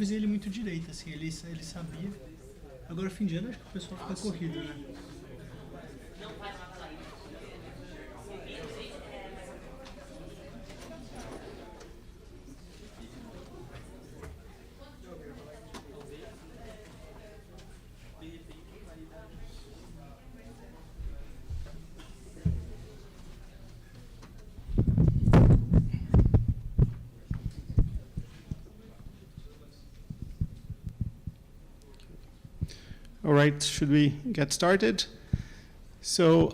avisei ele muito direito, assim, ele sabia. Agora, fim de ano, acho que o pessoal fica corrido, né? All right, should we get started? So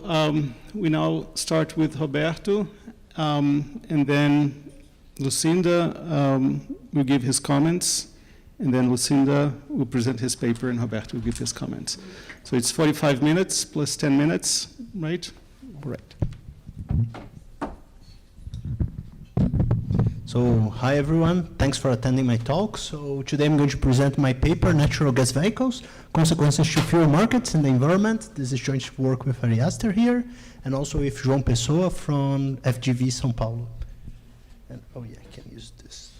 we now start with Roberto, and then Lucinda will give his comments, and then Lucinda will present his paper, and Roberto will give his comments. So it's 45 minutes plus 10 minutes, right? All right. So, hi everyone, thanks for attending my talk. So today I'm going to present my paper, Natural Gas Vehicles, Consequences to Fuel Markets and the Environment. This is joint work with Ariaster here, and also with João Pessoa from FGV São Paulo. And, oh yeah, I can use this.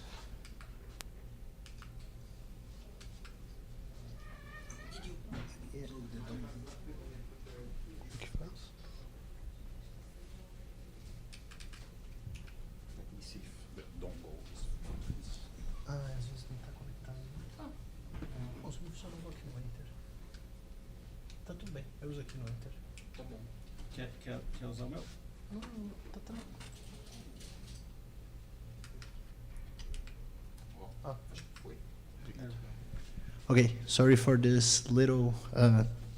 Tá tudo bem, eu uso aqui no Enter. Tá bom. Quer usar o meu? Não, tá tranquilo. Acho que foi. Okay, sorry for this little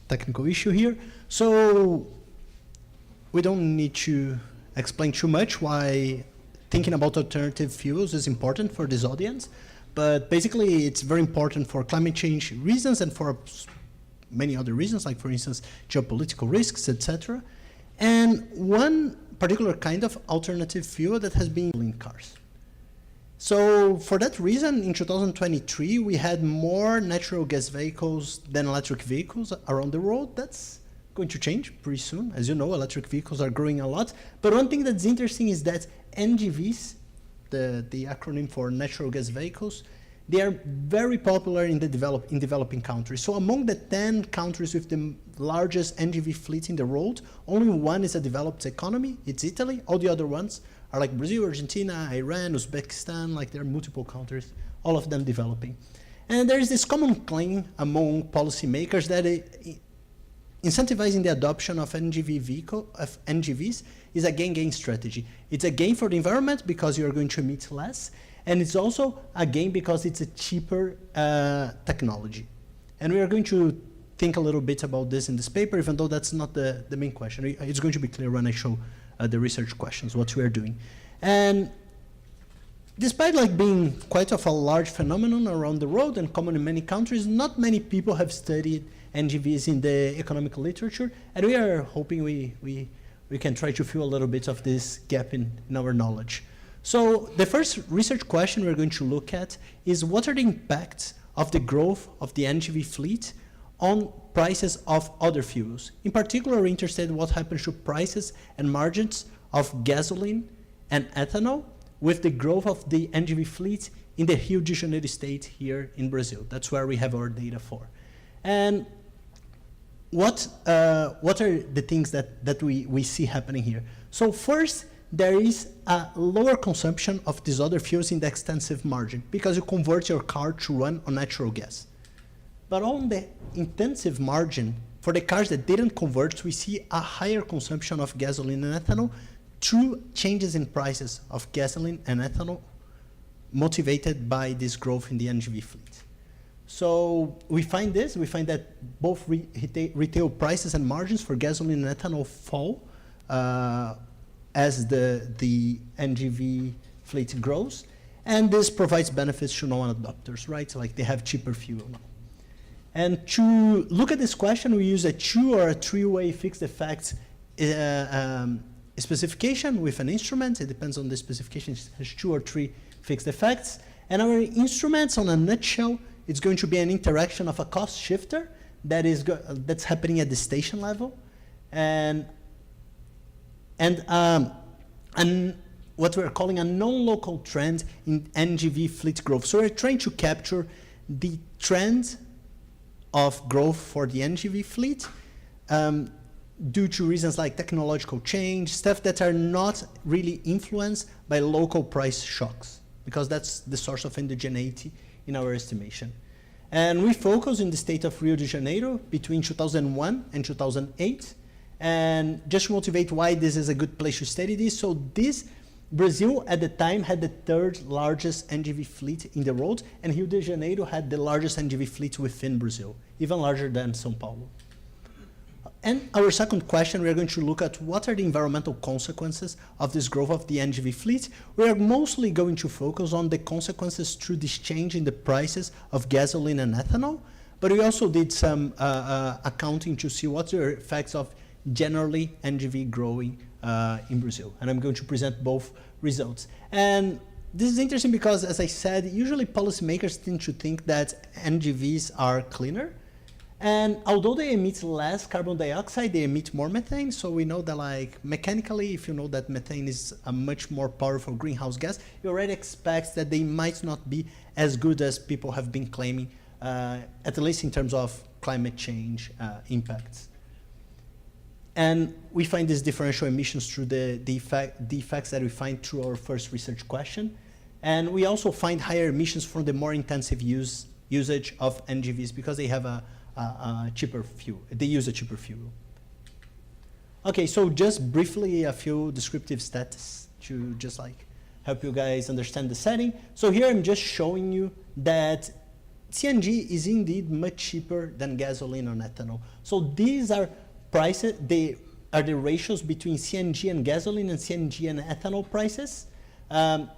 technical issue here. So we don't need to explain too much why thinking about alternative fuels is important for this audience, but basically it's very important for climate change reasons and for many other reasons, like for instance, geopolitical risks, etc. And one particular kind of alternative fuel that has been in cars. So for that reason, in 2023, we had more natural gas vehicles than electric vehicles around the world. That's going to change pretty soon. As you know, electric vehicles are growing a lot. But one thing that's interesting is that NGVs, the acronym for natural gas vehicles, they are very popular in developing countries. So among the 10 countries with the largest NGV fleet in the world, only one is a developed economy, it's Italy. All the other ones are like Brazil, Argentina, Iran, Uzbekistan, like there are multiple countries, all of them developing. And there is this common claim among policymakers that incentivizing the adoption of NGVs is a gain-gain strategy. It's a gain for the environment because you're going to emit less, and it's also a gain because it's a cheaper technology. And we are going to think a little bit about this in this paper, even though that's not the main question. It's going to be clear when I show the research questions, what we are doing. And despite like being quite of a large phenomenon around the world and common in many countries, not many people have studied NGVs in the economic literature, and we are hoping we can try to fill a little bit of this gap in our knowledge. So the first research question we're going to look at is what are the impacts of the growth of the NGV fleet on prices of other fuels. In particular, we're interested in what happens to prices and margins of gasoline and ethanol with the growth of the NGV fleet in the Rio de Janeiro state here in Brazil. That's where we have our data for. And what are the things that we see happening here? So first, there is a lower consumption of these other fuels in the extensive margin because you convert your car to run on natural gas. But on the intensive margin, for the cars that didn't convert, we see a higher consumption of gasoline and ethanol through changes in prices of gasoline and ethanol motivated by this growth in the NGV fleet. So we find that both retail prices and margins for gasoline and ethanol fall as the NGV fleet grows, and this provides benefits to non-adopters, right? Like they have cheaper fuel now. And to look at this question, we use a 2 or a 3-way fixed effects specification with an instrument. It depends on the specification. It has 2 or 3 fixed effects. And our instruments, on a nutshell, it's going to be an interaction of a cost shifter that's happening at the station level, and what we're calling a non-local trend in NGV fleet growth. So we're trying to capture the trend of growth for the NGV fleet due to reasons like technological change, stuff that are not really influenced by local price shocks, because that's the source of indigeneity in our estimation. And we focus in the state of Rio de Janeiro between 2001 and 2008. And just to motivate why this is a good place to study this, so Brazil at the time had the third largest NGV fleet in the world, and Rio de Janeiro had the largest NGV fleet within Brazil, even larger than São Paulo. And our second question, we are going to look at what are the environmental consequences of this growth of the NGV fleet. We are mostly going to focus on the consequences through this change in the prices of gasoline and ethanol, but we also did some accounting to see what are the effects of generally NGV growing in Brazil. And I'm going to present both results. And this is interesting because, as I said, usually policymakers tend to think that NGVs are cleaner. And although they emit less carbon dioxide, they emit more methane. So we know that, like, mechanically, if you know that methane is a much more powerful greenhouse gas, you already expect that they might not be as good as people have been claiming, at least in terms of climate change impacts. And we find these differential emissions through the effects that we find through our first research question. And we also find higher emissions from the more intensive usage of NGVs because they have a cheaper fuel. They use a cheaper fuel. Okay, so just briefly a few descriptive stats to just like help you guys understand the setting. So here I'm just showing you that CNG is indeed much cheaper than gasoline or ethanol. So these are prices, they are the ratios between CNG and gasoline and CNG and ethanol prices.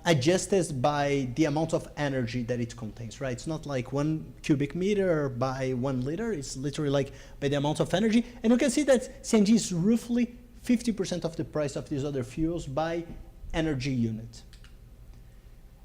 Adjusted by the amount of energy that it contains, right? It's not like 1 cubic meter by 1 liter. It's literally like by the amount of energy. And you can see that CNG is roughly 50% of the price of these other fuels by energy unit.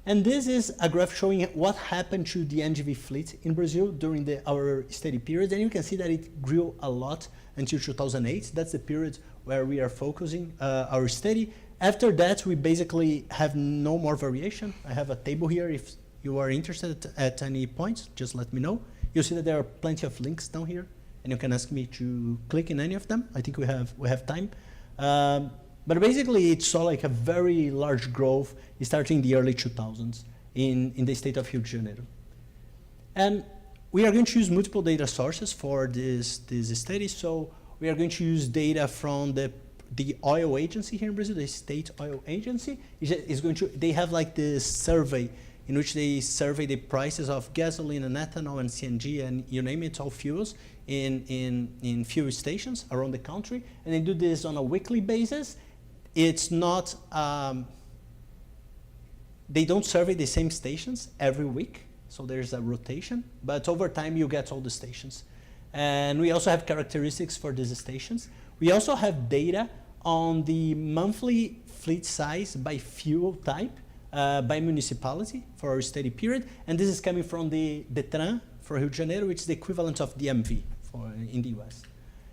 And this is a graph showing what happened to the NGV fleet in Brazil during our study period. And you can see that it grew a lot until 2008. That's the period where we are focusing our study. After that, we basically have no more variation. I have a table here. If you are interested at any points, just let me know. You'll see that there are plenty of links down here, and you can ask me to click in any of them. I think we have time. But basically, it saw like a very large growth starting in the early 2000s in the state of Rio de Janeiro. And we are going to use multiple data sources for this study. So we are going to use data from the oil agency here in Brazil, the state oil agency, they have like this survey in which they survey the prices of gasoline and ethanol and CNG and you name it, all fuels in fuel stations around the country. And they do this on a weekly basis. It's not, they don't survey the same stations every week. So there's a rotation, but over time you get all the stations. And we also have characteristics for these stations. We also have data on the monthly fleet size by fuel type, by municipality for our study period. And this is coming from the DETRAN for Rio de Janeiro, which is the equivalent of DMV in the US.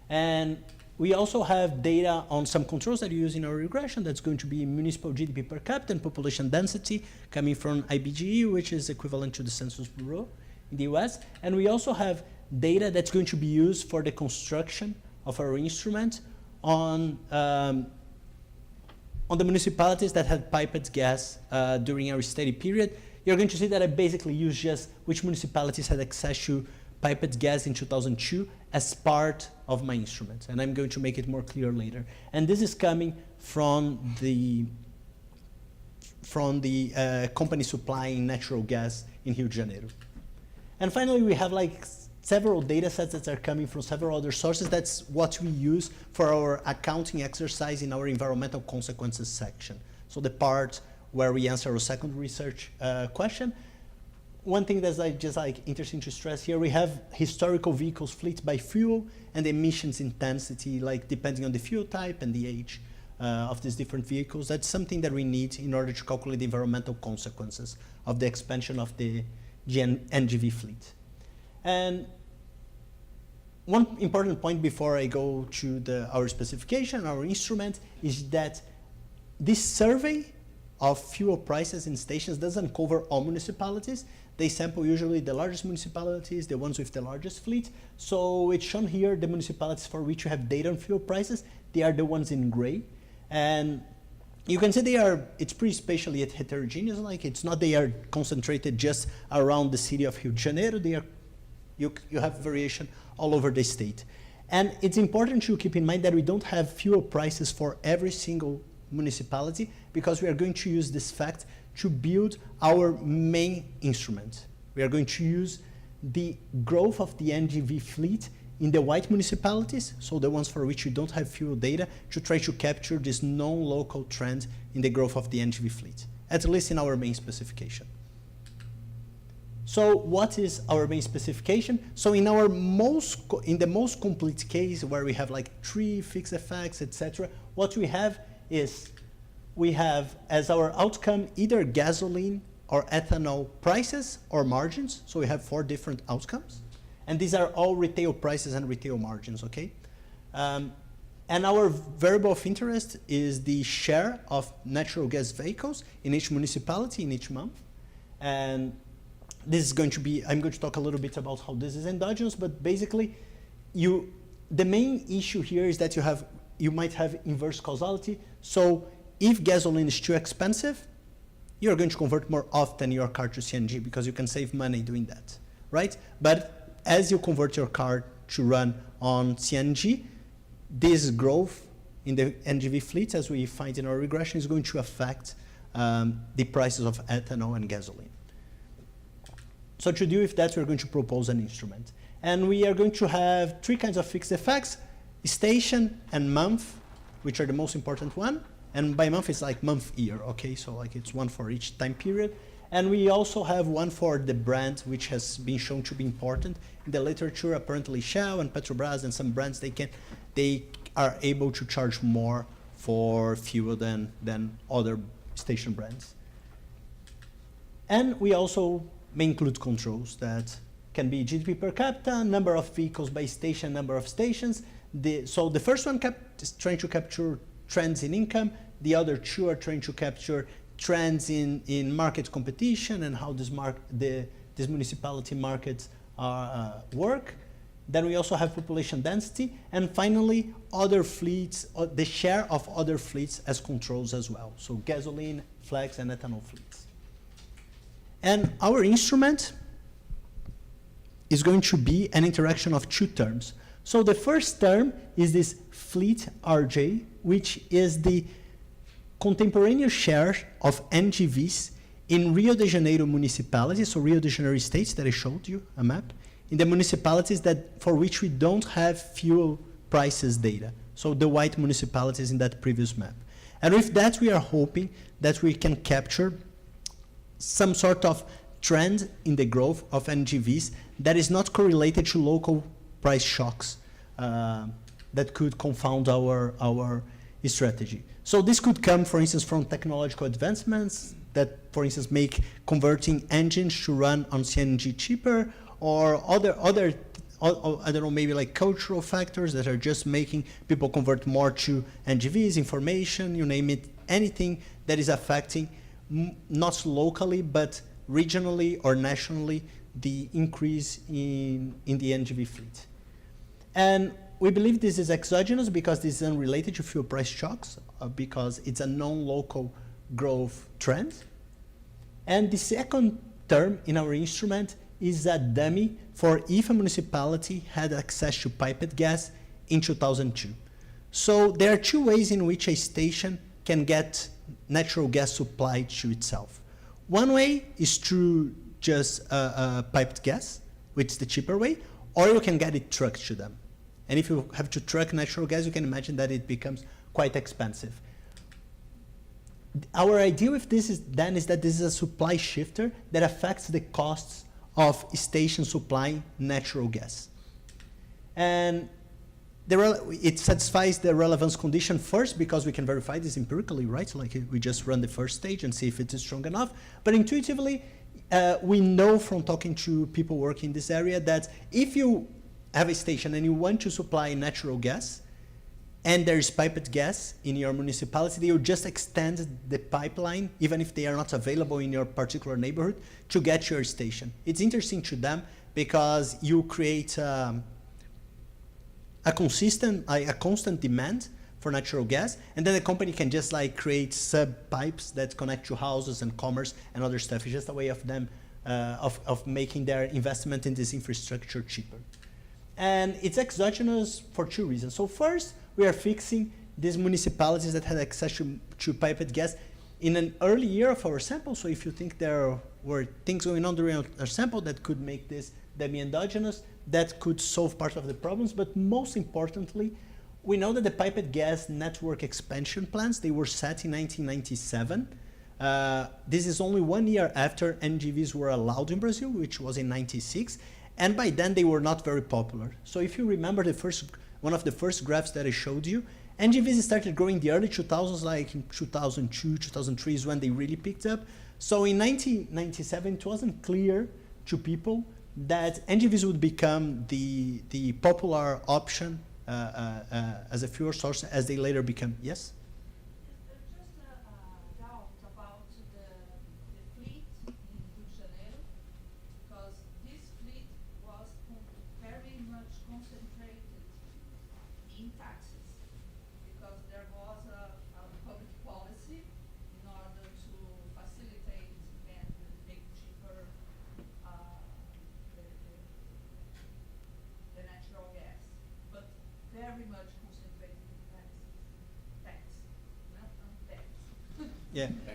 And we also have data on some controls that we use in our regression. That's going to be municipal GDP per capita and population density coming from IBGE, which is equivalent to the Census Bureau in the US. And we also have data that's going to be used for the construction of our instrument on the municipalities that had piped gas during our study period. You're going to see that I basically use just which municipalities had access to piped gas in 2002 as part of my instrument. And I'm going to make it more clear later. And this is coming from the company supplying natural gas in Rio de Janeiro. And finally, we have like several data sets that are coming from several other sources. That's what we use for our accounting exercise in our environmental consequences section. So the part where we answer our second research question. One thing that's just interesting to stress here, we have historical vehicles fleet by fuel and emissions intensity, like depending on the fuel type and the age of these different vehicles. That's something that we need in order to calculate the environmental consequences of the expansion of the NGV fleet. And one important point before I go to our specification, our instrument, is that this survey of fuel prices in stations doesn't cover all municipalities. They sample usually the largest municipalities, the ones with the largest fleet. So it's shown here the municipalities for which you have data on fuel prices. They are the ones in gray. And you can see it's pretty spatially heterogeneous. Like it's not they are concentrated just around the city of Rio de Janeiro. You have variation all over the state. And it's important to keep in mind that we don't have fuel prices for every single municipality, because we are going to use this fact to build our main instrument. We are going to use the growth of the NGV fleet in the white municipalities, so the ones for which you don't have fuel data, to try to capture this non-local trend in the growth of the NGV fleet, at least in our main specification. So what is our main specification? So in the most complete case, where we have like 3 fixed effects, etc., what we have is we have as our outcome either gasoline or ethanol prices or margins. So we have 4 different outcomes. And these are all retail prices and retail margins, okay? And our variable of interest is the share of natural gas vehicles in each municipality in each month. And this is going to be, I'm going to talk a little bit about how this is endogenous, but basically the main issue here is that you might have inverse causality. So if gasoline is too expensive, you're going to convert more often your car to CNG because you can save money doing that, right? But as you convert your car to run on CNG, this growth in the NGV fleets, as we find in our regression, is going to affect the prices of ethanol and gasoline. So to deal with that, we're going to propose an instrument. And we are going to have 3 kinds of fixed effects: station and month, which are the most important one. And by month, it's like month year, okay? So like it's one for each time period. And we also have one for the brand, which has been shown to be important. In the literature, apparently Shell and Petrobras and some brands, they are able to charge more for fuel than other station brands. And we also may include controls that can be GDP per capita, number of vehicles by station, number of stations. So the first one is trying to capture trends in income. The other 2 are trying to capture trends in market competition and how these municipality markets work. Then we also have population density. And finally, other fleets, the share of other fleets as controls as well. So gasoline, flex, and ethanol fleets. And our instrument is going to be an interaction of 2 terms. So the first term is this fleet RJ, which is the contemporaneous share of NGVs in Rio de Janeiro municipalities, so Rio de Janeiro states that I showed you a map, in the municipalities for which we don't have fuel prices data, so the white municipalities in that previous map. And with that, we are hoping that we can capture some sort of trend in the growth of NGVs that is not correlated to local price shocks that could confound our strategy. So this could come, for instance, from technological advancements that, for instance, make converting engines to run on CNG cheaper, or other I don't know, maybe like cultural factors that are just making people convert more to NGVs, information, you name it, anything that is affecting not locally, but regionally or nationally, the increase in the NGV fleet. And we believe this is exogenous because this is unrelated to fuel price shocks, because it's a non-local growth trend. And the second term in our instrument is a dummy for if a municipality had access to piped gas in 2002. So there are 2 ways in which a station can get natural gas supplied to itself. One way is through just piped gas, which is the cheaper way, or you can get it trucked to them. And if you have to truck natural gas, you can imagine that it becomes quite expensive. Our idea with this is that this is a supply shifter that affects the costs of stations supplying natural gas. And it satisfies the relevance condition first because we can verify this empirically, right? So like we just run the first stage and see if it is strong enough. But intuitively, we know from talking to people working in this area that if you have a station and you want to supply natural gas, and there is piped gas in your municipality, they will just extend the pipeline, even if they are not available in your particular neighborhood, to get to your station. It's interesting to them because you create a constant demand for natural gas, and then the company can just like create sub-pipes that connect to houses and commerce and other stuff. It's just a way of them of making their investment in this infrastructure cheaper. And it's exogenous for two reasons. So first, we are fixing these municipalities that had access to piped gas in an early year of our sample. So if you think there were things going on during our sample that could make this demi-endogenous, that could solve part of the problems. But most importantly, we know that the piped gas network expansion plans, they were set in 1997. This is only 1 year after NGVs were allowed in Brazil, which was in 96. And by then they were not very popular. So if you remember one of the first graphs that I showed you, NGVs started growing in the early 2000s, like in 2002, 2003 is when they really picked up. So in 1997, it wasn't clear to people that NGVs would become the popular option as a fuel source as they later become. Yes? There's just a doubt about the fleet in Rio de Janeiro, because this fleet was very much concentrated in taxes, because there was a public policy in order to facilitate and make cheaper the natural gas, but very much concentrated in tax.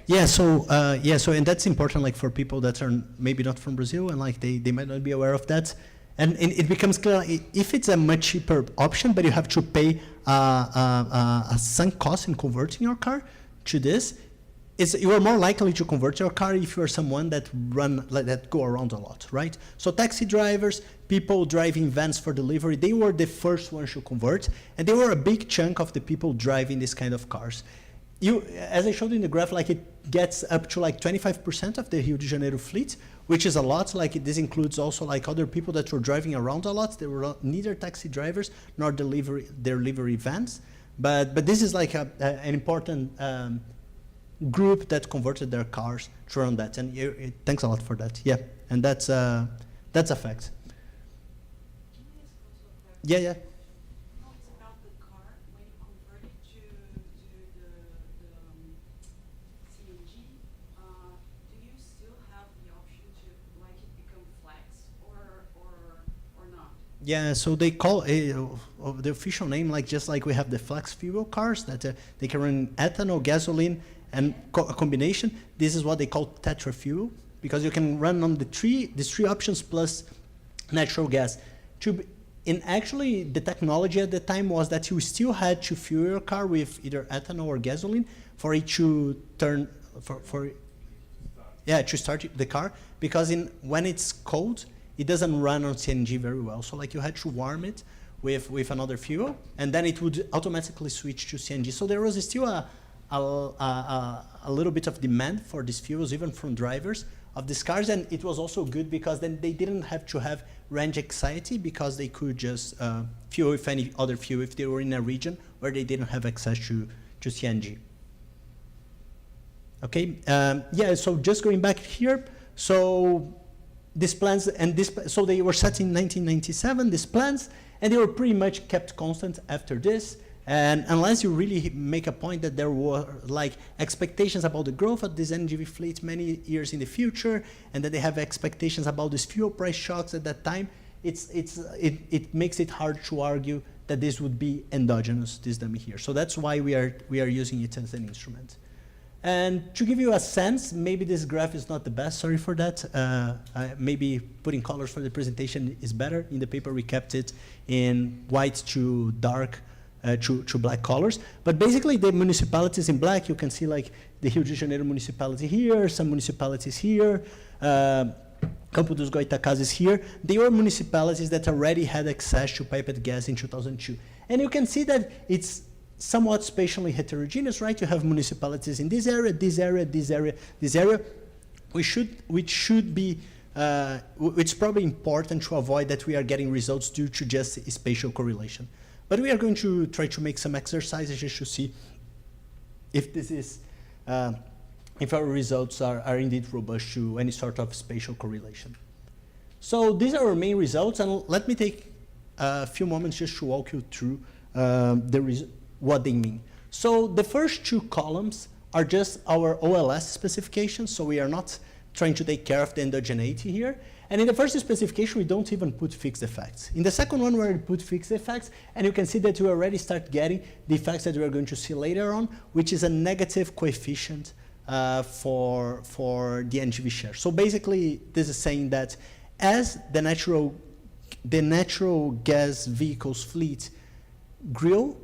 Yeah. So and that's important, like for people that are maybe not from Brazil and like they might not be aware of that. And it becomes clear if it's a much cheaper option, but you have to pay a sunk cost in converting your car to this. You are more likely to convert your car if you are someone that go around a lot, right? So taxi drivers, people driving vans for delivery, they were the first ones to convert, and they were a big chunk of the people driving this kind of cars. As I showed in the graph, like it gets up to like 25% of the Rio de Janeiro fleet, which is a lot. Like this includes also like other people that were driving around a lot. They were neither taxi drivers nor delivery vans, but this is like an important group that converted their cars to run that, and thanks a lot for that. Yeah, and that's a fact. Can I ask also a question? Yeah. No, it's about the car. When you convert it to the CNG, do you still have the option to like it become flex or not? Yeah, so they call the official name, like just like we have the flex fuel cars that they can run ethanol, gasoline, and a combination. This is what they call tetra fuel, because you can run on these three options plus natural gas. Actually, the technology at the time was that you still had to fuel your car with either ethanol or gasoline for it to turn to start the car, because when it's cold, it doesn't run on CNG very well. So like you had to warm it with another fuel, and then it would automatically switch to CNG. So there was still a little bit of demand for these fuels, even from drivers of these cars, and it was also good because then they didn't have to have range anxiety, because they could just fuel with any other fuel if they were in a region where they didn't have access to CNG. Okay, so just going back here, so these plans, so they were set in 1997, these plans, and they were pretty much kept constant after this. And unless you really make a point that there were like expectations about the growth of this NGV fleet many years in the future, and that they have expectations about these fuel price shocks at that time, it makes it hard to argue that this would be endogenous, this dummy here. So that's why we are using it as an instrument. And to give you a sense, maybe this graph is not the best, sorry for that. Maybe putting colors for the presentation is better. In the paper we kept it in white to dark, to black colors. But basically the municipalities in black, you can see like the Rio de Janeiro municipality here, some municipalities here, Campo dos Goitacazes is here. They were municipalities that already had access to piped gas in 2002. And you can see that it's somewhat spatially heterogeneous, right? You have municipalities in this area, this area, this area, this area, which should be, it's probably important to avoid that we are getting results due to just spatial correlation. But we are going to try to make some exercises just to see if this is, if our results are indeed robust to any sort of spatial correlation. So these are our main results, and let me take a few moments just to walk you through what they mean. So the first two columns are just our OLS specifications, so we are not trying to take care of the endogeneity here. And in the first specification, we don't even put fixed effects. In the second one, we already put fixed effects, and you can see that we already start getting the effects that we are going to see later on, which is a negative coefficient for the NGV share. So basically, this is saying that as the natural gas vehicles fleet grew,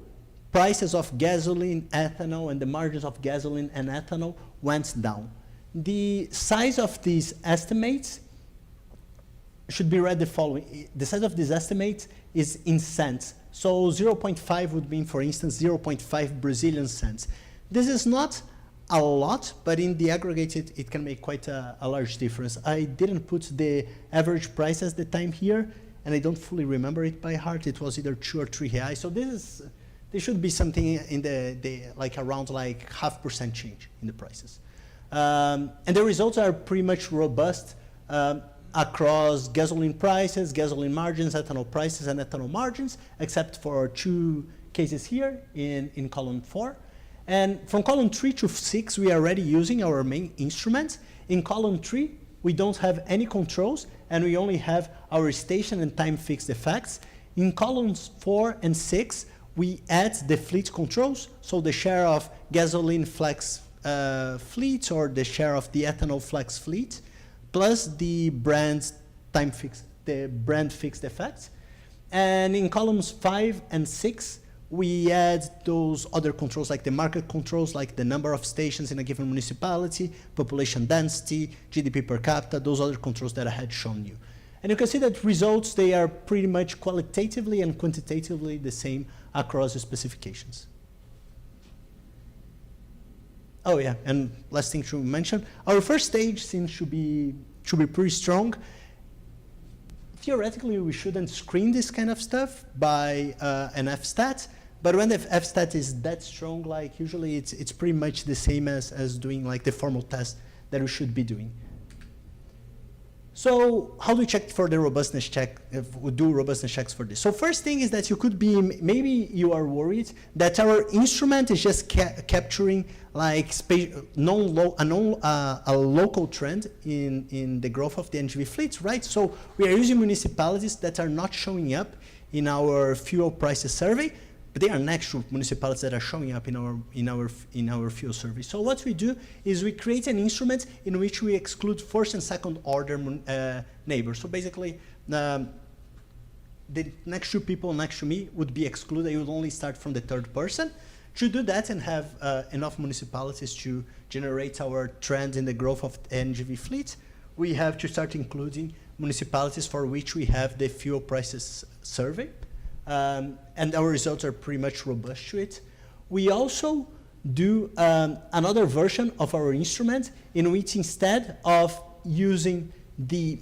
prices of gasoline, ethanol, and the margins of gasoline and ethanol went down. The size of these estimates should be read the following. The size of these estimates is in cents. So 0.5 would mean, for instance, 0.5 Brazilian cents. This is not a lot, but in the aggregate, it can make quite a large difference. I didn't put the average price at the time here, and I don't fully remember it by heart. It was either 2 or 3 reais. So this should be something in the like around like 0.5% change in the prices. And the results are pretty much robust across gasoline prices, gasoline margins, ethanol prices, and ethanol margins, except for 2 cases here in column 4. And from column 3 to 6, we are already using our main instruments. In column 3, we don't have any controls, and we only have our station and time fixed effects. In columns 4 and 6, we add the fleet controls, so the share of gasoline flex fleet or the share of the ethanol flex fleet, plus the brand fixed effects. And in columns 5 and 6, we add those other controls like the market controls, like the number of stations in a given municipality, population density, GDP per capita, those other controls that I had shown you. And you can see that results, they are pretty much qualitatively and quantitatively the same across the specifications. Oh yeah, and last thing to mention, our first stage seems to be pretty strong. Theoretically, we shouldn't screen this kind of stuff by an F-stat, but when the F-stat is that strong, like usually it's pretty much the same as doing like the formal test that we should be doing. So how do we check for the robustness check, if we do robustness checks for this? So first thing is that you could be, maybe you are worried that our instrument is just capturing like a local trend in the growth of the NGV fleets, right? So we are using municipalities that are not showing up in our fuel prices survey, but they are next to municipalities that are showing up in our fuel survey. So what we do is we create an instrument in which we exclude first and second order neighbors. So basically, the next 2 people next to me would be excluded. I would only start from the 3rd person. To do that and have enough municipalities to generate our trend in the growth of NGV fleet, we have to start including municipalities for which we have the fuel prices survey. And our results are pretty much robust to it. We also do another version of our instrument in which instead of using the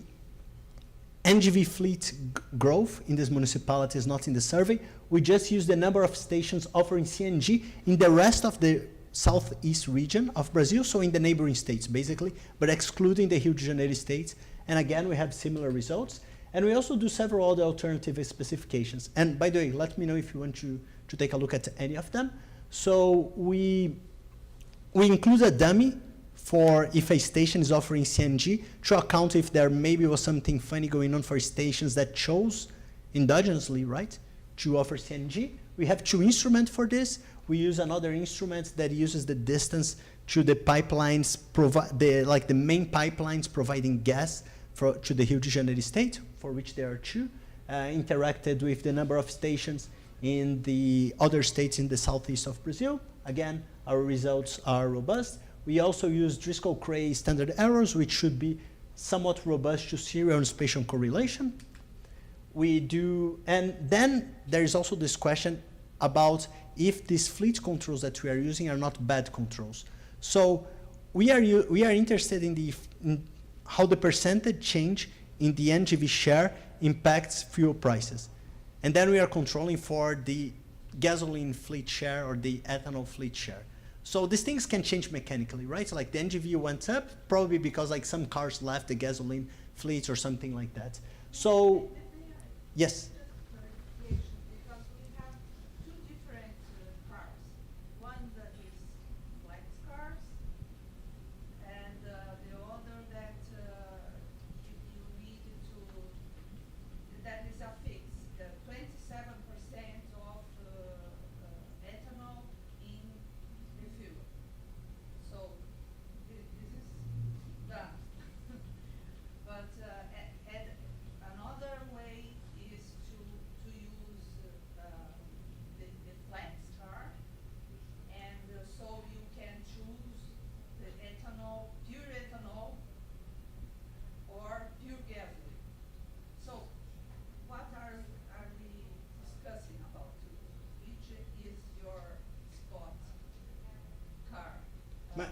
NGV fleet growth in these municipalities, not in the survey, we just use the number of stations offering CNG in the rest of the southeast region of Brazil, so in the neighboring states basically, but excluding the Rio de Janeiro states. And again, we have similar results. And we also do several other alternative specifications. And by the way, let me know if you want to take a look at any of them. So we include a dummy for if a station is offering CNG to account if there maybe was something funny going on for stations that chose endogenously, right, to offer CNG. We have 2 instruments for this. We use another instrument that uses the distance to the pipelines, the main pipelines providing gas to the Rio de Janeiro state, for which there are 2, interacted with the number of stations in the other states in the southeast of Brazil. Again, our results are robust. We also use Driscoll-Cray standard errors, which should be somewhat robust to serial and spatial correlation. We do, and then there is also this question about if these fleet controls that we are using are not bad controls. So we are interested in how the percentage change in the NGV share impacts fuel prices. And then we are controlling for the gasoline fleet share or the ethanol fleet share. So these things can change mechanically, right? So like the NGV went up, probably because like some cars left the gasoline fleets or something like that. So, yes. Clarification, because we have two different cars. One that is flex cars, and the other that you need to, that is a fix, the 27% of ethanol in refuel. So this is done. But and another way is to use the flex car, and so you can choose the ethanol, pure ethanol, or pure gasoline. So what are we discussing about? Which is your spot car?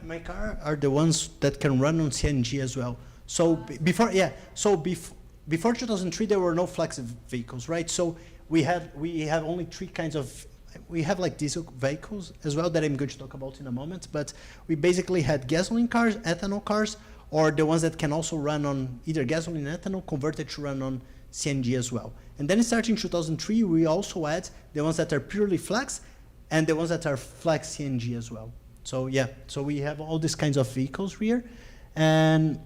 My car are the ones that can run on CNG as well. So before 2003, there were no flex vehicles, right? So we have only three kinds of, we have like diesel vehicles as well that I'm going to talk about in a moment, but we basically had gasoline cars, ethanol cars, or the ones that can also run on either gasoline and ethanol converted to run on CNG as well. And then starting in 2003, we also had the ones that are purely flex and the ones that are flex CNG as well. So yeah, so we have all these kinds of vehicles here. And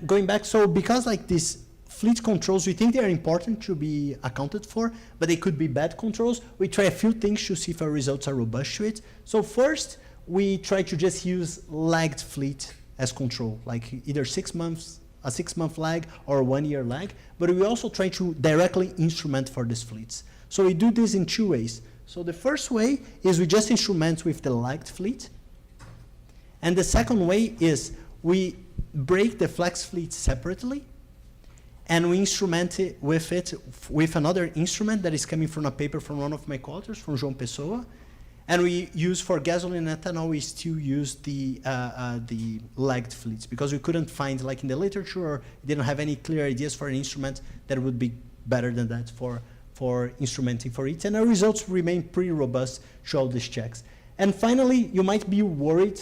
going back, so because like these fleet controls, we think they are important to be accounted for, but they could be bad controls. We try a few things to see if our results are robust to it. So first, we try to just use lagged fleet as control, like either 6 months, a 6-month lag or a 1-year lag, but we also try to directly instrument for these fleets. So we do this in two ways. So the first way is we just instrument with the lagged fleet. And the second way is we break the flex fleet separately, and we instrument it with another instrument that is coming from a paper from one of my co-authors, from João Pessoa. And we use for gasoline and ethanol, we still use the lagged fleets because we couldn't find, like in the literature, or didn't have any clear ideas for an instrument that would be better than that for instrumenting for it. And our results remain pretty robust to all these checks. And finally, you might be worried,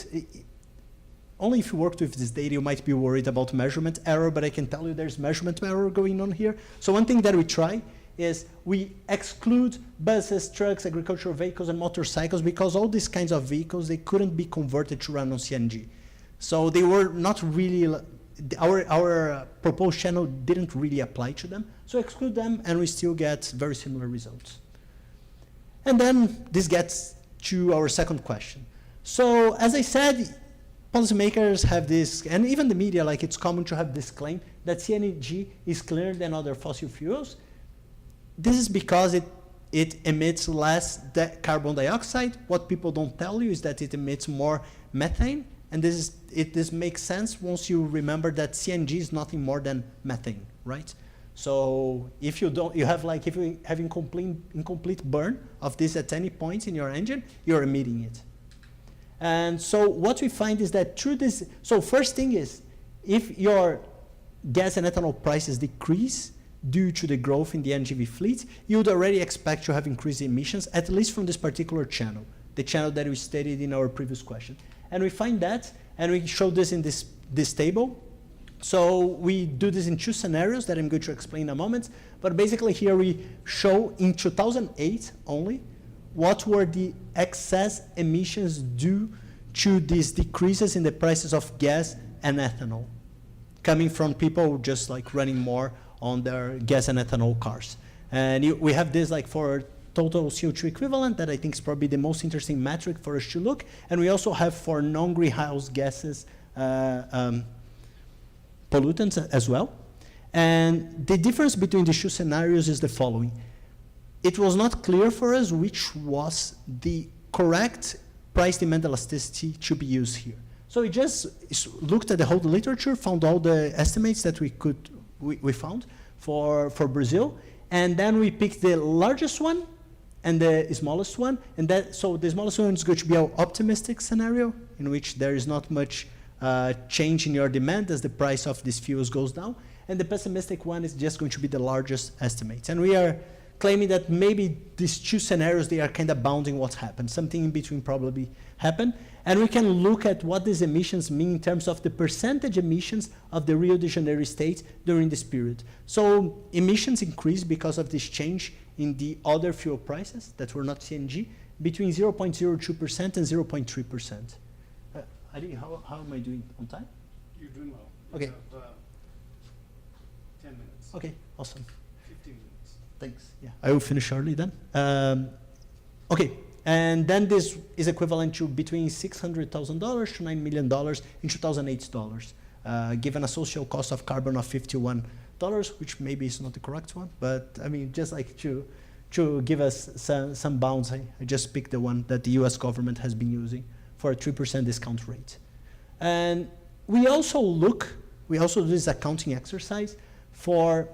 only if you worked with this data, you might be worried about measurement error, but I can tell you there's measurement error going on here. So one thing that we try is we exclude buses, trucks, agricultural vehicles, and motorcycles because all these kinds of vehicles, they couldn't be converted to run on CNG. So they were not really, our proposed channel didn't really apply to them. So exclude them, and we still get very similar results. And then this gets to our second question. So as I said, policymakers have this, and even the media, like it's common to have this claim that CNG is cleaner than other fossil fuels. This is because it emits less carbon dioxide. What people don't tell you is that it emits more methane, and this makes sense once you remember that CNG is nothing more than methane, right? So if you have incomplete burn of this at any point in your engine, you're emitting it. And so what we find is that through this, so first thing is, if your gas and ethanol prices decrease due to the growth in the NGV fleet, you would already expect to have increased emissions, at least from this particular channel, the channel that we studied in our previous question. And we find that, and we show this in this table. So we do this in two scenarios that I'm going to explain in a moment. But basically here we show in 2008 only, what were the excess emissions due to these decreases in the prices of gas and ethanol, coming from people just like running more on their gas and ethanol cars. And we have this like for total CO2 equivalent that I think is probably the most interesting metric for us to look. And we also have for non-greenhouse gases pollutants as well. And the difference between the two scenarios is the following. It was not clear for us which was the correct price demand elasticity to be used here. So we just looked at the whole literature, found all the estimates that we found for Brazil, and then we picked the largest one and the smallest one, and so the smallest one is going to be our optimistic scenario, in which there is not much change in your demand as the price of these fuels goes down. and the pessimistic one is just going to be the largest estimates. And we are claiming that maybe these two scenarios, they are kind of bounding what happened. Something in between probably happened. And we can look at what these emissions mean in terms of the percentage emissions of the Rio de Janeiro state during this period. So emissions increased because of this change in the other fuel prices that were not CNG between 0.02% and 0.3%. Adi, how am I doing on time? You're doing well. Okay. You have, 10 minutes. Okay, awesome. 15 minutes. Thanks. Yeah, I will finish early then. Okay, and then this is equivalent to between $600,000 to $9 million in 2008 dollars, given a social cost of carbon of $51, which maybe is not the correct one, but I mean, just like to give us some bounds, I just picked the one that the US government has been using for a 3% discount rate. And we also do this accounting exercise for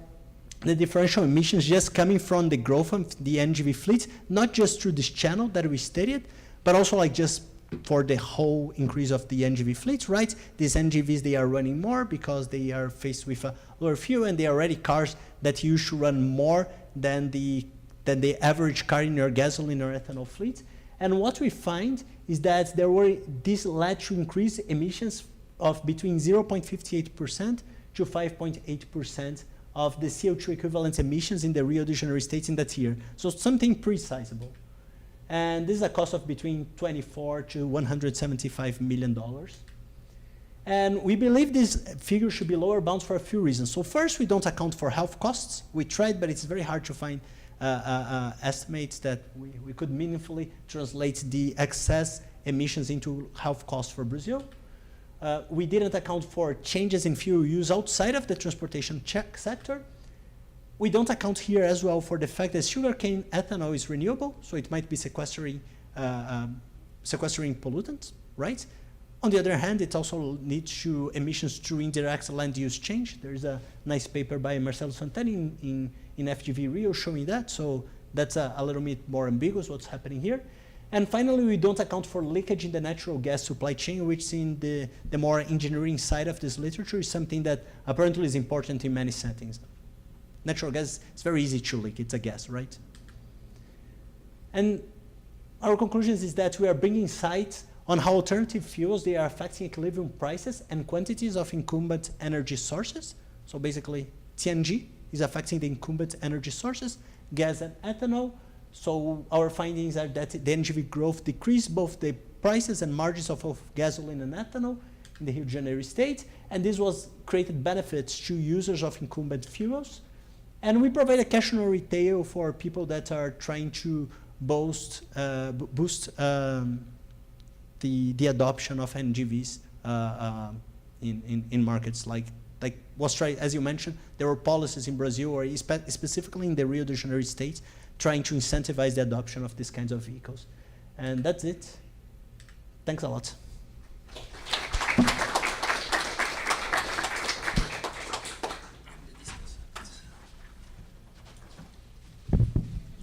the differential emissions just coming from the growth of the NGV fleet, not just through this channel that we studied, but also like just for the whole increase of the NGV fleet, right? These NGVs, they are running more because they are faced with a lower fuel, and they are already cars that used to run more than the average car in your gasoline or ethanol fleet. And what we find is that this led to increased emissions of between 0.58% to 5.8% of the CO2 equivalent emissions in the Rio de Janeiro state in that year. So something pretty sizable. And this is a cost of between $24 to $175 million. And we believe this figure should be lower bounds for a few reasons. So first, we don't account for health costs. We tried, but it's very hard to find estimates that we could meaningfully translate the excess emissions into health costs for Brazil. We didn't account for changes in fuel use outside of the transportation sector. We don't account here as well for the fact that sugarcane ethanol is renewable, so it might be sequestering pollutants, right? On the other hand, it also leads to emissions through indirect land use change. There is a nice paper by Marcelo Santani in FGV Rio showing that, so that's a little bit more ambiguous what's happening here. And finally, we don't account for leakage in the natural gas supply chain, which in the more engineering side of this literature is something that apparently is important in many settings. Natural gas, it's very easy to leak, it's a gas, right? And our conclusions is that we are bringing insights on how alternative fuels, they are affecting equilibrium prices and quantities of incumbent energy sources. So basically, TNG is affecting the incumbent energy sources, gas and ethanol. So our findings are that the NGV growth decreased both the prices and margins of gasoline and ethanol in the Rio de Janeiro state, and this was created benefits to users of incumbent fuels. And we provide a cautionary retail for people that are trying to boost the adoption of NGVs in markets like was tried, as you mentioned, there were policies in Brazil or specifically in the Rio de Janeiro state trying to incentivize the adoption of these kinds of vehicles. And that's it. Thanks a lot.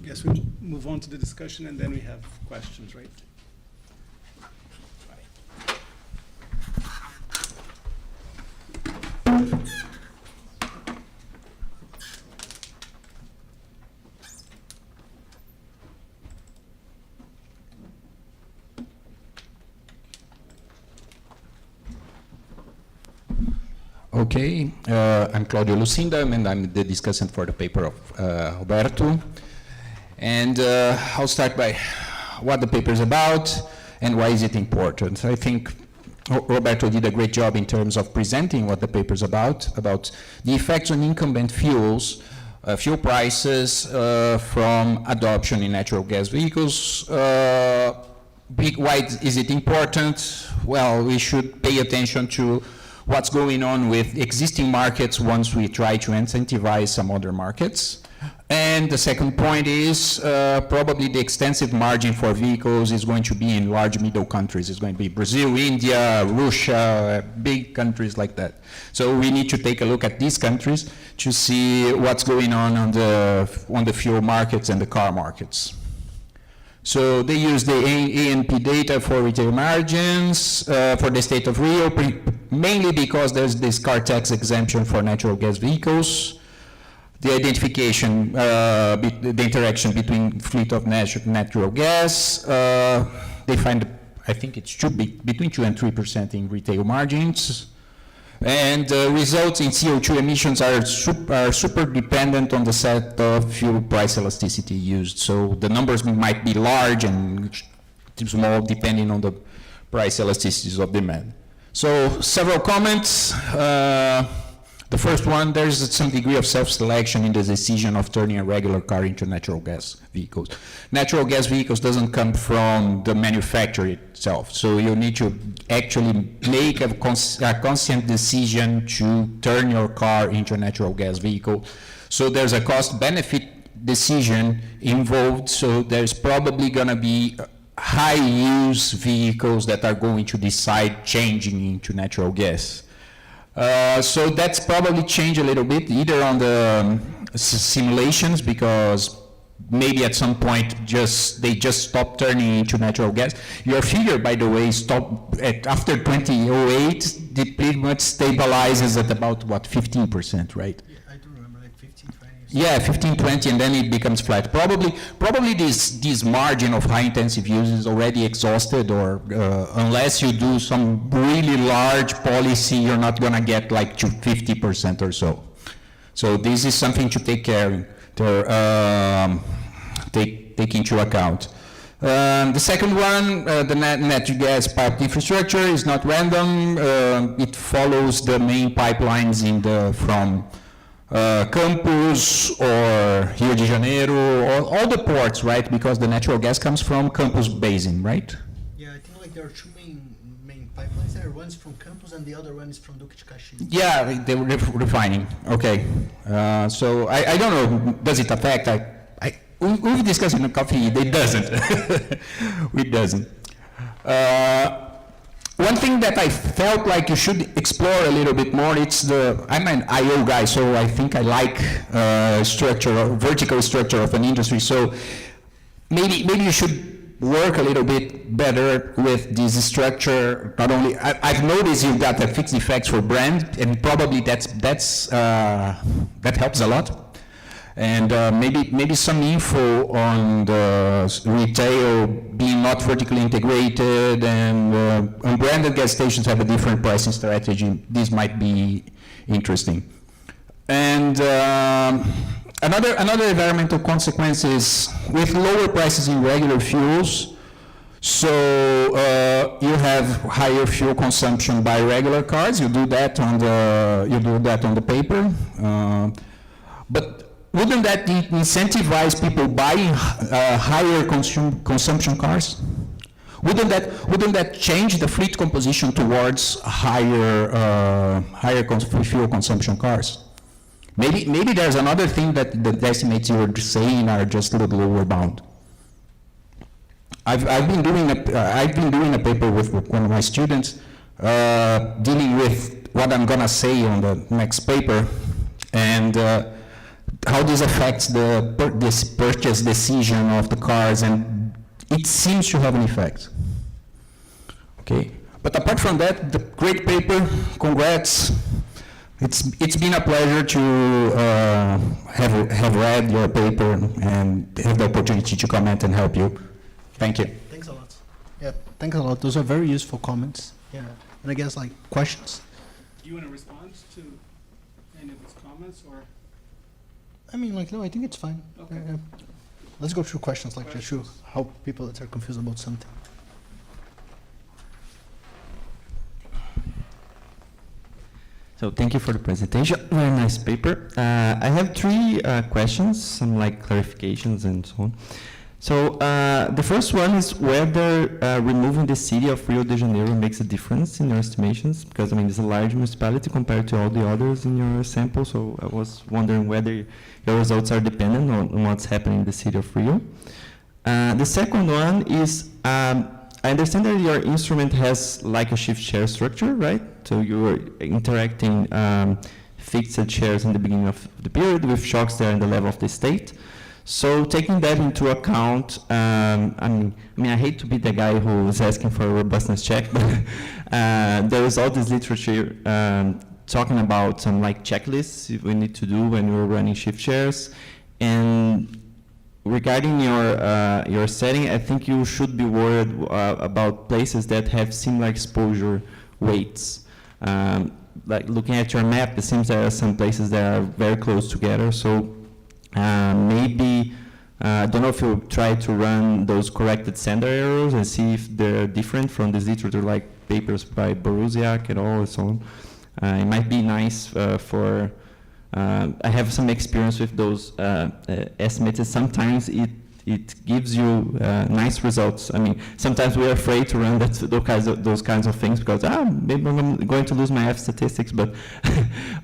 Guess we'll move on to the discussion and then we have questions, right? Okay, I'm Claudio Lucinda, and I'm the discussant for the paper of Roberto. And I'll start by what the paper is about and why is it important. I think Roberto did a great job in terms of presenting what the paper is about the effects on incumbent fuels, fuel prices from adoption in natural gas vehicles. Why is it important? Well, we should pay attention to what's going on with existing markets once we try to incentivize some other markets. And the second point is probably the extensive margin for vehicles is going to be in large middle countries. It's going to be Brazil, India, Russia, big countries like that. So we need to take a look at these countries to see what's going on the fuel markets and the car markets. So they use the ANP data for retail margins for the state of Rio, mainly because there's this car tax exemption for natural gas vehicles. The identification, the interaction between fleet of natural gas. They find, I think it should be between 2 and 3% in retail margins. And results in CO2 emissions are super dependent on the set of fuel price elasticity used. So the numbers might be large and small depending on the price elasticities of demand. So several comments. The first one, there's some degree of self-selection in the decision of turning a regular car into natural gas vehicles. Natural gas vehicles doesn't come from the manufacturer itself, so you need to actually make a conscious decision to turn your car into a natural gas vehicle. So there's a cost-benefit decision involved, so there's probably gonna be high-use vehicles that are going to decide changing into natural gas. So that's probably changed a little bit, either on the simulations, because maybe at some point they just stopped turning into natural gas. Your figure, by the way, stopped after 2008, it pretty much stabilizes at about, what, 15%, right? Yeah, I do remember, like 15, 20. Yeah, 15, 20, and then it becomes flat. Probably this margin of high intensive use is already exhausted, or unless you do some really large policy, you're not gonna get like to 50% or so. So this is something to take take into account. The second one, the natural gas pipe infrastructure is not random. It follows the main pipelines from Campos or Rio de Janeiro, or all the ports, right? Because the natural gas comes from Campos Basin, right? Yeah, I think like there are two main pipelines there. One's from Campos and the other one is from Duque de Caxias. Yeah, they were refining. Okay. So I don't know, does it affect? We've discussed in the coffee, it doesn't. It doesn't. One thing that I felt like you should explore a little bit more, I'm an IO guy, so I think I like vertical structure of an industry, so maybe you should work a little bit better with this structure. Not only, I've noticed you've got the fixed effects for brand, and probably that helps a lot. And maybe some info on the retail being not vertically integrated, and unbranded gas stations have a different pricing strategy. This might be interesting. And another environmental consequence is with lower prices in regular fuels. So you have higher fuel consumption by regular cars. You do that on the paper, but wouldn't that incentivize people buying higher consumption cars? Wouldn't that change the fleet composition towards higher fuel consumption cars? Maybe there's another thing that the estimates you were saying are just a little lower bound. I've been doing a paper with one of my students dealing with what I'm gonna say on the next paper, and how this affects this purchase decision of the cars, and it seems to have an effect. Okay, but apart from that, the great paper, congrats. It's been a pleasure to have read your paper and have the opportunity to comment and help you. Thank you. Thanks a lot. Yeah, thanks a lot. Those are very useful comments. Yeah, and I guess like questions. Do you want to respond to any of his comments, or? I mean, like, no, I think it's fine. Okay. Yeah. Let's go through questions, like, just to help people that are confused about something. So thank you for the presentation. Very nice paper. I have three questions, some like clarifications and so on. So the first one is whether removing the city of Rio de Janeiro makes a difference in your estimations, because I mean it's a large municipality compared to all the others in your sample. So I was wondering whether your results are dependent on what's happening in the city of Rio. The second one is I understand that your instrument has like a shift share structure, right? So you're interacting fixed shares in the beginning of the period with shocks that are in the level of the state. So taking that into account, I mean, I hate to be the guy who is asking for a robustness check, but there is all this literature talking about some like checklists we need to do when we're running shift shares. And regarding your setting, I think you should be worried about places that have similar exposure weights. Like looking at your map, it seems there are some places that are very close together. So maybe, I don't know if you try to run those corrected standard errors and see if they're different from this literature, like papers by Borusiak et al. And so on. It might be nice for, I have some experience with those estimates, and sometimes it gives you nice results. I mean, sometimes we are afraid to run those kinds of things because maybe I'm going to lose my F statistics, but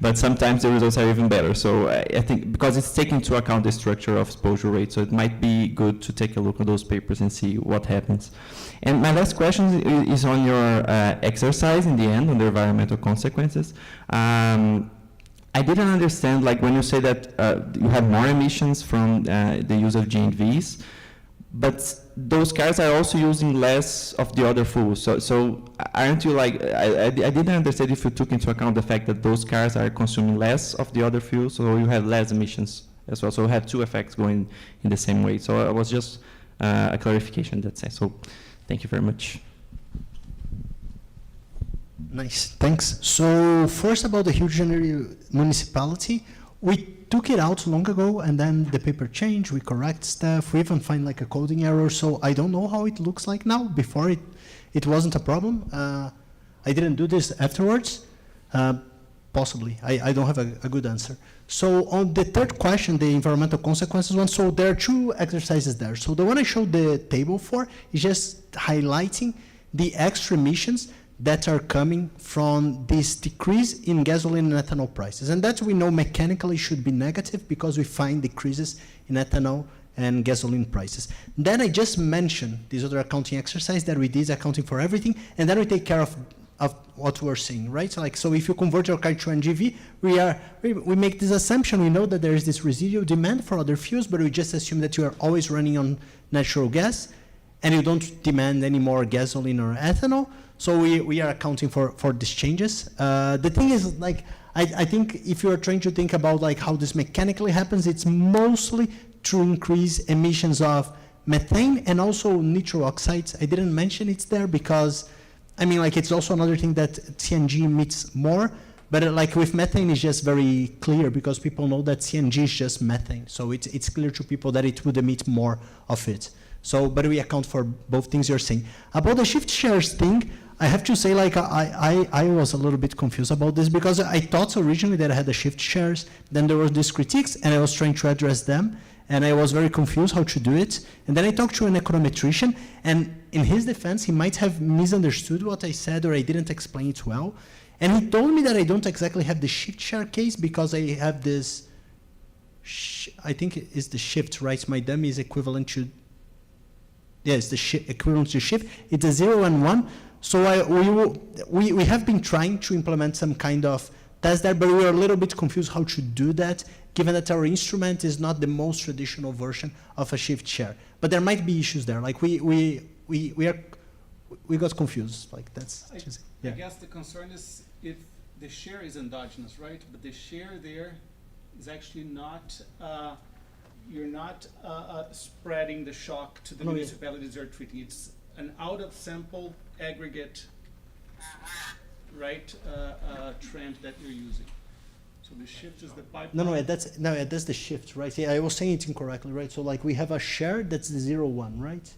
but sometimes the results are even better. So I think because it's taking into account the structure of exposure rate, so it might be good to take a look at those papers and see what happens. And my last question is on your exercise in the end on the environmental consequences. I didn't understand, like when you say that you have more emissions from the use of GNVs, but those cars are also using less of the other fuels. So aren't you like, I didn't understand if you took into account the fact that those cars are consuming less of the other fuels, so you have less emissions as well. So you have two effects going in the same way. So it was just a clarification in that sense. So thank you very much. Nice, thanks. So first about the Rio de Janeiro municipality, we took it out long ago and then the paper changed, we correct stuff, we even find like a coding error, so I don't know how it looks like now. Before it wasn't a problem. I didn't do this afterwards. Possibly, I don't have a good answer. So on the third question, the environmental consequences one, so there are two exercises there. So the one I showed the table for is just highlighting the extra emissions that are coming from this decrease in gasoline and ethanol prices. And that we know mechanically should be negative because we find decreases in ethanol and gasoline prices. Then I just mentioned this other accounting exercise that we did, accounting for everything, and then we take care of what we're seeing, right? So if you convert your car to NGV, we make this assumption, we know that there is this residual demand for other fuels, but we just assume that you are always running on natural gas, and you don't demand any more gasoline or ethanol. So we are accounting for these changes. The thing is, like, I think if you are trying to think about like how this mechanically happens, it's mostly to increase emissions of methane and also nitrous oxides. I didn't mention it's there because, I mean, like it's also another thing that CNG emits more, but like with methane it's just very clear because people know that CNG is just methane. So it's clear to people that it would emit more of it. So, but we account for both things you're saying. About the shift shares thing, I have to say, like, I was a little bit confused about this because I thought originally that I had the shift shares, then there were these critiques, and I was trying to address them, and I was very confused how to do it. And then I talked to an econometrician, and in his defense, he might have misunderstood what I said or I didn't explain it well. And he told me that I don't exactly have the shift share case because I have this, I think it is the shift, right? My dummy is equivalent to, yes, the equivalent to shift. It's a 0 and 1. So we have been trying to implement some kind of test there, but we were a little bit confused how to do that, given that our instrument is not the most traditional version of a shift share. But there might be issues there. Like we got confused. Like that's. I guess the concern is if the share is endogenous, right? But the share there is actually not. You're not spreading the shock to the municipalities you're treating. It's an out-of-sample aggregate, right, trend that you're using. So the shift is the pipeline. No, that's the shift, right? Yeah, I was saying it incorrectly, right? So like we have a share that's the 0-1, right?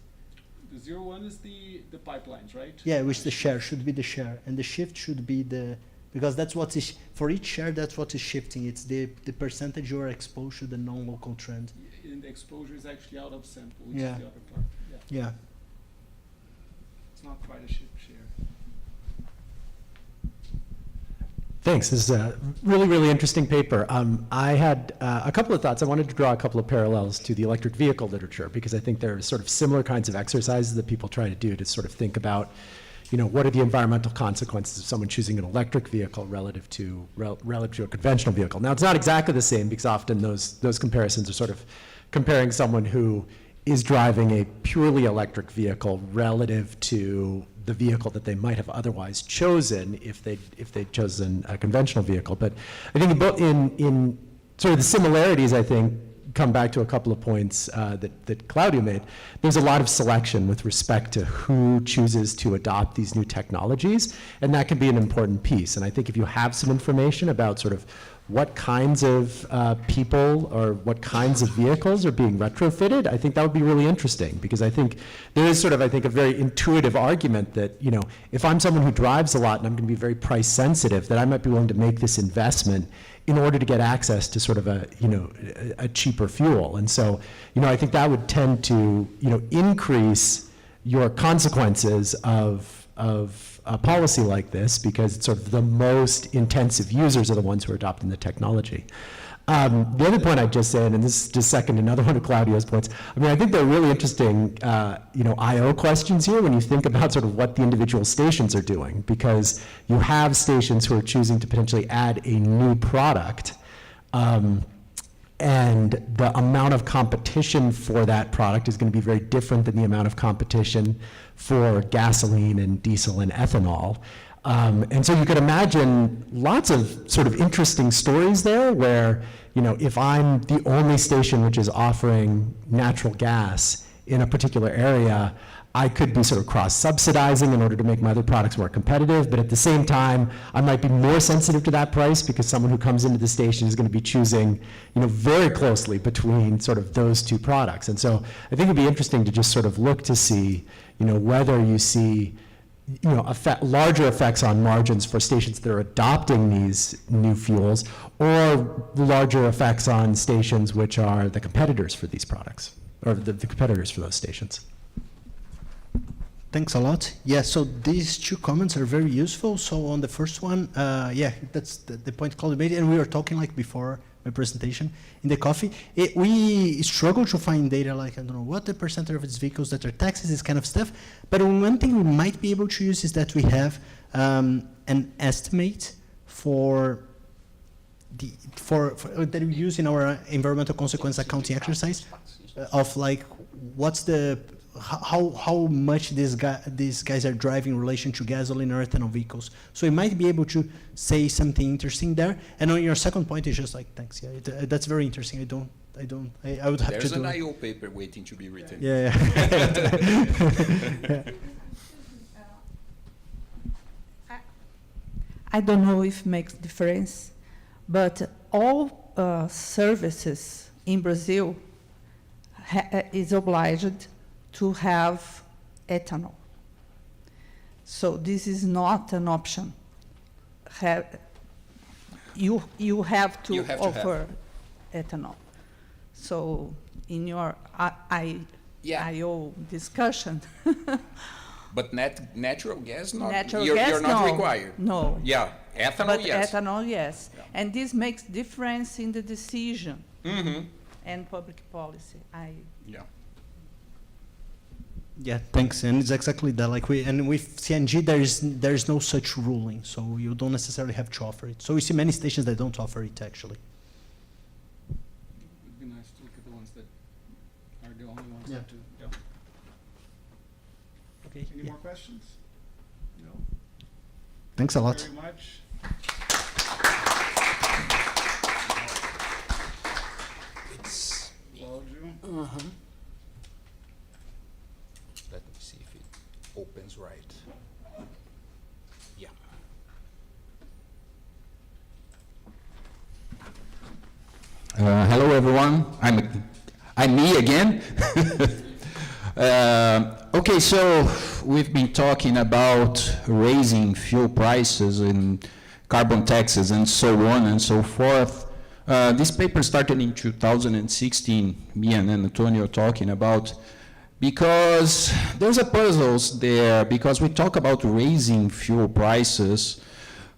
The 0-1 is the pipelines, right? Yeah, which the share should be the share, and the shift should be the, because that's what is, for each share, that's what is shifting. It's the percentage you are exposed to the non-local trend. And the exposure is actually out of sample, which Yeah. is the other part. Yeah. It's not quite a shift share. Thanks. This is a really, really interesting paper. I had a couple of thoughts. I wanted to draw a couple of parallels to the electric vehicle literature because I think there are sort of similar kinds of exercises that people try to do to sort of think about, what are the environmental consequences of someone choosing an electric vehicle relative to a conventional vehicle? Now, it's not exactly the same because often those comparisons are sort of comparing someone who is driving a purely electric vehicle relative to the vehicle that they might have otherwise chosen if they'd chosen a conventional vehicle. But I think in sort of the similarities, I think, come back to a couple of points that Claudia made. There's a lot of selection with respect to who chooses to adopt these new technologies, and that can be an important piece. And I think if you have some information about sort of what kinds of people or what kinds of vehicles are being retrofitted, I think that would be really interesting, because I think there is sort of, I think, a very intuitive argument that, if I'm someone who drives a lot and I'm going to be very price sensitive, that I might be willing to make this investment in order to get access to sort of a cheaper fuel. And so, I think that would tend to, increase your consequences of a policy like this, because it's sort of the most intensive users are the ones who are adopting the technology. The other point I'd just say, and this is just second another one of Claudio's points, I think they're really interesting, I/O questions here when you think about sort of what the individual stations are doing, because you have stations who are choosing to potentially add a new product, and the amount of competition for that product is going to be very different than the amount of competition for gasoline and diesel and ethanol. And so you could imagine lots of sort of interesting stories there where, if I'm the only station which is offering natural gas in a particular area, I could be sort of cross-subsidizing in order to make my other products more competitive, but at the same time, I might be more sensitive to that price because someone who comes into the station is going to be choosing, very closely between sort of those two products. And so I think it'd be interesting to just sort of look to see, whether you see larger effects on margins for stations that are adopting these new fuels, or larger effects on stations which are the competitors for these products, or the competitors for those stations. Thanks a lot. Yeah, so these two comments are very useful. So on the first one, that's the point Claudia made, and we were talking like before my presentation in the coffee. We struggle to find data like, I don't know what the percentage of its vehicles that are taxis, this kind of stuff. But one thing we might be able to use is that we have an estimate for that we use in our environmental consequence accounting exercise of like what's the how much these guys are driving in relation to gasoline or ethanol vehicles. So we might be able to say something interesting there. And on your second point, it's just like, thanks. Yeah, that's very interesting. I would have There's to do an it. I/O paper waiting to be written. Yeah. I don't know if it makes difference, but all services in Brazil is obliged to have ethanol. So this is not an option. You have to offer ethanol. So in your I/O discussion. But natural gas, not. Natural you're gas, not no. required. No. Yeah, ethanol, But yes. ethanol, yes. Yeah. And this makes difference in the decision Mm-hmm. and public policy. Yeah. Yeah, thanks. And it's exactly that. Like with CNG, there's no such ruling, so you don't necessarily have to offer it. So we see many stations that don't offer it actually. It'd be nice to look at the ones that are the only ones Yeah. that do. Yeah. Okay. Any more questions? No. Thanks a lot. Very much. It's. Claudio. Let me see if it opens right. Yeah. Hello, everyone. I'm me again. Okay, so we've been talking about raising fuel prices and carbon taxes and so on and so forth. This paper started in 2016, me and Antonio talking about, because there's a puzzle there, because we talk about raising fuel prices,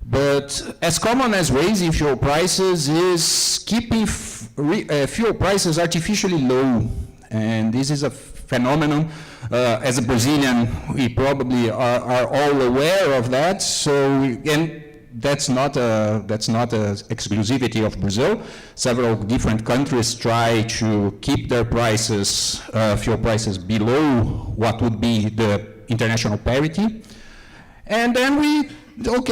but as common as raising fuel prices is keeping fuel prices artificially low. And this is a phenomenon. As a Brazilian, we probably are all aware of that. And that's not a exclusivity of Brazil. Several different countries try to keep their prices, fuel prices, below what would be the international parity. And then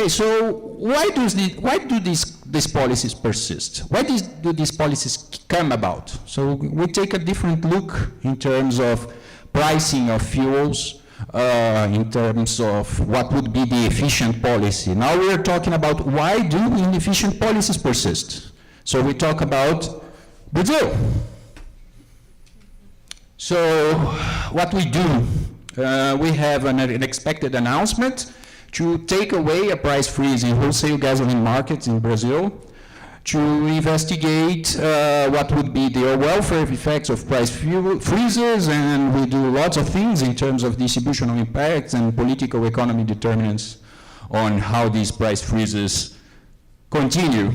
so why do these policies persist? Why do these policies come about? So we take a different look in terms of pricing of fuels, in terms of what would be the efficient policy. Now we are talking about why do inefficient policies persist? So we talk about Brazil. So what we do, we have an expected announcement to take away a price freeze in wholesale gasoline markets in Brazil, to investigate what would be the welfare effects of price freezes, and we do lots of things in terms of distributional impacts and political economy determinants on how these price freezes continue.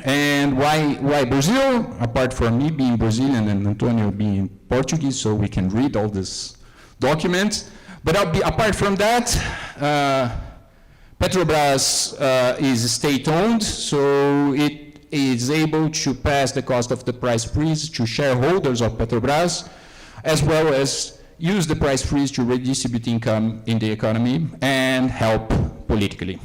And why Brazil? Apart from me being Brazilian and Antonio being Portuguese, so we can read all these documents. But apart from that, Petrobras is state-owned, so it is able to pass the cost of the price freeze to shareholders of Petrobras, as well as use the price freeze to redistribute income in the economy and help politically.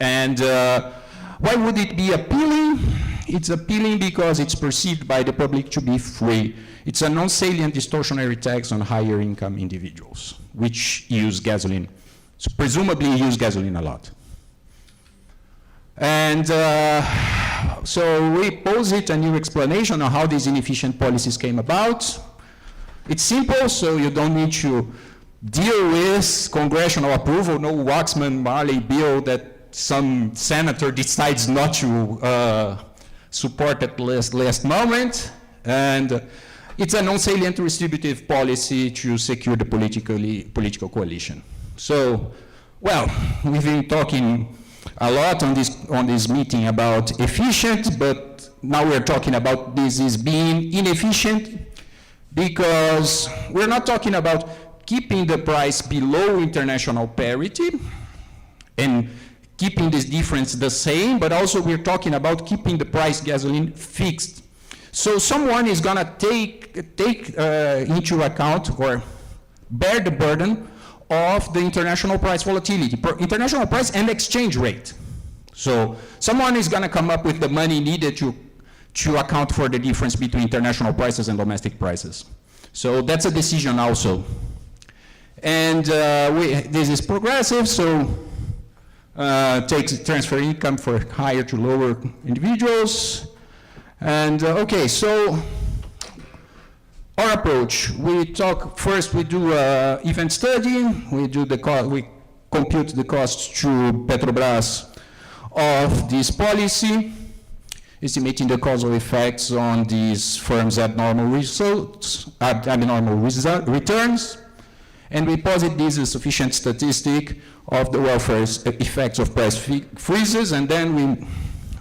And why would it be appealing? It's appealing because it's perceived by the public to be free. It's a non-salient distortionary tax on higher income individuals, which use gasoline. So presumably use gasoline a lot. And so we posit a new explanation on how these inefficient policies came about. It's simple, so you don't need to deal with congressional approval, no Waxman-Marley bill that some senator decides not to support at last moment. And it's a non-salient distributive policy to secure the political coalition. So, well, we've been talking a lot on this meeting about efficient, but now we're talking about this as being inefficient, because we're not talking about keeping the price below international parity and keeping this difference the same, but also we're talking about keeping the price gasoline fixed. So someone is gonna take into account or bear the burden of the international price volatility, international price and exchange rate. So someone is gonna come up with the money needed to account for the difference between international prices and domestic prices. So that's a decision also. And this is progressive, so takes transfer income for higher to lower individuals. And okay, so our approach, we do an event study, we compute the costs to Petrobras of this policy, estimating the causal effects on these firms' abnormal returns, and we posit this as sufficient statistic of the welfare effects of price freezes, and then we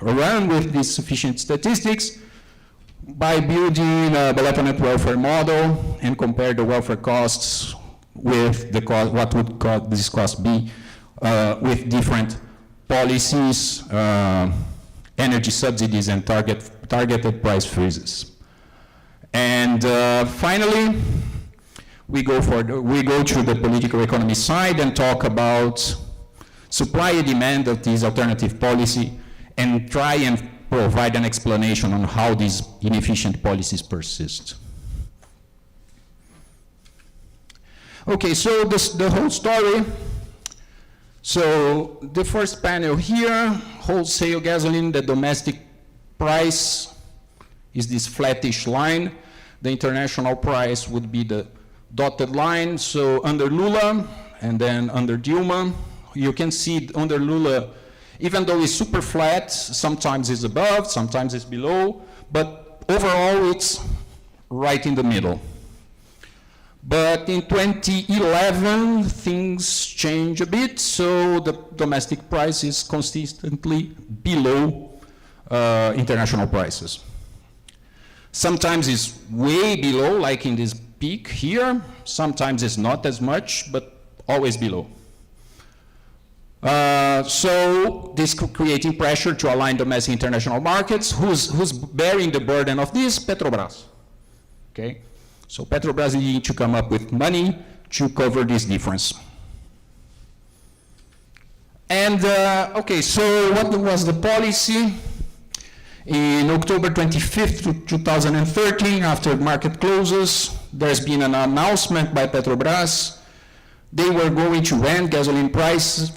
run with these sufficient statistics by building a Balletto net welfare model and compare the welfare costs with the cost, what would this cost be with different policies, energy subsidies, and targeted price freezes. And finally, we go to the political economy side and talk about supply and demand of this alternative policy and try and provide an explanation on how these inefficient policies persist. Okay, so the whole story. So the first panel here, wholesale gasoline, the domestic price is this flattish line. The international price would be the dotted line. So under Lula and then under Dilma, you can see under Lula, even though it's super flat, sometimes it's above, sometimes it's below, but overall it's right in the middle. But in 2011, things change a bit, so the domestic price is consistently below international prices. Sometimes it's way below, like in this peak here. Sometimes it's not as much, but always below. So this creating pressure to align domestic international markets. Who's bearing the burden of this? Petrobras. Okay, so Petrobras needing to come up with money to cover this difference. And okay, so what was the policy? In October 25th, 2013, after market closes, there's been an announcement by Petrobras. They were going to end gasoline prices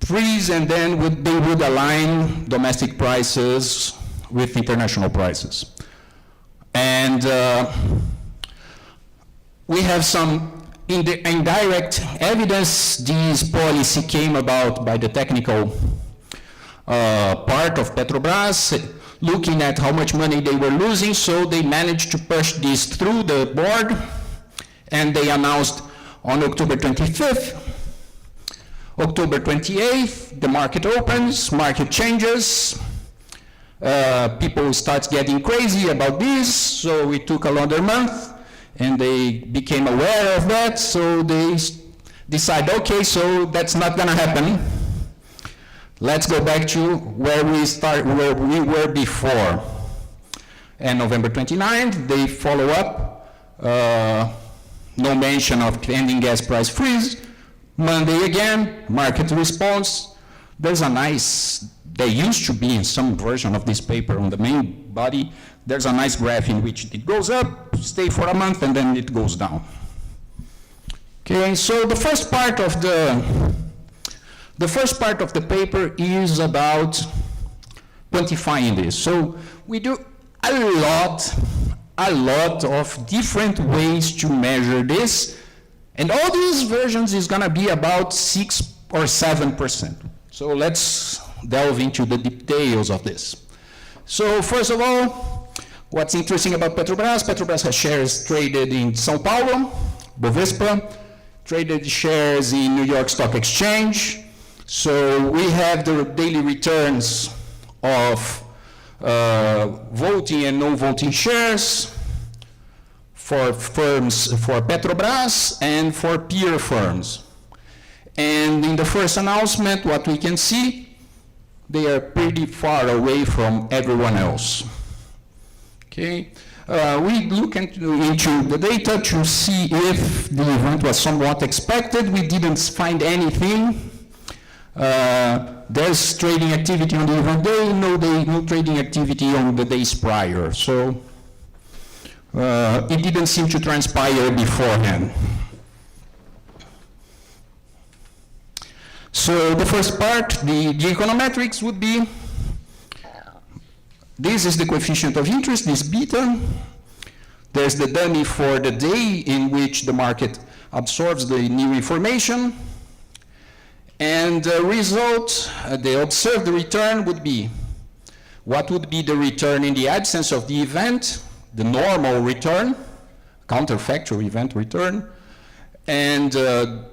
freeze, and then they would align domestic prices with international prices. And we have some indirect evidence. This policy came about by the technical part of Petrobras, looking at how much money they were losing, so they managed to push this through the board, and they announced on October 25th. October 28th, the market opens, market changes, people start getting crazy about this, so it took another month, and they became aware of that, so they decide, okay, so that's not gonna happen. Let's go back to where we were before. And November 29th, they follow up, no mention of ending gas price freeze. Monday again, market response. There's a nice, there used to be in some version of this paper on the main body, there's a nice graph in which it goes up, stay for a month, and then it goes down. Okay, so the first part of the paper is about quantifying this. So we do a lot of different ways to measure this, and all these versions is gonna be about 6 or 7%. So let's delve into the details of this. So first of all, what's interesting about Petrobras? Petrobras has shares traded in São Paulo, Bovespa, traded shares in New York Stock Exchange. So we have the daily returns of voting and non-voting shares for firms, for Petrobras and for peer firms. And in the first announcement, what we can see, they are pretty far away from everyone else. Okay, we look into the data to see if the event was somewhat expected. We didn't find anything. There's trading activity on the event day, no trading activity on the days prior. So it didn't seem to transpire beforehand. So the first part, the econometrics would be, this is the coefficient of interest, this beta. There's the dummy for the day in which the market absorbs the new information. And the result, the observed return would be, what would be the return in the absence of the event, the normal return, counterfactual event return, and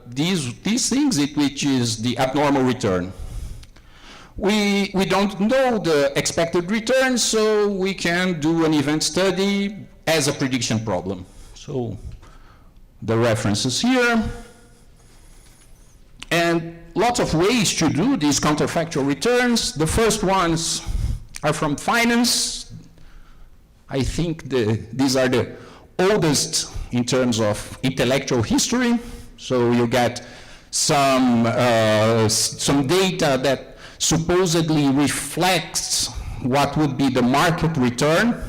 these things, which is the abnormal return. We don't know the expected return, so we can do an event study as a prediction problem. So the references here. And lots of ways to do these counterfactual returns. The first ones are from finance. I think these are the oldest in terms of intellectual history. So you get some data that supposedly reflects what would be the market return,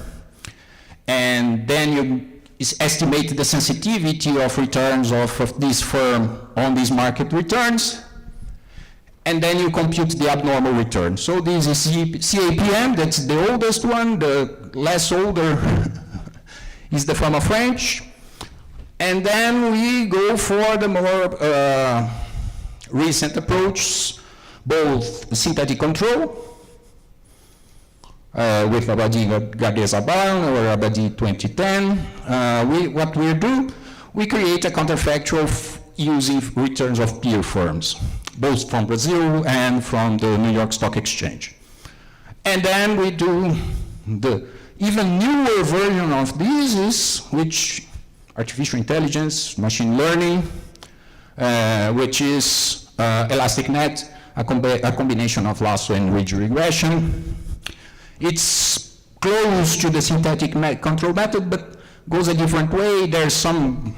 and then you estimate the sensitivity of returns of this firm on these market returns, and then you compute the abnormal return. So this is CAPM, that's the oldest one. The less older is the Fama French. And then we go for the more recent approach, both synthetic control with Abadi-Gardez-Abal or Abadi 2010. What we do, we create a counterfactual using returns of peer firms, both from Brazil and from the New York Stock Exchange. And then we do the Even newer version of this is which artificial intelligence, machine learning, which is elastic net, a combination of lasso and ridge regression. It's close to the synthetic control method, but goes a different way. There's some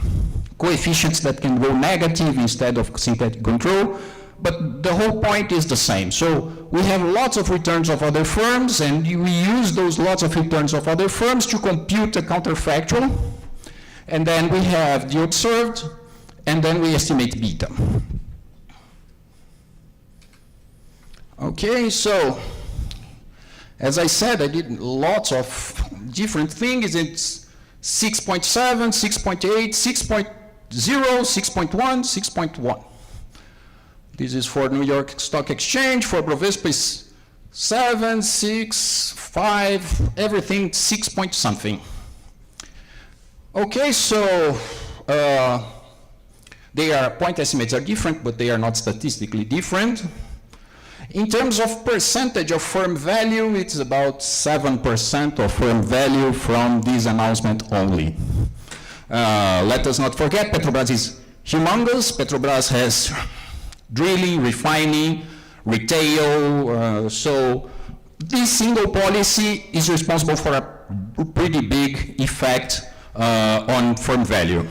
coefficients that can go negative instead of synthetic control, but the whole point is the same. So we have lots of returns of other firms, and we use those lots of returns of other firms to compute the counterfactual, and then we have the observed, and then we estimate beta. Okay, so as I said, I did lots of different things. It's 6.7, 6.8, 6.0, 6.1, 6.1. This is for New York Stock Exchange. For Bovespa is 7, 6, 5, everything 6 point something. Okay, so point estimates are different, but they are not statistically different. In terms of percentage of firm value, it's about 7% of firm value from this announcement only. Let us not forget, Petrobras is humongous. Petrobras has drilling, refining, retail, so this single policy is responsible for a pretty big effect on firm value.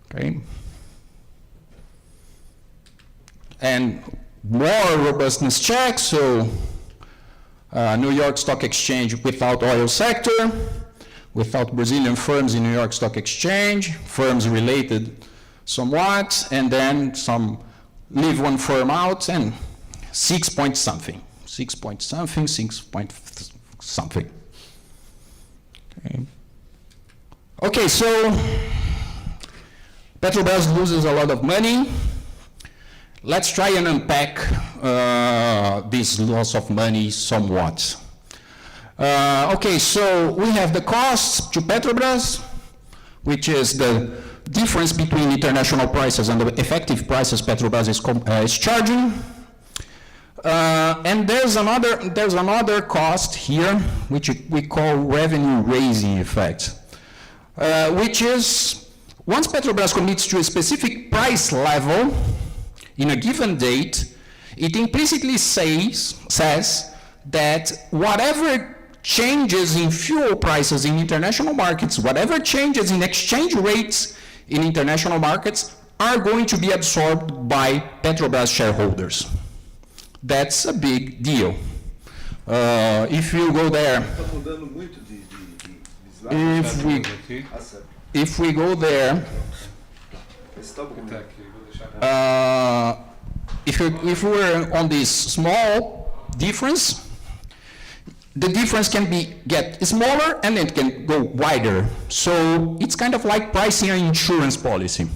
Okay. And more robustness checks, so New York Stock Exchange without oil sector, without Brazilian firms in New York Stock Exchange, firms related somewhat, and then leave one firm out, and 6 point something, 6 point something, 6 point something. Okay. Okay, so Petrobras loses a lot of money. Let's try and unpack this loss of money somewhat. Okay, so we have the costs to Petrobras, which is the difference between international prices and the effective prices Petrobras is charging. And there's another cost here, which we call revenue raising effect, which is once Petrobras commits to a specific price level in a given date, it implicitly says that whatever changes in fuel prices in international markets, whatever changes in exchange rates in international markets are going to be absorbed by Petrobras shareholders. That's a big deal. If you go there, if we go there, if we were on this small difference, the difference can get smaller and it can go wider. So it's kind of like pricing an insurance policy.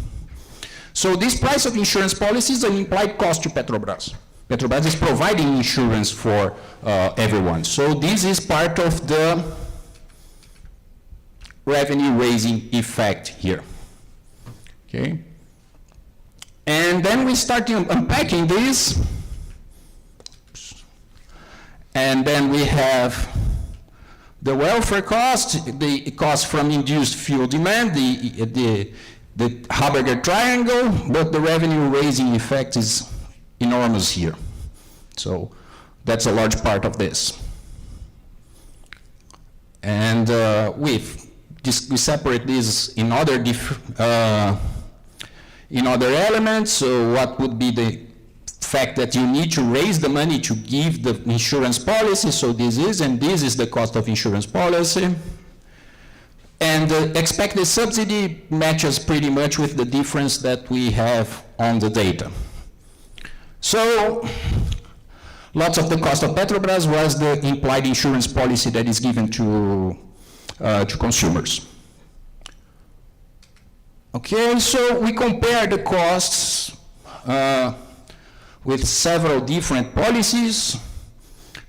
So this price of insurance policy is an implied cost to Petrobras. Petrobras is providing insurance for everyone. So this is part of the revenue raising effect here. Okay. And then we start unpacking this. And then we have the welfare cost, the cost from induced fuel demand, the Haberger triangle, but the revenue raising effect is enormous here. So that's a large part of this. And we separate this in other elements. So what would be the fact that you need to raise the money to give the insurance policy? So this is the cost of insurance policy. And the expected subsidy matches pretty much with the difference that we have on the data. So lots of the cost of Petrobras was the implied insurance policy that is given to consumers. Okay, so we compare the costs with several different policies: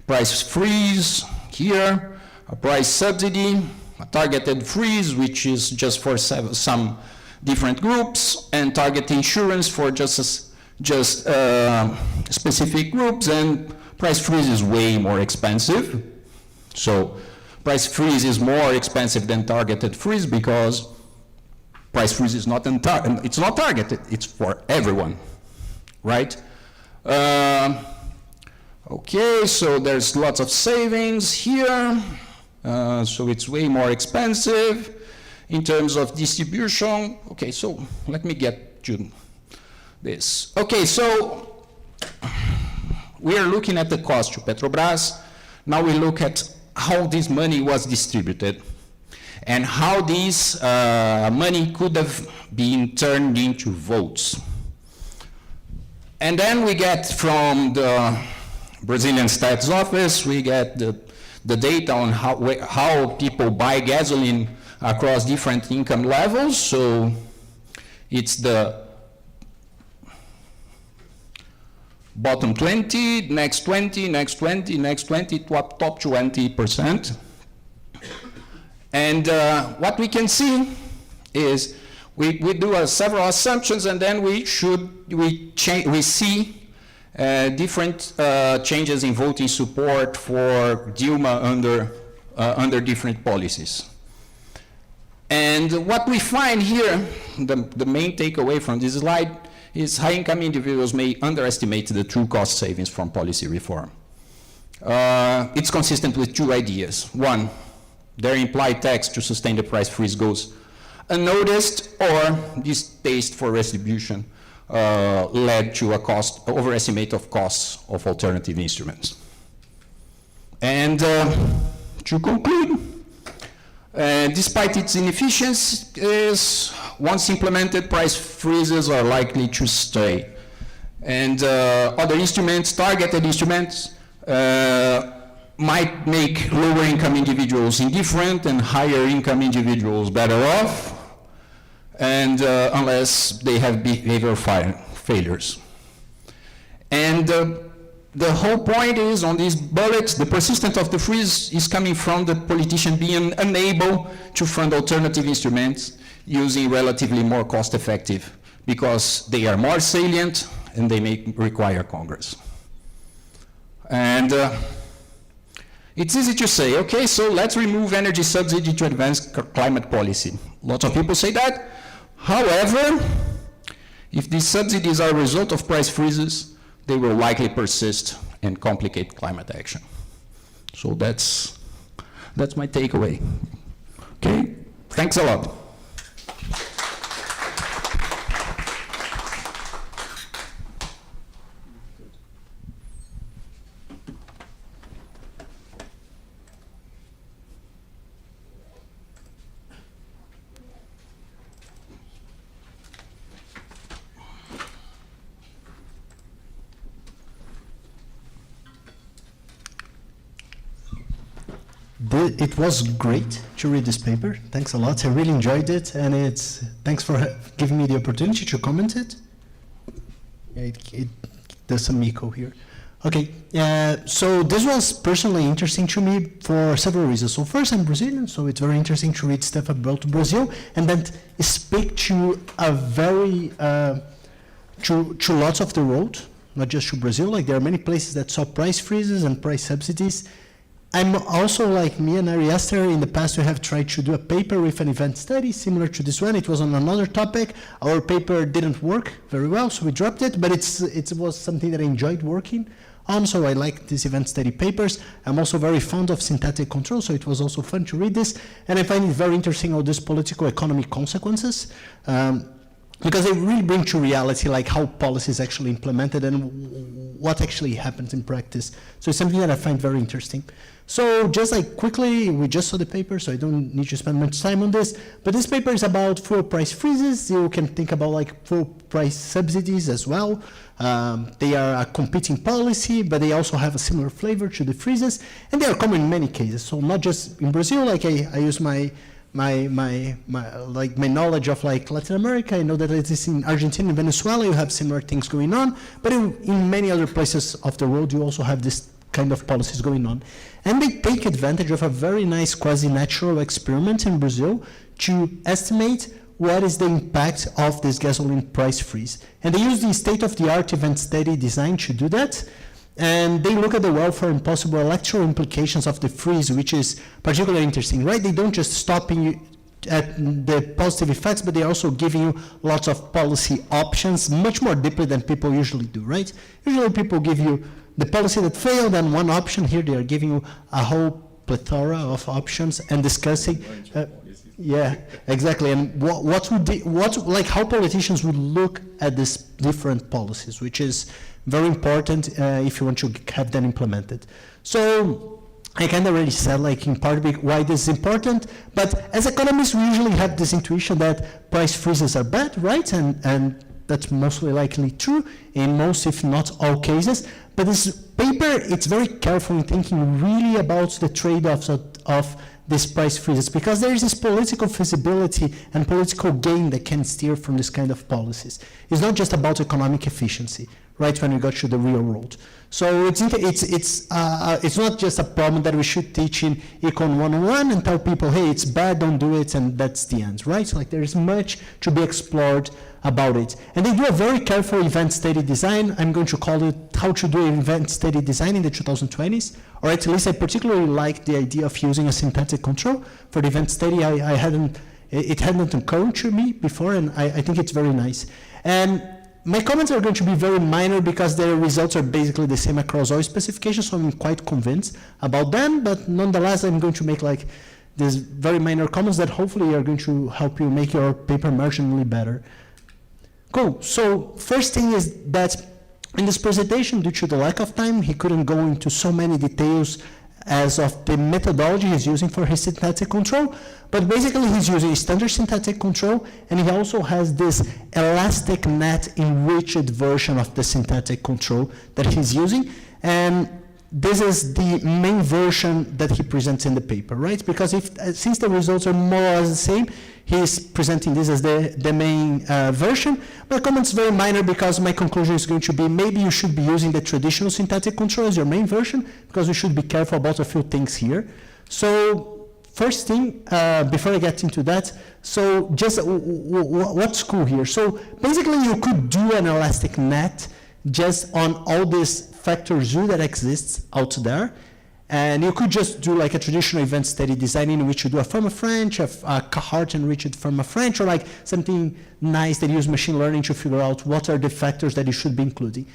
price freeze here, a price subsidy, a targeted freeze, which is just for some different groups, and target insurance for just specific groups, and price freeze is way more expensive. So price freeze is more expensive than targeted freeze because price freeze is not it's not targeted, it's for everyone, right? Okay, so there's lots of savings here, so it's way more expensive. In terms of distribution, okay, so let me get to this. Okay, so we are looking at the cost to Petrobras. Now we look at how this money was distributed and how this money could have been turned into votes. And then we get from the Brazilian Stats Office, we get the data on how people buy gasoline across different income levels. So it's the bottom 20, next 20, next 20, next 20, top 20%. And what we can see is we do several assumptions, and then we see different changes in voting support for Dilma under different policies. And what we find here, the main takeaway from this slide, is high-income individuals may underestimate the true cost savings from policy reform. It's consistent with two ideas. One, their implied tax to sustain the price freeze goes unnoticed, or this taste for redistribution led to a overestimate of costs of alternative instruments. And to conclude, despite its inefficiencies, once implemented, price freezes are likely to stay. And other instruments, targeted instruments, might make lower income individuals indifferent and higher income individuals better off, and unless they have behavioral failures. And the whole point is, on these bullets, the persistence of the freeze is coming from the politician being unable to fund alternative instruments using relatively more cost-effective, because they are more salient and they may require Congress. And it's easy to say, okay, so let's remove energy subsidy to advance climate policy. Lots of people say that. However, if these subsidies are a result of price freezes, they will likely persist and complicate climate action. So that's my takeaway. Okay, thanks a lot. It was great to read this paper. Thanks a lot. I really enjoyed it, and thanks for giving me the opportunity to comment it. There's some echo here. Okay, so this was personally interesting to me for several reasons. So first, I'm Brazilian, so it's very interesting to read stuff about Brazil, and then speak to a very to lots of the world, not just to Brazil. Like, there are many places that saw price freezes and price subsidies. I'm also, like me and Ariester, in the past we have tried to do a paper with an event study similar to this one. It was on another topic. Our paper didn't work very well, so we dropped it, but it was something that I enjoyed working on, so I like these event study papers. I'm also very fond of synthetic control, so it was also fun to read this. And I find it very interesting, all these political economy consequences, because they really bring to reality like how policy is actually implemented and what actually happens in practice. So it's something that I find very interesting. So just like quickly, we just saw the paper, so I don't need to spend much time on this, but this paper is about fuel price freezes. You can think about like fuel price subsidies as well. They are a competing policy, but they also have a similar flavor to the freezes, and they are common in many cases. So not just in Brazil, like I use my knowledge of like Latin America. I know that it is in Argentina and Venezuela, you have similar things going on, but in many other places of the world, you also have this kind of policies going on. And they take advantage of a very nice quasi-natural experiment in Brazil to estimate what is the impact of this gasoline price freeze. And they use the state-of-the-art event study design to do that. And they look at the welfare and possible electoral implications of the freeze, which is particularly interesting, right? They don't just stop at the positive effects, but they're also giving you lots of policy options, much more deeply than people usually do, right? Usually people give you the policy that failed and one option. Here they are giving you a whole plethora of options and discussing. Yeah, exactly. And like how politicians would look at these different policies, which is very important if you want to have them implemented. So I kind of already said, like, in part why this is important, but as economists, we usually have this intuition that price freezes are bad, right? And that's mostly likely true in most, if not all cases. But this paper, it's very careful in thinking really about the trade-offs of these price freezes, because there is this political feasibility and political gain that can steer from this kind of policies. It's not just about economic efficiency, right, when we got to the real world. So it's not just a problem that we should teach in Econ 101 and tell people, hey, it's bad, don't do it, and that's the end, right? Like, there is much to be explored about it. And they do a very careful event study design. I'm going to call it how to do an event study design in the 2020s, or at least I particularly like the idea of using a synthetic control for the event study. It hadn't occurred to me before, and I think it's very nice. And my comments are going to be very minor because their results are basically the same across all specifications, so I'm quite convinced about them, but nonetheless, I'm going to make like these very minor comments that hopefully are going to help you make your paper marginally better. Cool, so first thing is that in this presentation, due to the lack of time, he couldn't go into so many details as of the methodology he's using for his synthetic control, but basically he's using standard synthetic control, and he also has this elastic net enriched version of the synthetic control that he's using, and this is the main version that he presents in the paper, right? Because since the results are more or less the same, he's presenting this as the main version. My comment's very minor because my conclusion is going to be maybe you should be using the traditional synthetic control as your main version, because we should be careful about a few things here. So first thing, before I get into that, so just what's cool here? So basically you could do an elastic net just on all these factors U that exists out there. And you could just do like a traditional event study design in which you do a form of French, a Cahart enriched form of French, or like something nice that uses machine learning to figure out what are the factors that you should be including.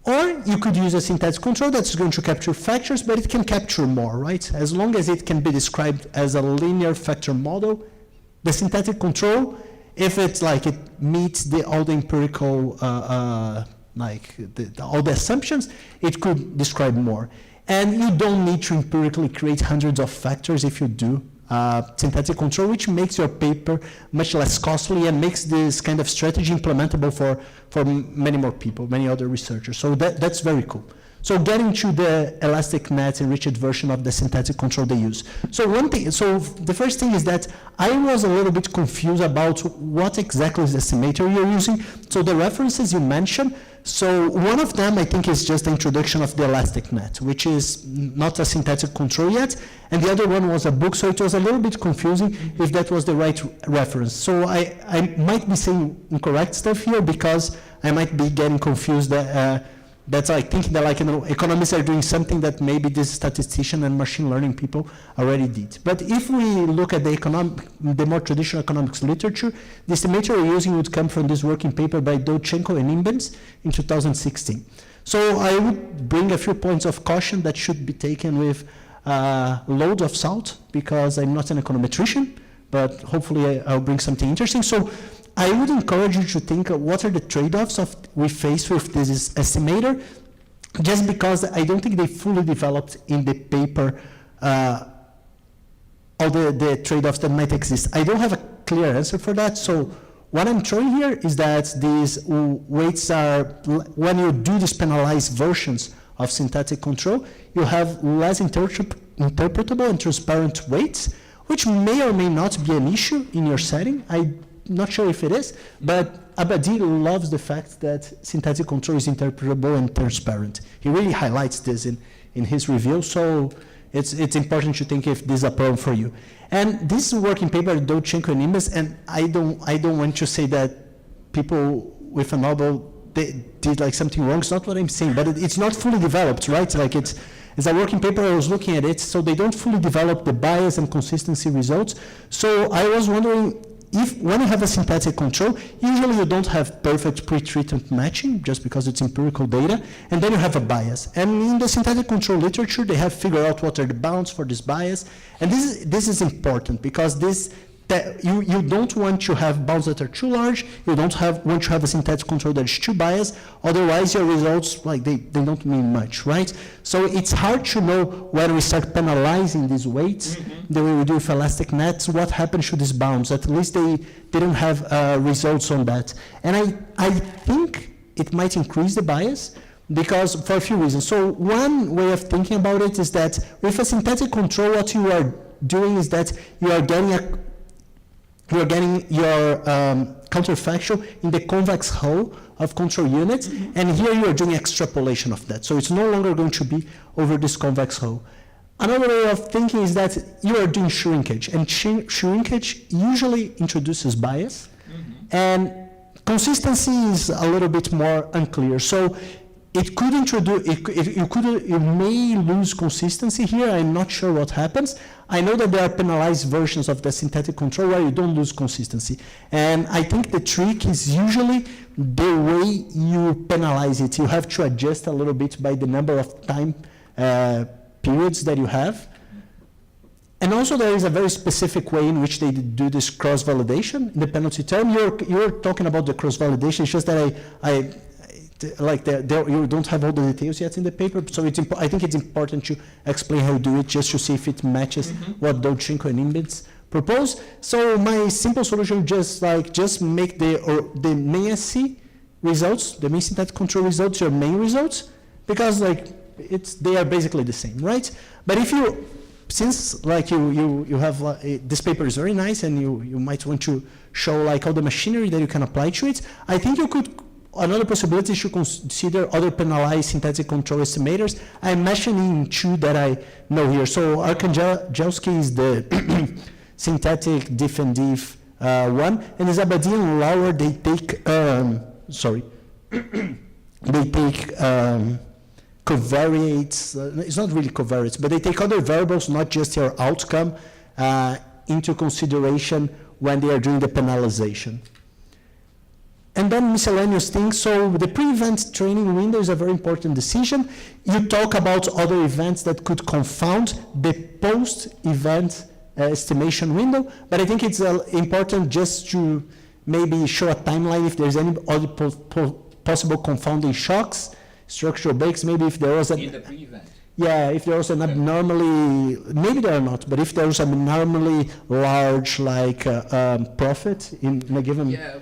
Or you could use a synthetic control that's going to capture factors, but it can capture more, right? As long as it can be described as a linear factor model, the synthetic control, if it's like it meets all the empirical, all the assumptions, it could describe more. And you don't need to empirically create hundreds of factors if you do synthetic control, which makes your paper much less costly and makes this kind of strategy implementable for many more people, many other researchers. So that's very cool. So getting to the elastic net enriched version of the synthetic control they use. So the first thing is that I was a little bit confused about what exactly is the estimator you're using. So the references you mentioned, so one of them I think is just the introduction of the elastic net, which is not a synthetic control yet, and the other one was a book, so it was a little bit confusing if that was the right reference. So I might be saying incorrect stuff here because I might be getting confused that's like thinking that like, economists are doing something that maybe this statistician and machine learning people already did. But if we look at the more traditional economics literature, the estimator we're using would come from this working paper by Dovchenko and Imbens in 2016. So I would bring a few points of caution that should be taken with loads of salt, because I'm not an econometrician, but hopefully I'll bring something interesting. So I would encourage you to think what are the trade-offs we face with this estimator, just because I don't think they fully developed in the paper all the trade-offs that might exist. I don't have a clear answer for that, so what I'm showing here is that these weights are, when you do these penalized versions of synthetic control, you have less interpretable and transparent weights, which may or may not be an issue in your setting. I'm not sure if it is, but Abadi loves the fact that synthetic control is interpretable and transparent. He really highlights this in his review, so it's important to think if this is a problem for you. And this working paper, Dovchenko and Imbens, and I don't want to say that people with a Nobel they did like something wrong. It's not what I'm saying, but it's not fully developed, right? Like it's a working paper. I was looking at it, so they don't fully develop the bias and consistency results. So I was wondering if when you have a synthetic control, usually you don't have perfect pre-treatment matching just because it's empirical data, and then you have a bias. And in the synthetic control literature, they have figured out what are the bounds for this bias, and this is important because you don't want to have bounds that are too large. You don't want to have a synthetic control that is too biased. Otherwise, your results they don't mean much, right? So it's hard to know when we start penalizing these weights, the way we do with elastic nets, what happens to these bounds. At least they didn't have results on that. And I think it might increase the bias because for a few reasons. So one way of thinking about it is that with a synthetic control, what you are doing is that you are getting your counterfactual in the convex hull of control units, and here you are doing extrapolation of that. So it's no longer going to be over this convex hull. Another way of thinking is that you are doing shrinkage, and shrinkage usually introduces bias, and consistency is a little bit more unclear. So it could introduce, you may lose consistency here. I'm not sure what happens. I know that there are penalized versions of the synthetic control where you don't lose consistency. And I think the trick is usually the way you penalize it. You have to adjust a little bit by the number of time periods that you have. And also there is a very specific way in which they do this cross-validation in the penalty term. You're talking about the cross-validation. It's just that you don't have all the details yet in the paper, so I think it's important to explain how you do it just to see if it matches what Dolchenko and Imbitz propose. So my simple solution just make the main SC results, the main synthetic control results, your main results, because they are basically the same, right? But if you, since you have this paper is very nice and you might want to show all the machinery that you can apply to it, I think you could. Another possibility is to consider other penalized synthetic control estimators. I'm mentioning two that I know here. So Arkangelski is the synthetic diff and diff one, and Zabadi and Lauer, they take, covariates, it's not really covariates, but they take other variables, not just your outcome, into consideration when they are doing the penalization. And then miscellaneous things. So the pre-event training window is a very important decision. You talk about other events that could confound the post-event estimation window, but I think it's important just to maybe show a timeline if there's any other possible confounding shocks, structural breaks, maybe if there was in the pre-event. Yeah, if there was an abnormally, maybe there are not, but if there was an abnormally large profit in a given. Yeah.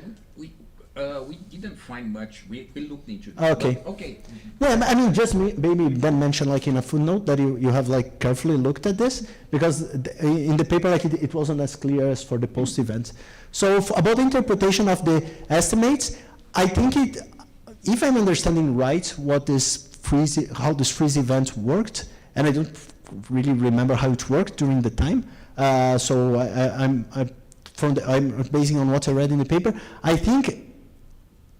We didn't find much. We looked into it. Okay. Okay. Yeah, I mean, just maybe then mention in a footnote that you have carefully looked at this, because in the paper it wasn't as clear as for the post event. So about the interpretation of the estimates, I think if I'm understanding right what how this freeze event worked, and I don't really remember how it worked during the time. So I'm basing on what I read in the paper. I think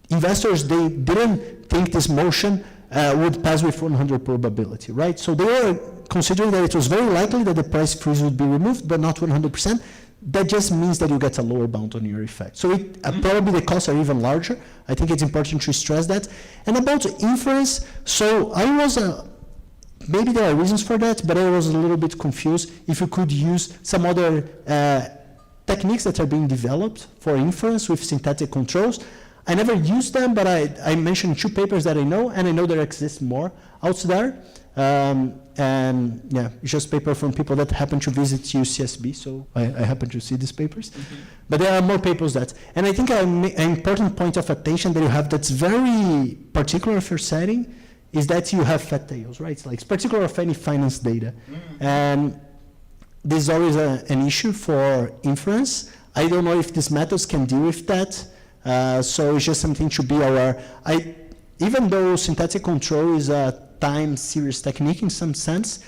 investors, they didn't think this motion would pass with 100 probability, right? So they were considering that it was very likely that the price freeze would be removed, but not 100%. That just means that you get a lower bound on your effect. So probably the costs are even larger. I think it's important to stress that. And about inference, so I was maybe there are reasons for that, but I was a little bit confused if you could use some other techniques that are being developed for inference with synthetic controls. I never used them, but I mentioned two papers that I know, and I know there exists more out there. And yeah, it's just paper from people that happen to visit UCSB, so I happen to see these papers. But there are more papers and I think an important point of attention that you have that's very particular for setting is that you have fat tails, right? It's particular of any finance data. And this is always an issue for inference. I don't know if these methods can deal with that. So it's just something to be aware. Even though synthetic control is a time series technique in some sense,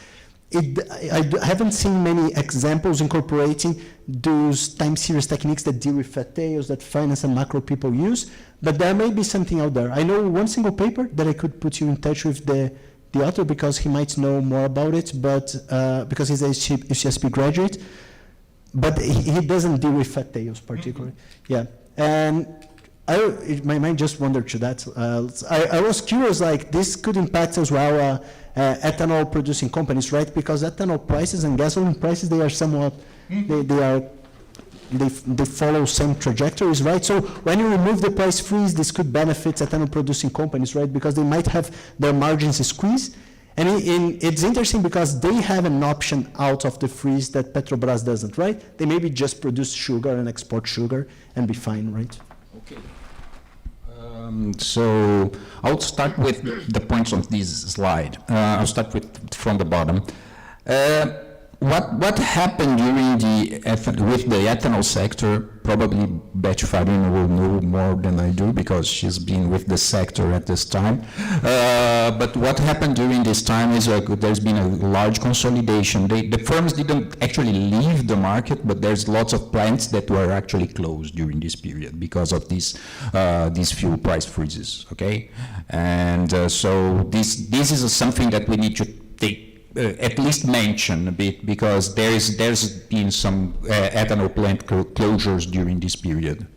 I haven't seen many examples incorporating those time series techniques that deal with fat tails that finance and macro people use, but there may be something out there. I know one single paper that I could put you in touch with the author because he might know more about it, but because he's a HCSP graduate, but he doesn't deal with fat tails particularly. Yeah, and my mind just wandered to that. I was curious, like this could impact as well ethanol producing companies, right? Because ethanol prices and gasoline prices, they are somewhat, they follow same trajectories, right? So when you remove the price freeze, this could benefit ethanol producing companies, right? Because they might have their margins squeezed. And it's interesting because they have an option out of the freeze that Petrobras doesn't, right? They maybe just produce sugar and export sugar and be fine, right? Okay. So I'll start with the points on this slide. I'll start from the bottom. What happened during with the ethanol sector? Probably Beth Farina will know more than I do because she's been with the sector at this time. But what happened during this time is there's been a large consolidation. The firms didn't actually leave the market, but there's lots of plants that were actually closed during this period because of these fuel price freezes. Okay, and so this is something that we need to take. At least mention a bit because there's been some ethanol plant closures during this period.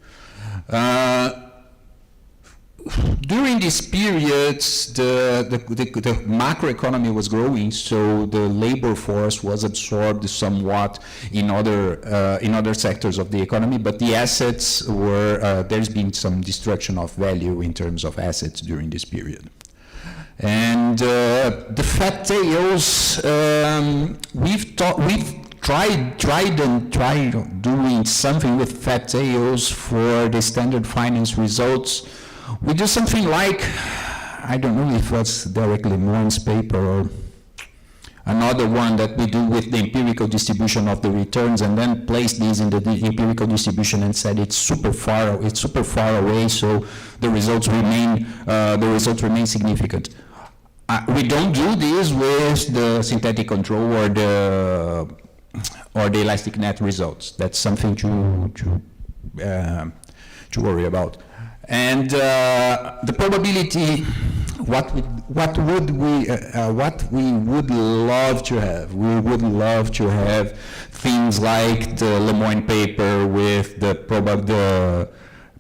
During this period, the macroeconomy was growing, so the labor force was absorbed somewhat in other sectors of the economy, but the assets were there's been some destruction of value in terms of assets during this period. And the fat tails, we've tried doing something with fat tails for the standard finance results. We do something like, I don't know if that's directly Moen's paper or another one that we do with the empirical distribution of the returns, and then place these in the empirical distribution and said it's super far away, so the results remain significant. We don't do this with the synthetic control or the elastic net results. That's something to worry about. And the probability, what we would love to have. We would love to have things like the Lemoine paper with the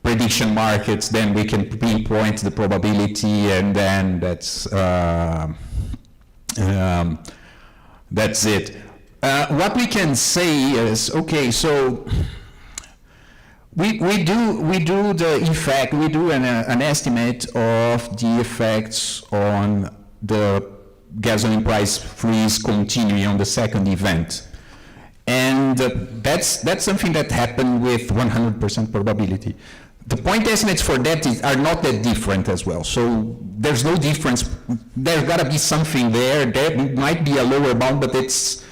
prediction markets, then we can pinpoint the probability, and then that's it. What we can say is, okay, so we do the effect, we do an estimate of the effects on the gasoline price freeze continuing on the second event. And that's something that happened with 100% probability. The point estimates for that are not that different as well. So there's no difference. There's got to be something there. There might be a lower bound, but it's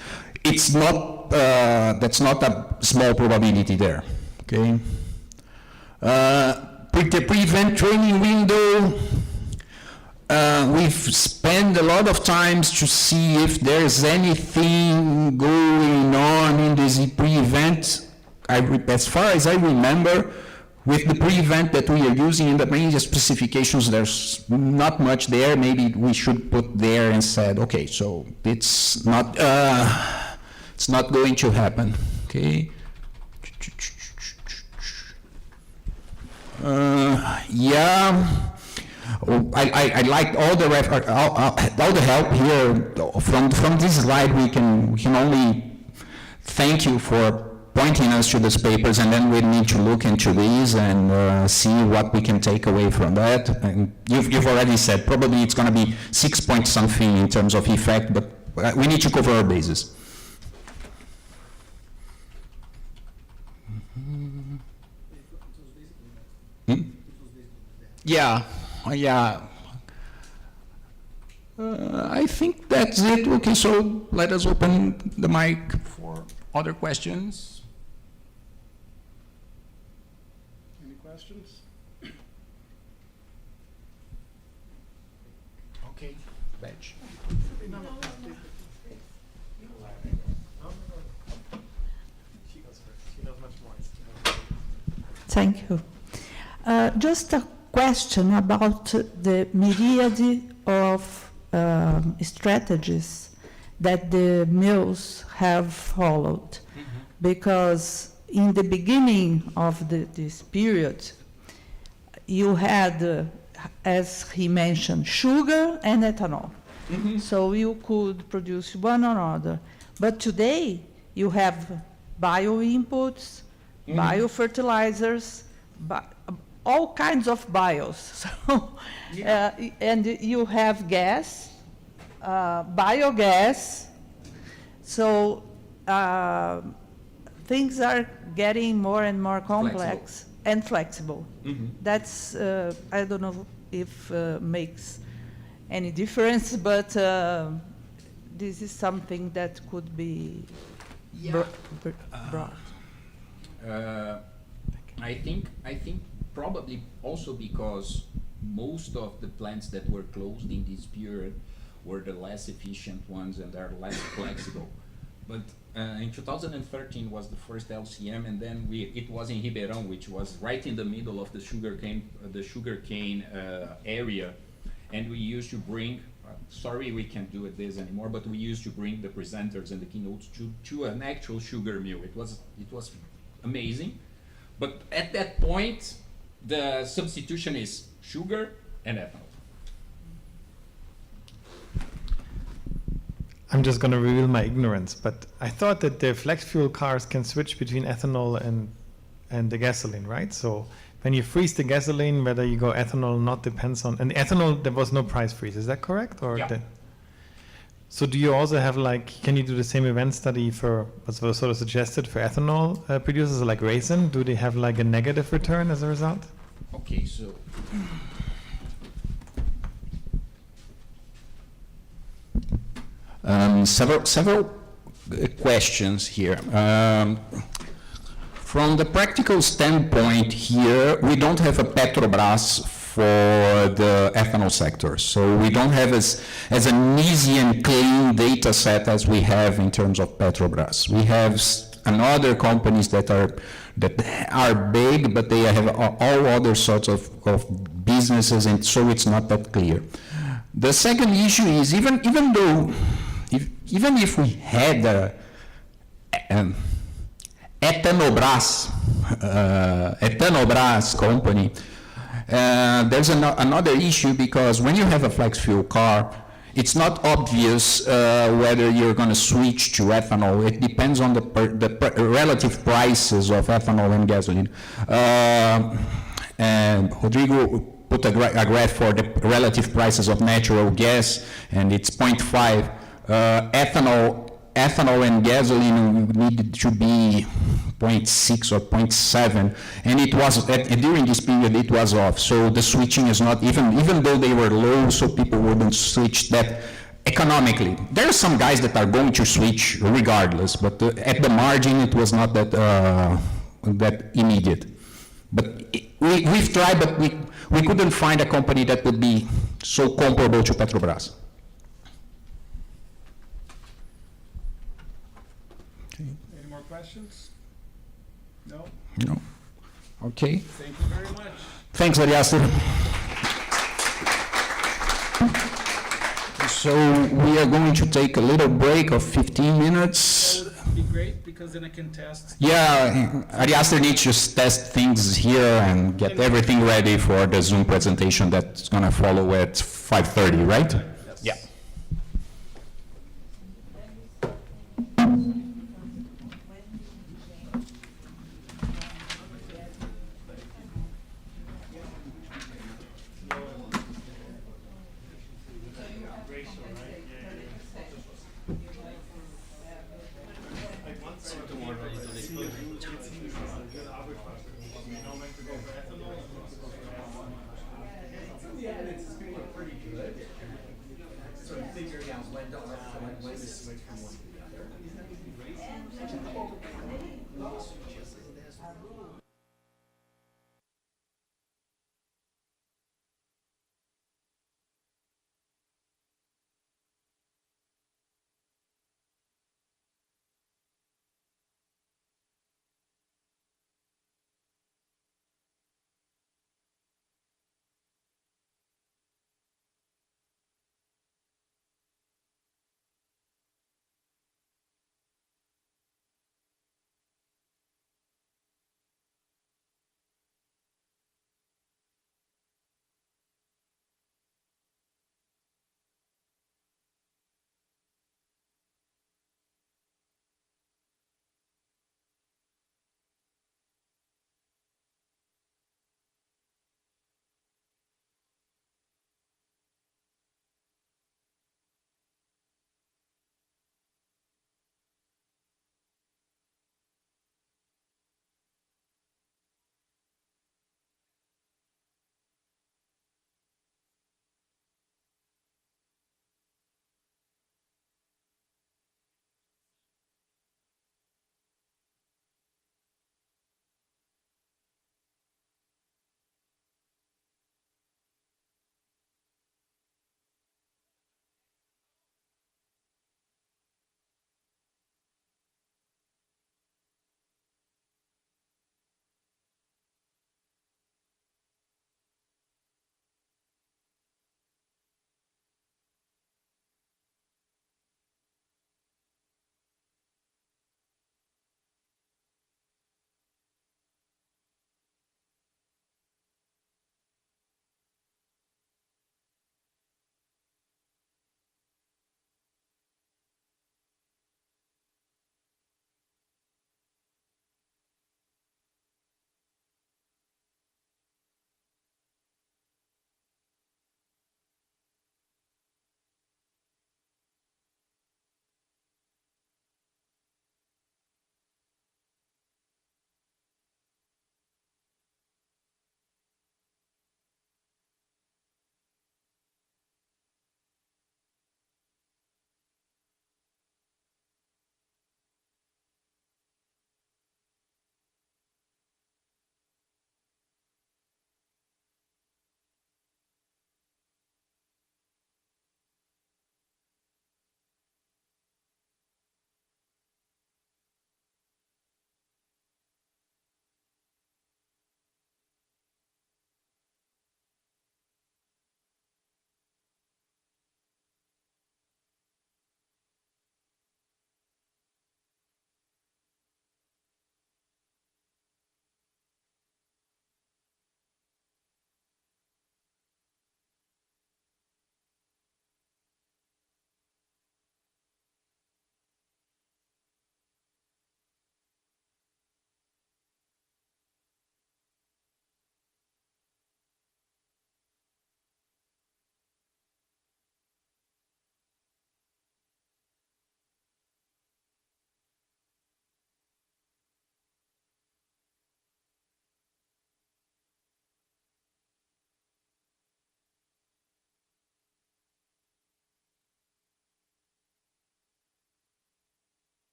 not. That's not a small probability there. Okay. The pre-event training window. We've spent a lot of times to see if there's anything going on in this pre-event. As far as I remember, with the pre-event that we are using in the range specifications, there's not much there. Maybe we should put there and said, okay, so it's not going to happen. Okay. Yeah. I liked all the help here from this slide. We can only thank you for pointing us to these papers, and then we need to look into these and see what we can take away from that. And you've already said probably it's going to be 6 point something in terms of effect, but we need to cover our bases. Yeah. I think that's it. Okay, so let us open the mic for other questions. Any questions? Okay, badge. Thank you. Just a question about the myriad of strategies that the mills have followed. Because in the beginning of this period, you had, as he mentioned, sugar and ethanol. So you could produce one or another. But today, you have bio inputs, biofertilizers, all kinds of bios. So, and you have gas, biogas. So things are getting more and more complex and flexible. That's, I don't know if makes any difference, but this is something that could be brought. I think probably also because most of the plants that were closed in this period were the less efficient ones and are less flexible. But in 2013 was the first LCM, and then it was in Ribeirão, which was right in the middle of the sugarcane area, and we used to bring. Sorry, we can't do this anymore, but we used to bring the presenters and the keynotes to an actual sugar mill. It was amazing, but at that point, the substitution is sugar and ethanol. I'm just going to reveal my ignorance, but I thought that the flex fuel cars can switch between ethanol and the gasoline, right? So when you freeze the gasoline, whether you go ethanol or not depends on, and ethanol, there was no price freeze, is that correct? Or Yeah. So do you also have can you do the same event study for what's sort of suggested for ethanol producers like raisin? Do they have a negative return as a result? Okay, so. Several questions here. From the practical standpoint here, we don't have a Petrobras for the ethanol sector. So we don't have as an easy and clean data set as we have in terms of Petrobras. We have another companies that are big, but they have all other sorts of businesses, and so it's not that clear. The second issue is even if we had Ethanobras company, there's another issue, because when you have a flex fuel car, it's not obvious whether you're going to switch to ethanol. It depends on the relative prices of ethanol and gasoline. And Rodrigo put a graph for the relative prices of natural gas, and it's 0.5. Ethanol and gasoline needed to be 0.6 or 0.7, and it was during this period it was off. So the switching is not even though they were low, so people wouldn't switch that economically. There are some guys that are going to switch regardless, but at the margin it was not that immediate. But we've tried, but we couldn't find a company that would be so comparable to Petrobras. Any more questions? No? No. Okay. Thank you very much. Thanks, Ariaster. So we are going to take a little break of 15 minutes. That would be great, because then I can test. Yeah, Ariaster needs to test things here and get everything ready for the Zoom presentation that's going to follow at 5:30, right? Yes. Yeah.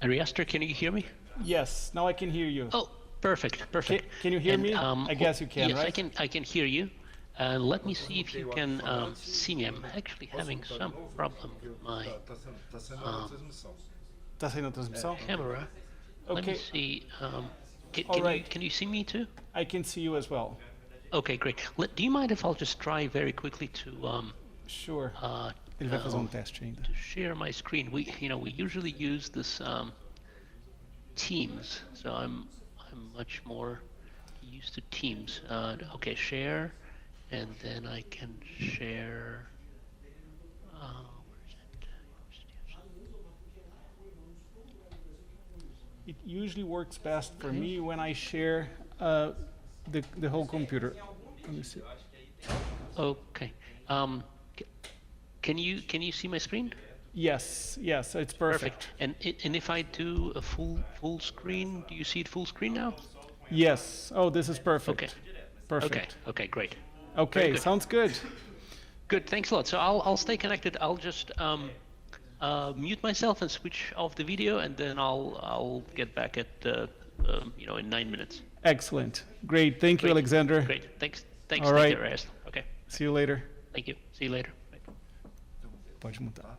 Ariaster, can you hear me? Yes, now I can hear you. Oh, perfect, perfect. Can you hear And, me? I guess you can, yes, right? I can hear you. Let me see if you can see me. I'm actually having some problem with my Tá saindo a transmissão? camera. Let me Okay, see. All right. Can you see me too? I can see you as well. Okay, great. Do you mind if I'll just try very quickly to Sure. Ele vai fazer teste ainda. to share my screen? We usually use this Teams, so I'm much more used to Teams. Okay, share, and then I can share. Where is it? It usually works best for me when I share the whole computer. Let me see. Okay. Can you see my screen? Yes, it's perfect. And if I do a full screen, do you see it full screen now? Yes. Oh, this is perfect. Okay. Perfect. Okay, great. Okay, Very good. sounds good. Good, thanks a lot. So I'll stay connected. I'll just mute myself and switch off the video, and then I'll get back at in 9 minutes. Excellent. Great. Thank you, Great. Alexander. Great. Thanks. All right. Rest. Okay. See you later. Thank you. See you later. Bye. Pode mutar.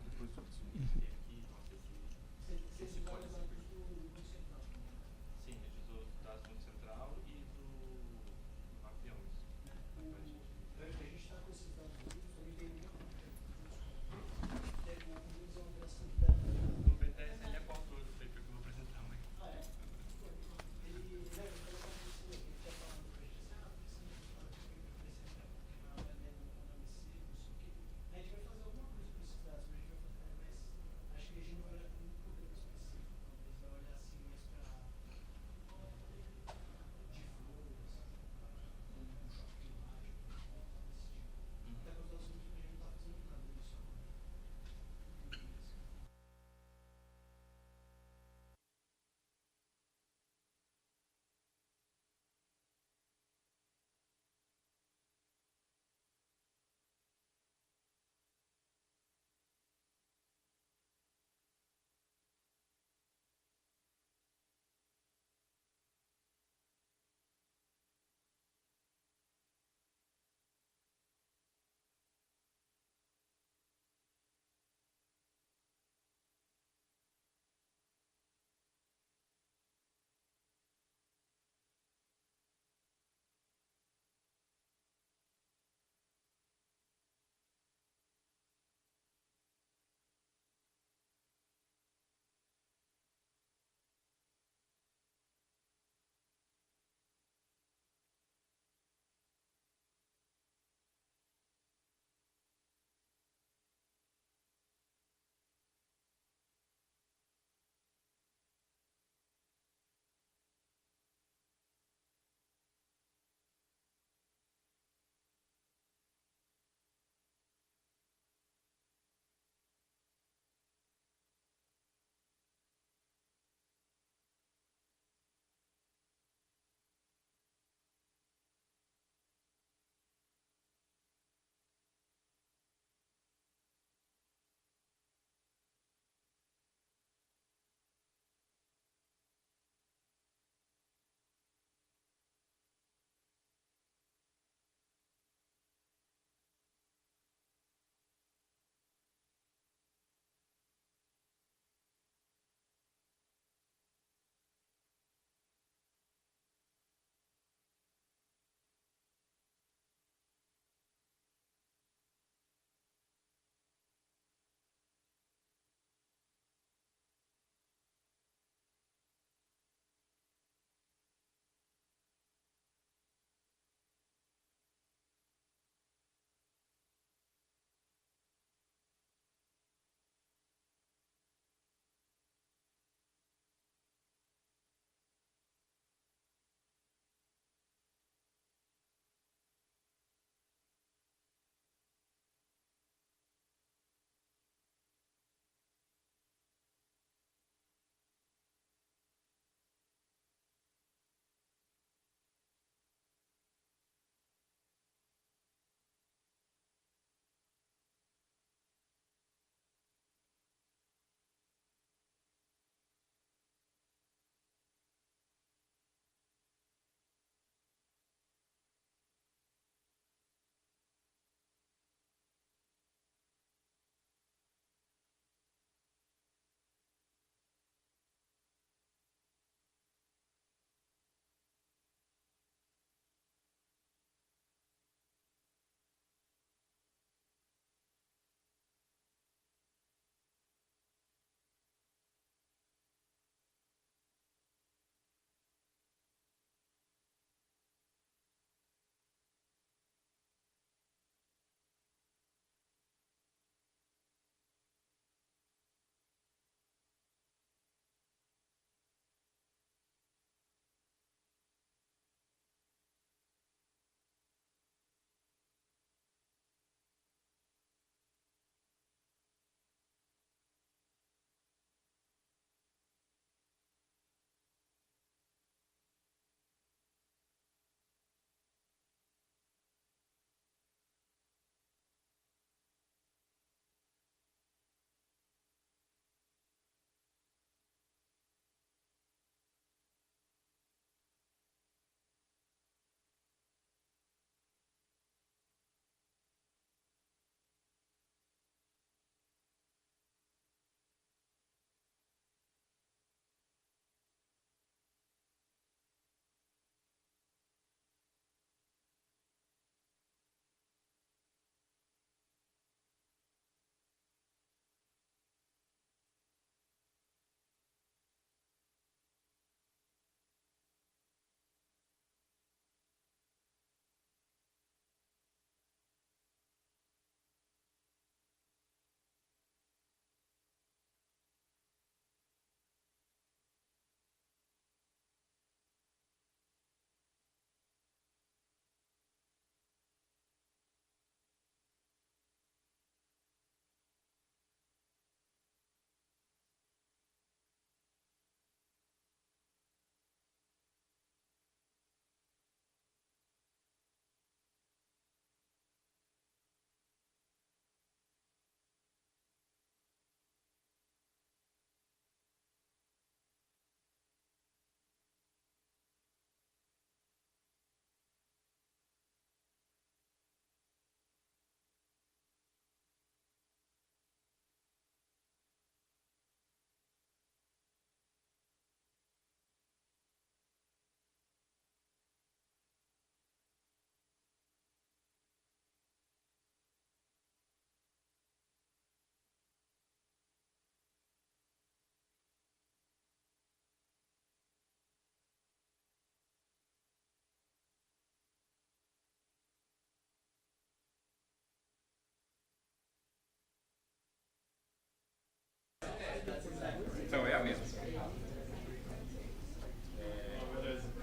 mesmo.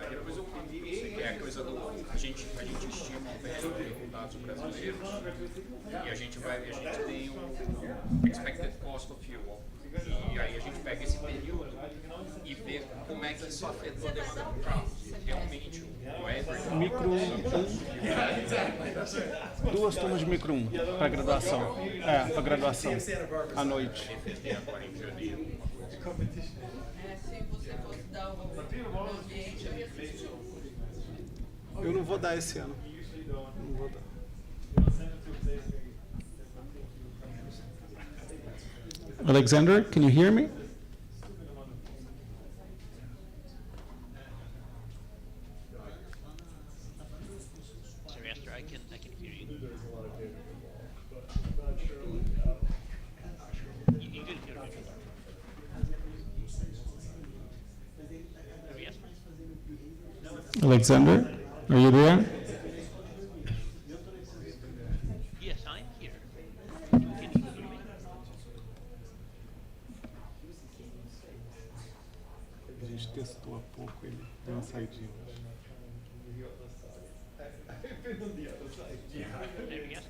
Aí depois eu que é a coisa do a gente estima resultados brasileiros e a gente tem um expected cost of fuel. E aí a gente pega esse período e vê como é que isso afetou a demanda do carro. Realmente o average Micro 1. 2 turmas de micro 1 para graduação. Para graduação. À noite. agora em janeiro. Se você fosse dar o ambiente, eu ia assistir. Eu não vou dar esse ano. Não vou dar. Alexander, can you hear me? Sorry, Esther, I can hear you. You can hear me. Sorry, Esther. Alexander, are you there? Yes, I'm here. Can you hear me? A gente testou há pouco, ele deu uma saidinha. There we go.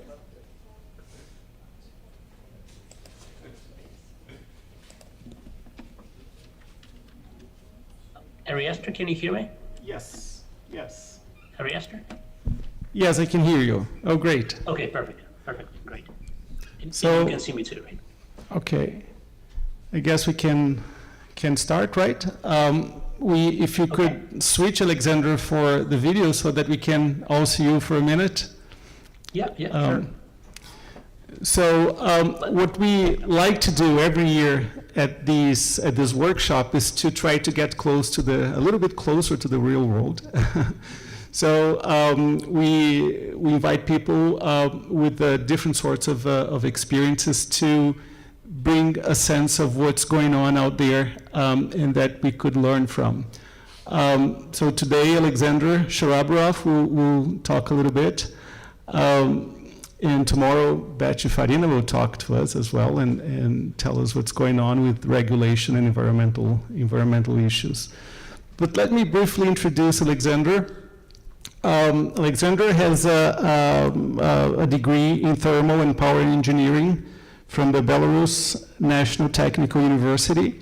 Ariester, can you hear me? Yes, yes. Ariester? Yes, I can hear you. Oh, great. Okay, perfect, great. And So- you can see me too, right? Okay. I guess we can start, right? If you could switch, Alexander, for the video so that we can all see you for a minute. Yeah, sure. So what we like to do every year at this workshop is to try to get a little bit closer to the real world. So we invite people with different sorts of experiences to bring a sense of what's going on out there and that we could learn from. So today, Alexander Sharabrov will talk a little bit. And tomorrow, Betsy Farina will talk to us as well and tell us what's going on with regulation and environmental issues. But let me briefly introduce Alexander. Alexander has a degree in thermal and power engineering from the Belarus National Technical University.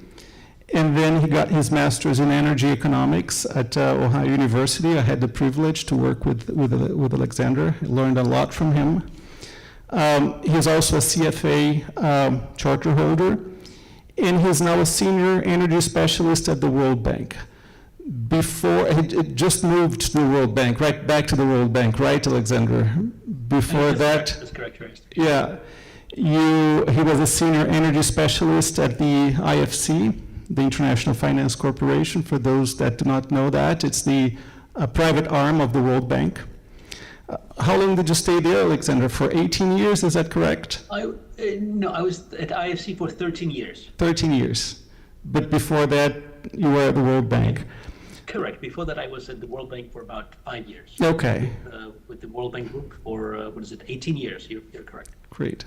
And then he got his master's in energy economics at Ohio University. I had the privilege to work with Alexander. I learned a lot from him. He's also a CFA charter holder, and he's now a senior energy specialist at the World Bank. Before, he just moved to the World Bank, right back to the World Bank, right, Alexander? Before that, That's correct, right? yeah, he was a senior energy specialist at the IFC, the International Finance Corporation. For those that do not know that, it's the private arm of the World Bank. How long did you stay there, Alexander? For 18 years, is that correct? No, I was at IFC for 13 years. 13 years. But before that, you were at the World Bank. Correct. Before that, I was at the World Bank for about 5 years. Okay, With the World Bank Group for, 18 years. You're correct. great.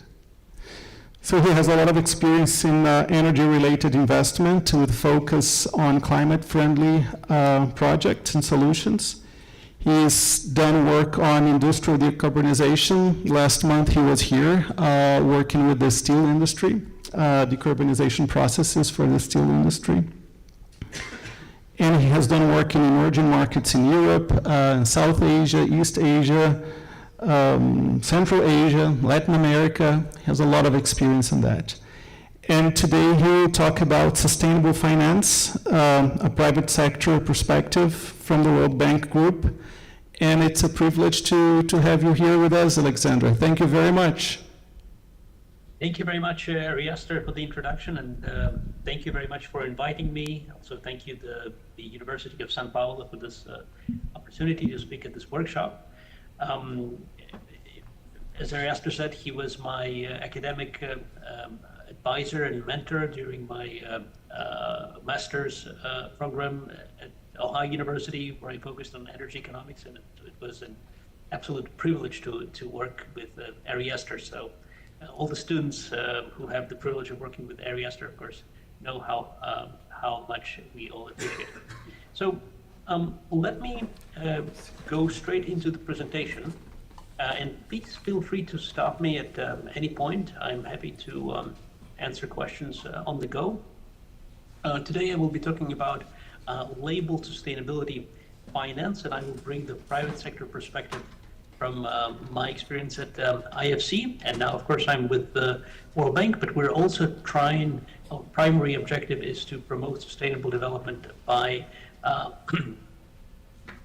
So he has a lot of experience in energy-related investment with focus on climate-friendly projects and solutions. He's done work on industrial decarbonization. Last month he was here working with the steel industry, decarbonization processes for the steel industry. And he has done work in emerging markets in Europe, South Asia, East Asia, Central Asia, Latin America. He has a lot of experience in that. And today he will talk about sustainable finance, a private sector perspective from the World Bank Group. And it's a privilege to have you here with us, Alexander. Thank you very much. Thank you very much, Riester, for the introduction, and thank you very much for inviting me. Also, thank you the University of São Paulo for this opportunity to speak at this workshop. As Riester said, he was my academic advisor and mentor during my master's program at Ohio University, where I focused on energy economics, and it was an absolute privilege to work with Ariester. So all the students who have the privilege of working with Ariester, of course, know how how much we all appreciate it. So let me go straight into the presentation. And please feel free to stop me at any point. I'm happy to answer questions on the go. Today I will be talking about labeled sustainability finance, and I will bring the private sector perspective from my experience at IFC. And now, of course, I'm with the World Bank, but we're also trying, our primary objective is to promote sustainable development by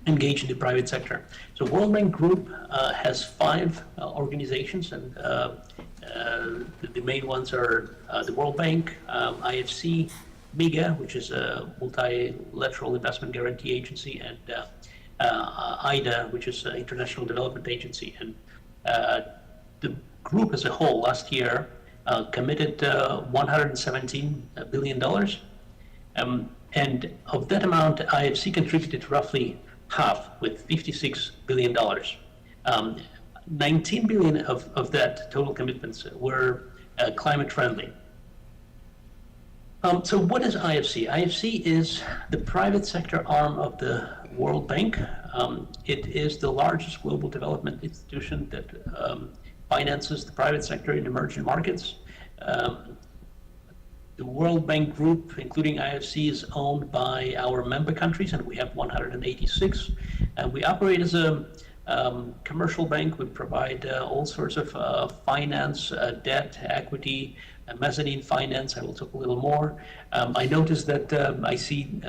engage in the private sector. So World Bank Group has 5 organizations, and the main ones are the World Bank, IFC, MIGA, which is a multilateral investment guarantee agency, and IDA, which is an international development agency. And the group as a whole last year committed $117 billion. And of that amount, IFC contributed roughly half, with $56 billion. 19 billion of that total commitments were climate friendly. So what is IFC? IFC is the private sector arm of the World Bank. It is the largest global development institution that finances the private sector in emerging markets. The World Bank Group, including IFC, is owned by our member countries, and we have 186. And we operate as a commercial bank. We provide all sorts of finance, debt, equity, mezzanine finance. I will talk a little more. I noticed that I see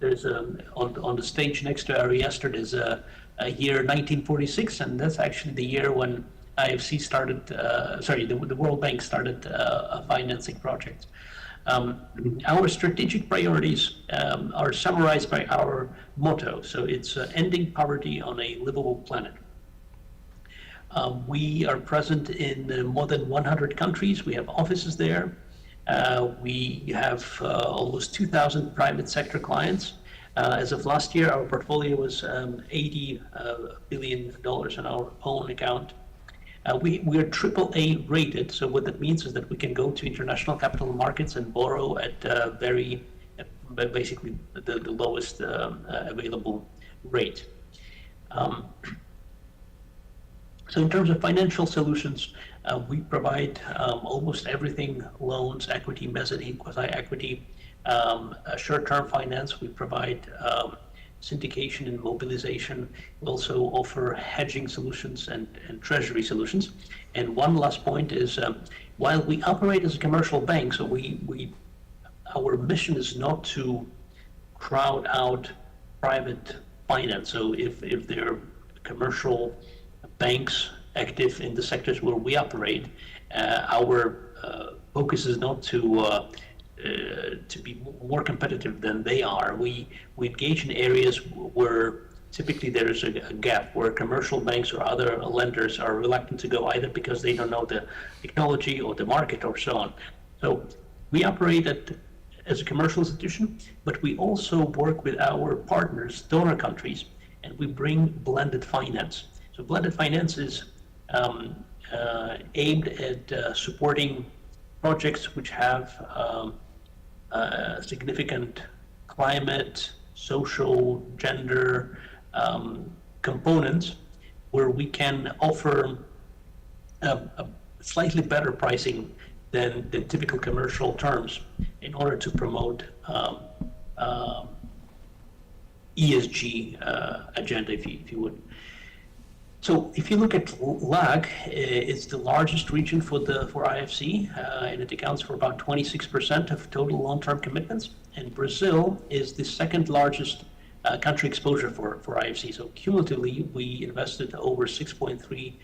there's on the stage next to Ariester, there's a year 1946, and that's actually the year when IFC started, the World Bank started a financing project. Our strategic priorities are summarized by our motto. So it's ending poverty on a livable planet. We are present in more than 100 countries. We have offices there. We have almost 2,000 private sector clients. As of last year, our portfolio was $80 billion on our own account. We are AAA rated, so what that means is that we can go to international capital markets and borrow at basically the lowest available rate. So in terms of financial solutions, we provide almost everything: loans, equity, mezzanine, quasi-equity, short-term finance. We provide syndication and mobilization. We also offer hedging solutions and treasury solutions. And one last point is, while we operate as a commercial bank, so our mission is not to crowd out private finance. So if there are commercial banks active in the sectors where we operate, our focus is not to be more competitive than they are. We engage in areas where typically there is a gap, where commercial banks or other lenders are reluctant to go, either because they don't know the technology or the market or so on. So we operate as a commercial institution, but we also work with our partners, donor countries, and we bring blended finance. So blended finance is aimed at supporting projects which have significant climate, social, gender components, where we can offer a slightly better pricing than the typical commercial terms in order to promote ESG agenda, if you would. So if you look at LAC, it's the largest region for IFC, and it accounts for about 26% of total long-term commitments. And Brazil is the second largest country exposure for IFC. So cumulatively, we invested over $6.3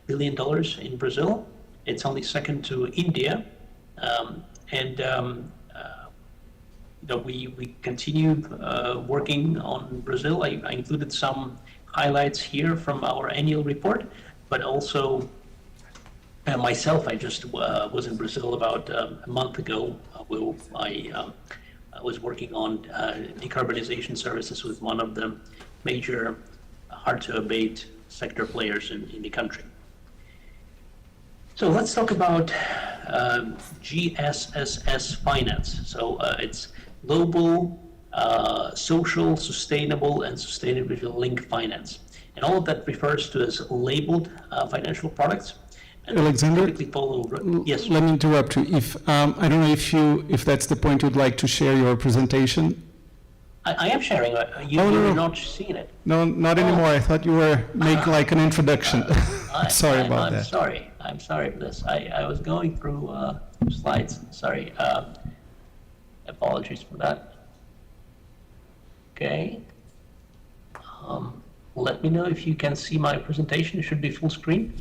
billion in Brazil. It's only second to India. We continue working on Brazil. I included some highlights here from our annual report, but also myself, I just was in Brazil about a month ago. I was working on decarbonization services with one of the major hard-to-abate sector players in the country. So let's talk about GSSS finance. So it's global, social, sustainable, and sustainability-linked finance. And all of that refers to as labeled financial products. And Alexander, typically follow, yes. let me interrupt you. If I don't know if that's the point you'd like to share your presentation. I am sharing. You're not seeing it. No, not anymore. I thought you were making like an introduction. Sorry about that. I'm sorry for this. I was going through slides. Sorry. Apologies for that. Okay. Let me know if you can see my presentation. It should be full screen.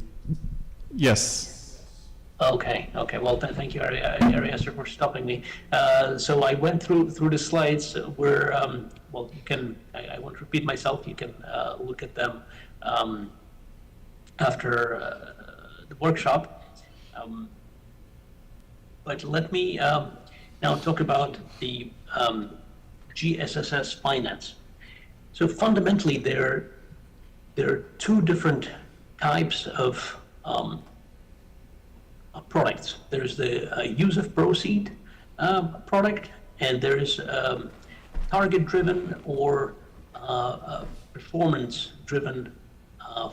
Yes. Okay. Well, thank you, Arias, for stopping me. So I went through the slides where, well, you can. I won't repeat myself. You can look at them after the workshop. But let me now talk about the GSSS finance. So fundamentally, there are two different types of products. There's the use of proceed product, and there's target-driven or performance-driven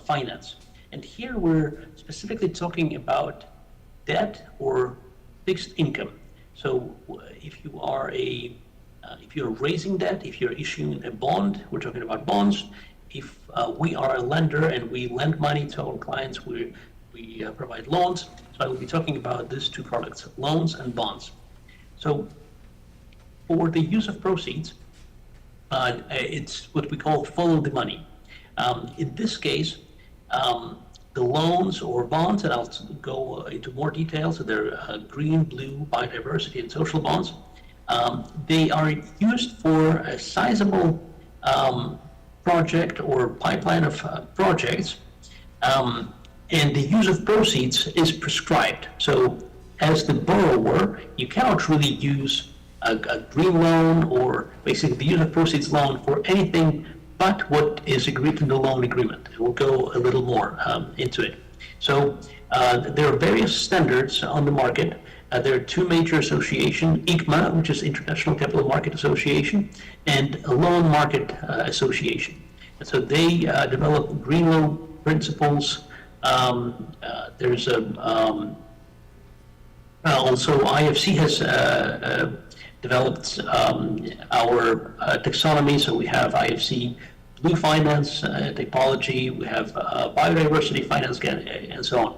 finance. And here we're specifically talking about debt or fixed income. So if you are if you're raising debt, if you're issuing a bond, we're talking about bonds. If we are a lender and we lend money to our clients, we provide loans. So I will be talking about these two products, loans and bonds. So for the use of proceeds, it's what we call follow the money. In this case, the loans or bonds, and I'll go into more details, so they're green, blue, biodiversity, and social bonds. They are used for a sizable project or pipeline of projects, and the use of proceeds is prescribed. So as the borrower, you cannot really use a green loan or basically the use of proceeds loan for anything but what is agreed in the loan agreement. We'll go a little more into it. So there are various standards on the market. There are two major associations, ICMA, which is International Capital Market Association, and a Loan Market Association. And so they develop green loan principles. There's also IFC has developed our taxonomy. So we have IFC blue finance typology, we have biodiversity finance, and so on.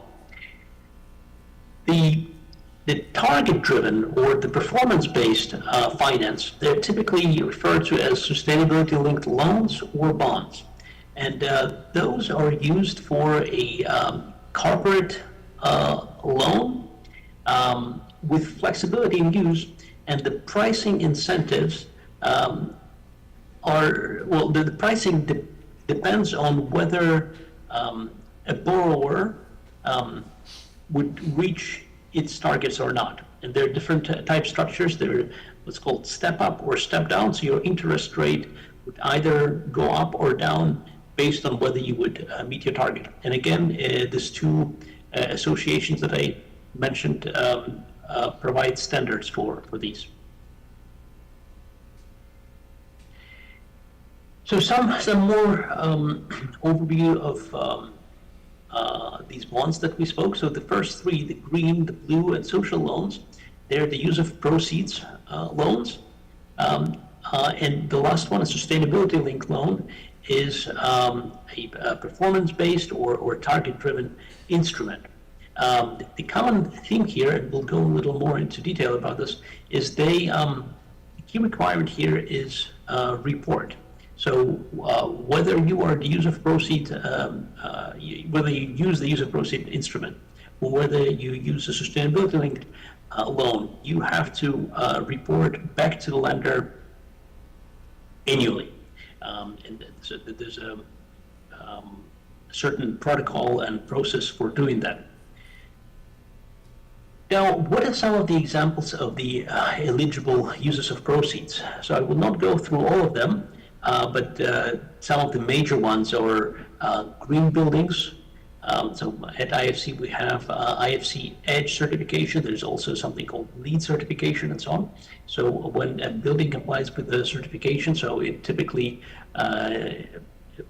The target-driven or the performance-based finance, they're typically referred to as sustainability-linked loans or bonds. And those are used for a corporate loan with flexibility in use, and the pricing incentives the pricing depends on whether a borrower would reach its targets or not. And there are different type structures. There are what's called step up or step down. So your interest rate would either go up or down based on whether you would meet your target. And again, these two associations that I mentioned provide standards for these. So some more overview of these bonds that we spoke. So the first three, the green, the blue, and social loans, they're the use of proceeds loans. And the last one, a sustainability-linked loan, is a performance-based or target-driven instrument. The common theme here, and we'll go a little more into detail about this, is the key requirement here is report. So whether you are the use of proceed, whether you use the use of proceed instrument, or whether you use a sustainability-linked loan, you have to report back to the lender annually. And so there's a certain protocol and process for doing that. Now, what are some of the examples of the eligible uses of proceeds? So I will not go through all of them. But some of the major ones are green buildings, So at IFC, we have IFC Edge certification. There's also something called LEED certification and so on. So when a building complies with the certification, so it typically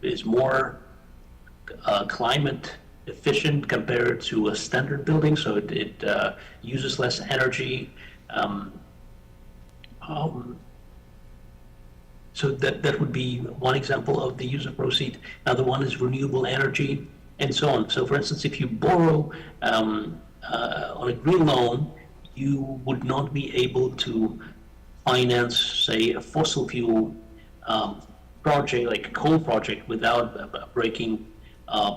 is more climate efficient compared to a standard building, so it uses less energy. So that would be one example of the use of proceed. Another one is renewable energy, and so on. So for instance, if you borrow on a green loan, you would not be able to finance, say, a fossil fuel project, like a coal project, without breaking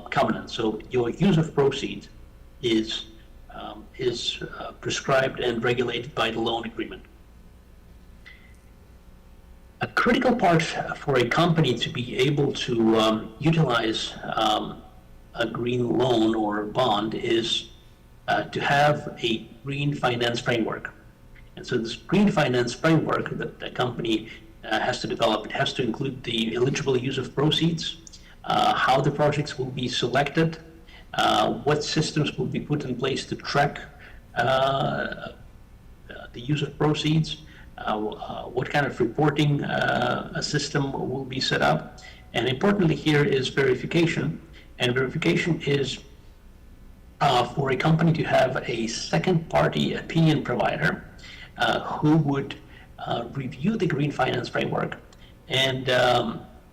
covenants. So your use of proceeds is prescribed and regulated by the loan agreement. A critical part for a company to be able to utilize a green loan or bond is to have a green finance framework. And so this green finance framework that the company has to develop, it has to include the eligible use of proceeds, how the projects will be selected, what systems will be put in place to track the use of proceeds, what kind of reporting a system will be set up. And importantly here is verification. And verification is for a company to have a second-party opinion provider who would review the green finance framework and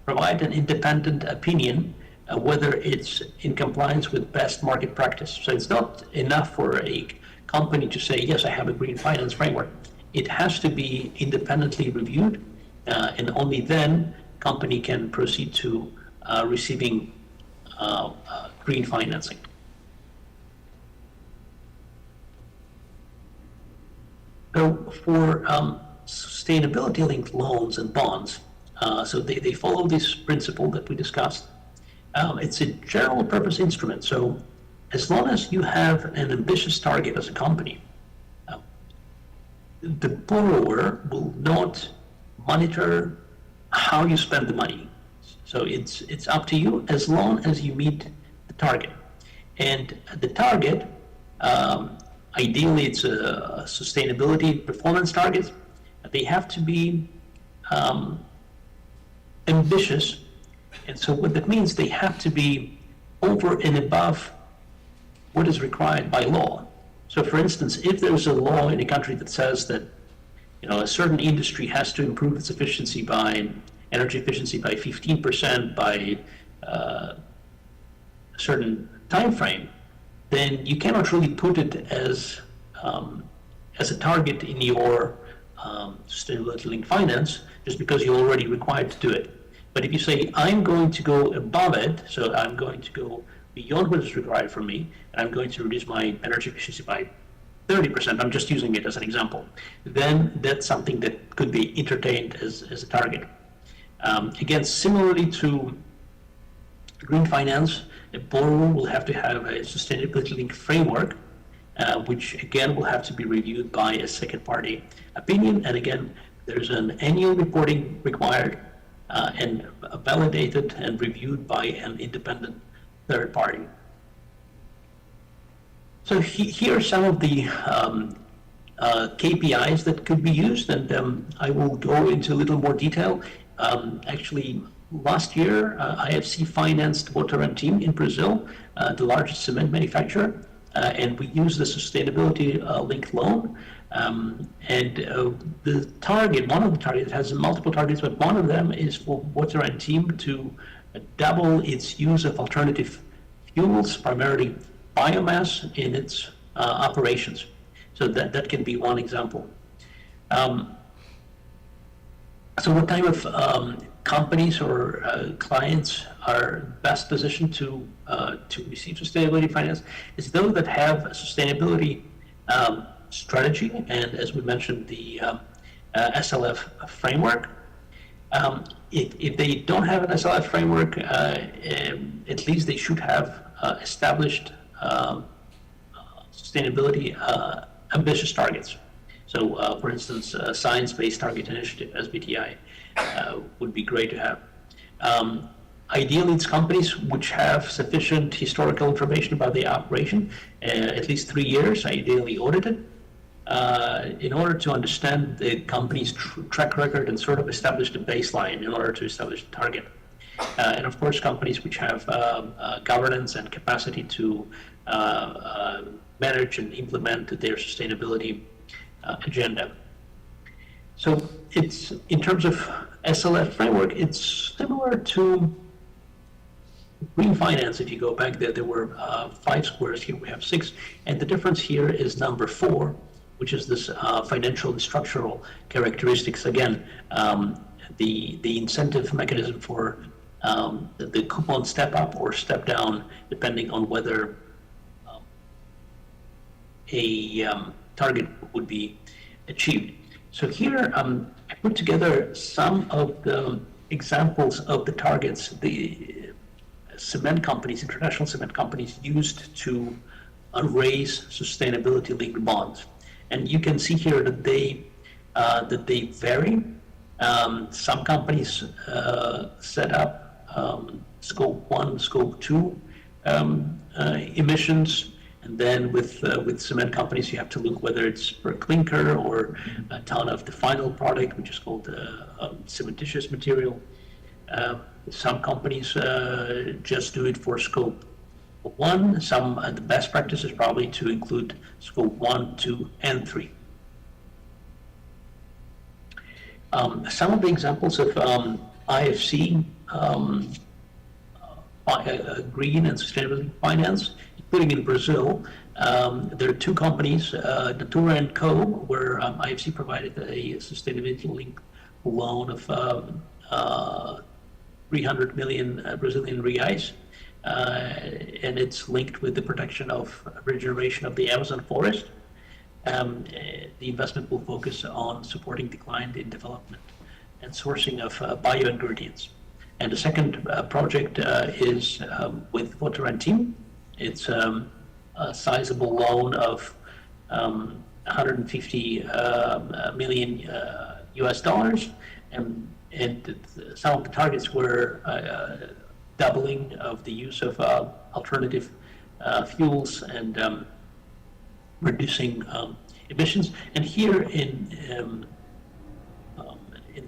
provide an independent opinion whether it's in compliance with best market practice. So it's not enough for a company to say, yes, I have a green finance framework. It has to be independently reviewed, and only then company can proceed to receiving green financing. So for sustainability-linked loans and bonds, so they follow this principle that we discussed. It's a general purpose instrument. So as long as you have an ambitious target as a company, the borrower will not monitor how you spend the money. So it's up to you as long as you meet the target. And the target, ideally it's a sustainability performance target. They have to be ambitious. And so what that means, they have to be over and above what is required by law. So for instance, if there's a law in a country that says that, you know, a certain industry has to improve its efficiency by energy efficiency by 15% by a certain time frame, then you cannot really put it as a target in your sustainability-linked finance just because you're already required to do it. But if you say, I'm going to go above it, so I'm going to go beyond what is required from me, and I'm going to reduce my energy efficiency by 30%, I'm just using it as an example, then that's something that could be entertained as a target. Again, similarly to green finance, a borrower will have to have a sustainability-linked framework, which again will have to be reviewed by a second-party opinion. And again, there's an annual reporting required and validated and reviewed by an independent third party. So here are some of the KPIs that could be used, and I will go into a little more detail. Actually, last year, IFC financed Votorantim in Brazil, the largest cement manufacturer, and we used the sustainability-linked loan. The target, one of the targets, has multiple targets, but one of them is for Votorantim to double its use of alternative fuels, primarily biomass, in its operations. So that can be one example. So what type of companies or clients are best positioned to receive sustainability finance is those that have a sustainability strategy, and as we mentioned, the SLF framework. If they don't have an SLF framework, at least they should have established sustainability ambitious targets. So, for instance, Science-Based Target Initiative, SBTI, would be great to have. Ideally, it's companies which have sufficient historical information about the operation, at least 3 years, ideally audited, in order to understand the company's track record and sort of establish the baseline in order to establish the target. And of course, companies which have governance and capacity to manage and implement their sustainability agenda. So it's, in terms of SLF framework, it's similar to green finance. If you go back there were 5 squares, here we have 6, and the difference here is number 4, which is this financial and structural characteristics. Again, the incentive mechanism for the coupon step up or step down, depending on whether a target would be achieved. So here I put together some of the examples of the targets the cement companies, international cement companies, used to raise sustainability-linked bonds. And you can see here that they vary. Some companies set up scope 1, scope 2 emissions, and then with cement companies, you have to look whether it's per clinker or a ton of the final product, which is called cementitious material. Some companies just do it for scope 1. Some, the best practice is probably to include scope 1, 2, and 3. Some of the examples of IFC, green and sustainability finance, including in Brazil, there are 2 companies, Natura & Co., where IFC provided a sustainability-linked loan of 300 million Brazilian reais, and it's linked with the protection of regeneration of the Amazon forest. The investment will focus on supporting the client in development and sourcing of bioingredients. And the second project is with Votorantim. It's a sizable loan of 150 million US dollars, and some of the targets were doubling of the use of alternative fuels and reducing emissions. And here in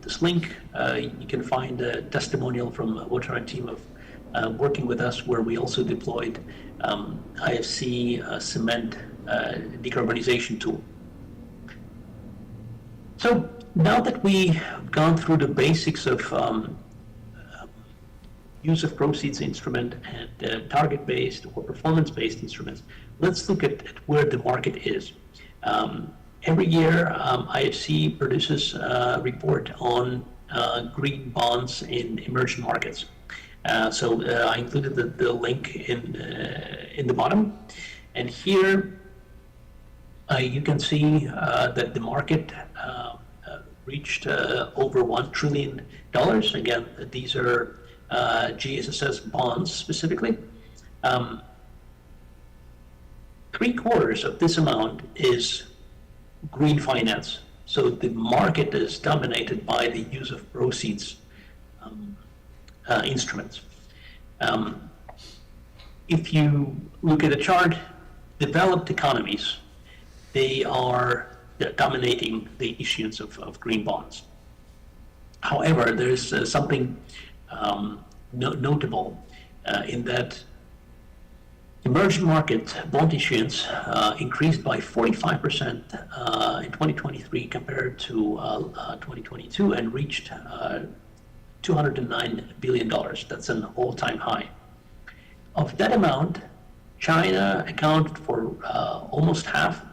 this link, you can find a testimonial from Votorantim of working with us, where we also deployed IFC cement decarbonization tool. So now that we've gone through the basics of use of proceeds instrument and target-based or performance-based instruments, let's look at where the market is. Every year, IFC produces a report on green bonds in emerging markets. So I included the link in the bottom. And here you can see that the market reached over $1 trillion. Again, these are GSSS bonds specifically. 3/4 of this amount is green finance. So the market is dominated by the use of proceeds instruments. If you look at the chart, developed economies, they're dominating the issuance of green bonds. However, there's something notable in that emerging market bond issuance increased by 45% in 2023 compared to 2022 and reached $209 billion. That's an all-time high. Of that amount, China accounted for almost half.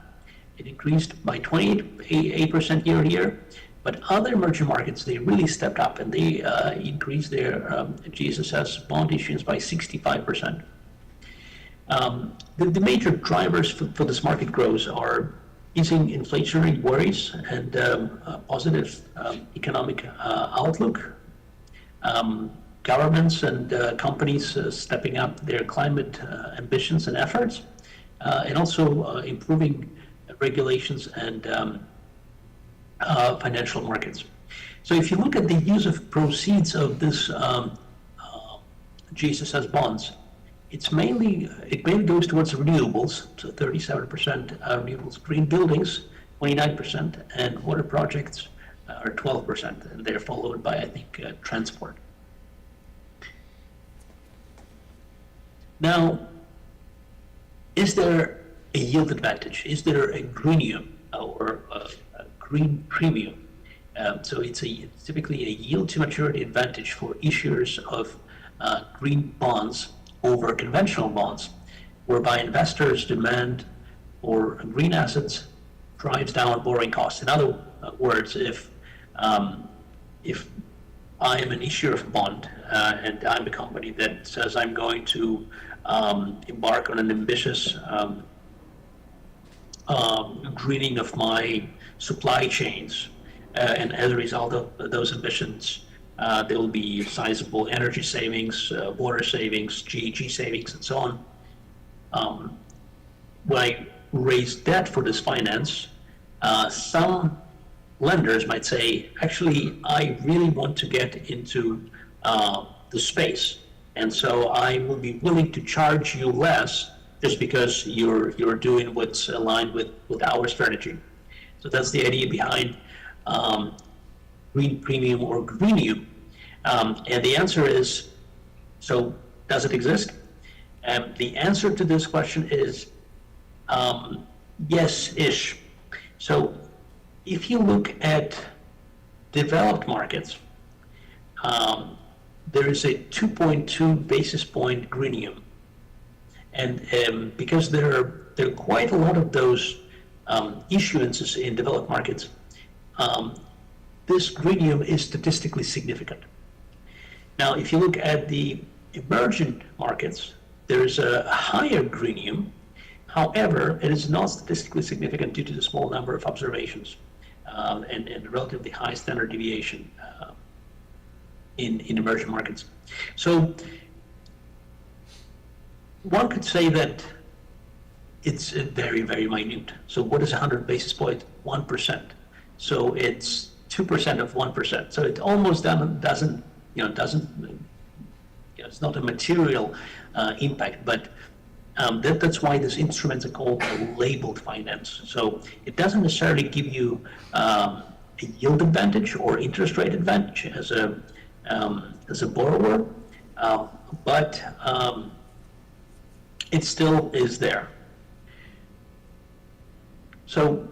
It increased by 28% year on year. But other emerging markets, they really stepped up, and they increased their GSSS bond issuance by 65%. The major drivers for this market growth are easing inflationary worries and positive economic outlook, governments and companies stepping up their climate ambitions and efforts, and also improving regulations and financial markets. So if you look at the use of proceeds of this Jesus has bonds, it mainly goes towards renewables, so 37% renewables, green buildings, 29%, and water projects are 12%, and they're followed by, I think, transport. Now, is there a yield advantage? Is there a greenium or a green premium? So it's typically a yield to maturity advantage for issuers of green bonds over conventional bonds, whereby investors' demand for green assets drives down borrowing costs. In other words, if I am an issuer of a bond and I'm a company that says I'm going to embark on an ambitious greening of my supply chains, and as a result of those ambitions, there will be sizable energy savings, water savings, GHG savings, and so on. When I raise debt for this finance, some lenders might say, actually, I really want to get into the space, and so I will be willing to charge you less just because you're doing what's aligned with our strategy. So that's the idea behind green premium or greenium. And the answer is, so does it exist? And the answer to this question is yes-ish. So if you look at developed markets, there is a 2.2 basis point greenium. And because there are quite a lot of those issuances in developed markets, this greenium is statistically significant. Now, if you look at the emerging markets, there's a higher greenium. However, it is not statistically significant due to the small number of observations and relatively high standard deviation in emerging markets. So one could say that it's very, very minute. So what is 100 basis point? 1%. So it's 2% of 1%. So it almost doesn't, it's not a material impact, but that's why these instruments are called labeled finance. So it doesn't necessarily give you a yield advantage or interest rate advantage as a borrower, but it still is there. So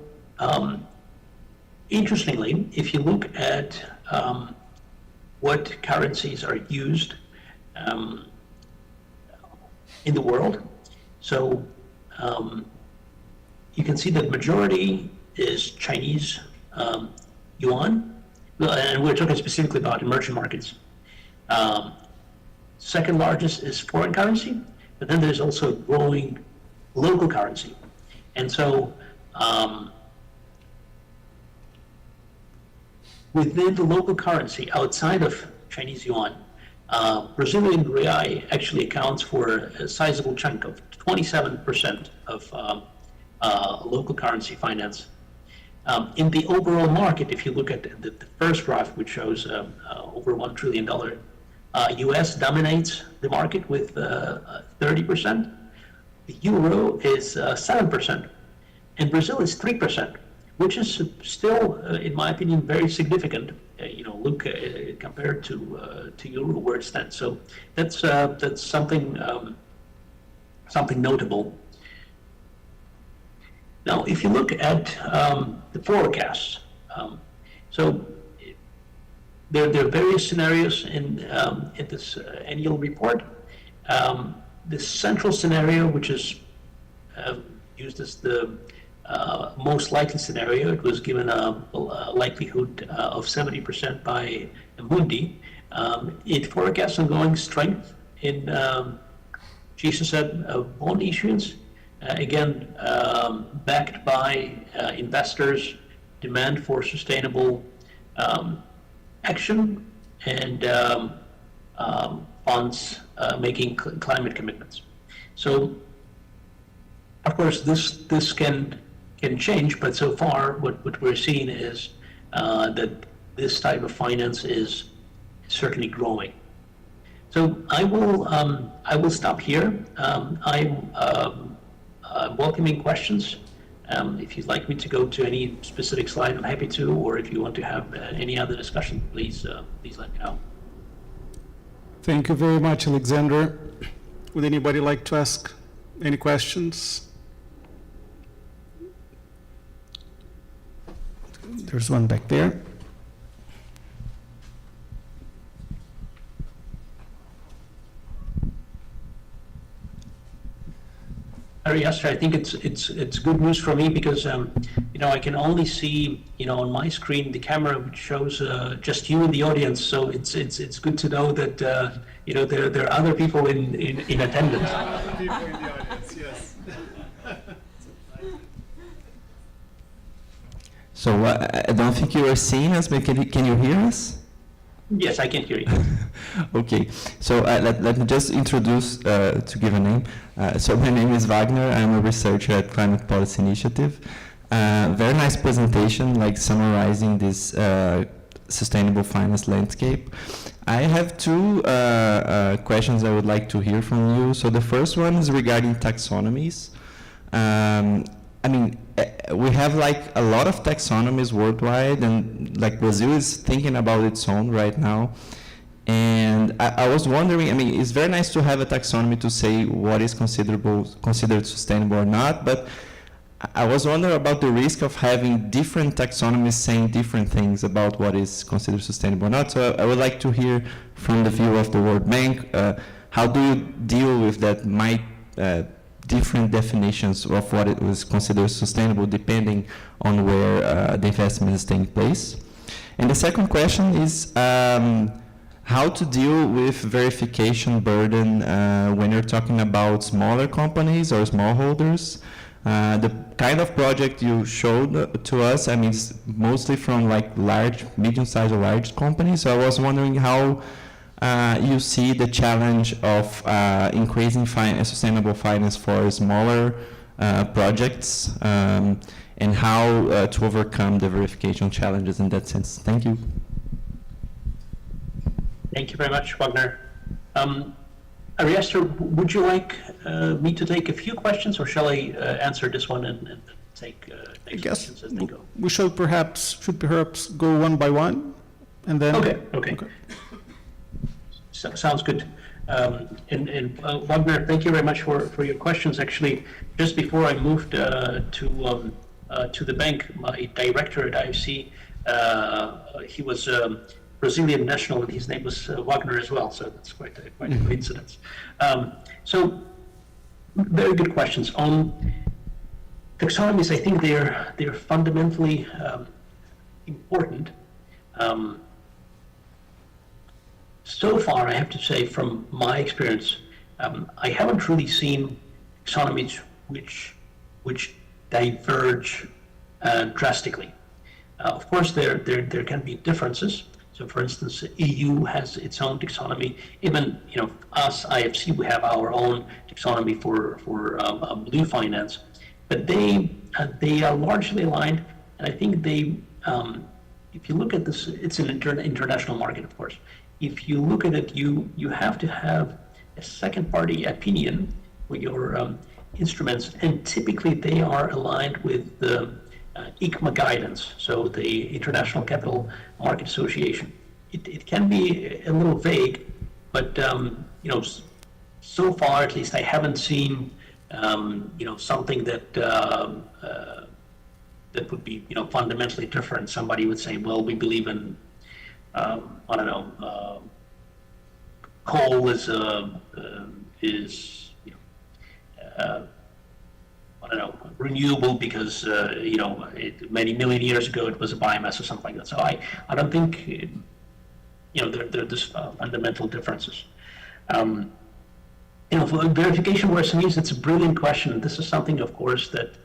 interestingly, if you look at what currencies are used in the world, so you can see that majority is Chinese yuan, and we're talking specifically about emerging markets. Second largest is foreign currency, but then there's also growing local currency. And so within the local currency, outside of Chinese yuan, Brazilian real actually accounts for a sizable chunk of 27% of local currency finance. In the overall market, if you look at the first graph, which shows over $1 trillion, US dominates the market with 30%. The euro is 7%, and Brazil is 3%, which is still, in my opinion, very significant. Look compared to euro where it stands. So that's something notable. Now, if you look at the forecasts, so there are various scenarios in this annual report. The central scenario, which is used as the most likely scenario, it was given a likelihood of 70% by Mundi. It forecasts ongoing strength in GSS bond issuance, again backed by investors' demand for sustainable action and funds making climate commitments. So, of course, this can change, but so far what we're seeing is that this type of finance is certainly growing. So I will stop here. I'm welcoming questions. If you'd like me to go to any specific slide, I'm happy to, or if you want to have any other discussion, please let me know. Thank you very much, Alexander. Would anybody like to ask any questions? There's one back there. Yes, I think it's good news for me because I can only see on my screen the camera which shows just you in the audience. So it's good to know that there are other people in attendance. People in the audience, yes. So I don't think you are seeing us, but can you hear us? Yes, I can hear you. Okay, so let me just introduce, to give a name. So my name is Wagner. I'm a researcher at Climate Policy Initiative. Very nice presentation, like summarizing this sustainable finance landscape. I have two questions I would like to hear from you. So the first one is regarding taxonomies. I mean, we have like a lot of taxonomies worldwide, and like Brazil is thinking about its own right now. And I was wondering, I mean, it's very nice to have a taxonomy to say what is considered sustainable or not, but I was wondering about the risk of having different taxonomies saying different things about what is considered sustainable or not. So I would like to hear from the view of the World Bank, how do you deal with that different definitions of what it was considered sustainable depending on where the investment is taking place? And the second question is how to deal with verification burden when you're talking about smaller companies or smallholders. The kind of project you showed to us, I mean, it's mostly from like medium-sized or large companies. So I was wondering how you see the challenge of increasing sustainable finance for smaller projects and how to overcome the verification challenges in that sense. Thank you. Thank you very much, Wagner. Ariester, would you like me to take a few questions, or shall I answer this one and take next questions as they go? We should perhaps go one by one, and then. Okay. Sounds good. And Wagner, thank you very much for your questions. Actually, just before I moved to the bank, my director at IFC, he was Brazilian national, and his name was Wagner as well. So that's quite a coincidence. So very good questions on taxonomies. I think they're fundamentally important. So far, I have to say, from my experience, I haven't really seen taxonomies which diverge drastically. Of course, there can be differences. So, for instance, EU has its own taxonomy. Even us, IFC, we have our own taxonomy for blue finance. But they are largely aligned, and I think they. If you look at this, it's an international market, of course. If you look at it, you have to have a second-party opinion with your instruments, and typically they are aligned with the ICMA guidance, so the International Capital Market Association. It can be a little vague, but so far at least I haven't seen something that would be fundamentally different. Somebody would say, well, we believe in coal is renewable because many million years ago it was a biomass or something like that. So I don't think there's fundamental differences. For verification where SMEs, it's a brilliant question. This is something, of course, that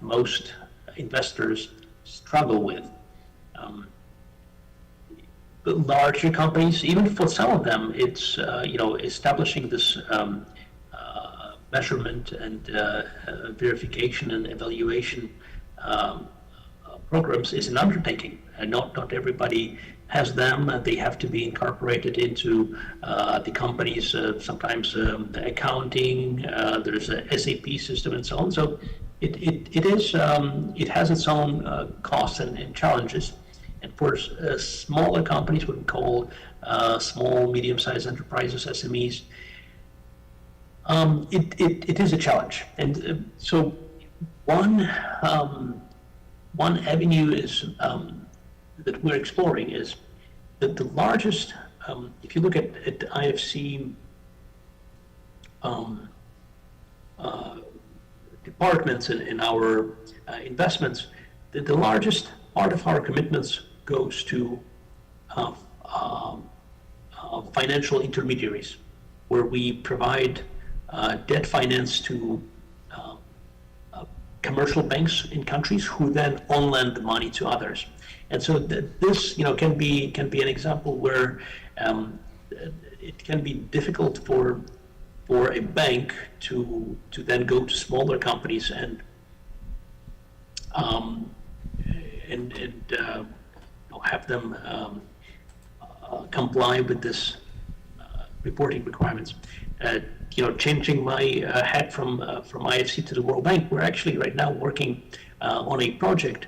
most investors struggle with. The larger companies, even for some of them, it's establishing this measurement and verification and evaluation programs is an undertaking, and not everybody has them. They have to be incorporated into the company's sometimes accounting. There's a SAP system and so on. So it has its own costs and challenges. And for smaller companies, what we call small, medium-sized enterprises, SMEs, it is a challenge. And so one avenue is that we're exploring is that the largest, if you look at IFC departments in our investments, the largest part of our commitments goes to financial intermediaries, where we provide debt finance to commercial banks in countries who then on-lend the money to others. And so this, can be an example where it can be difficult for a bank to then go to smaller companies and have them comply with this reporting requirements. Changing my hat from IFC to the World Bank, we're actually right now working on a project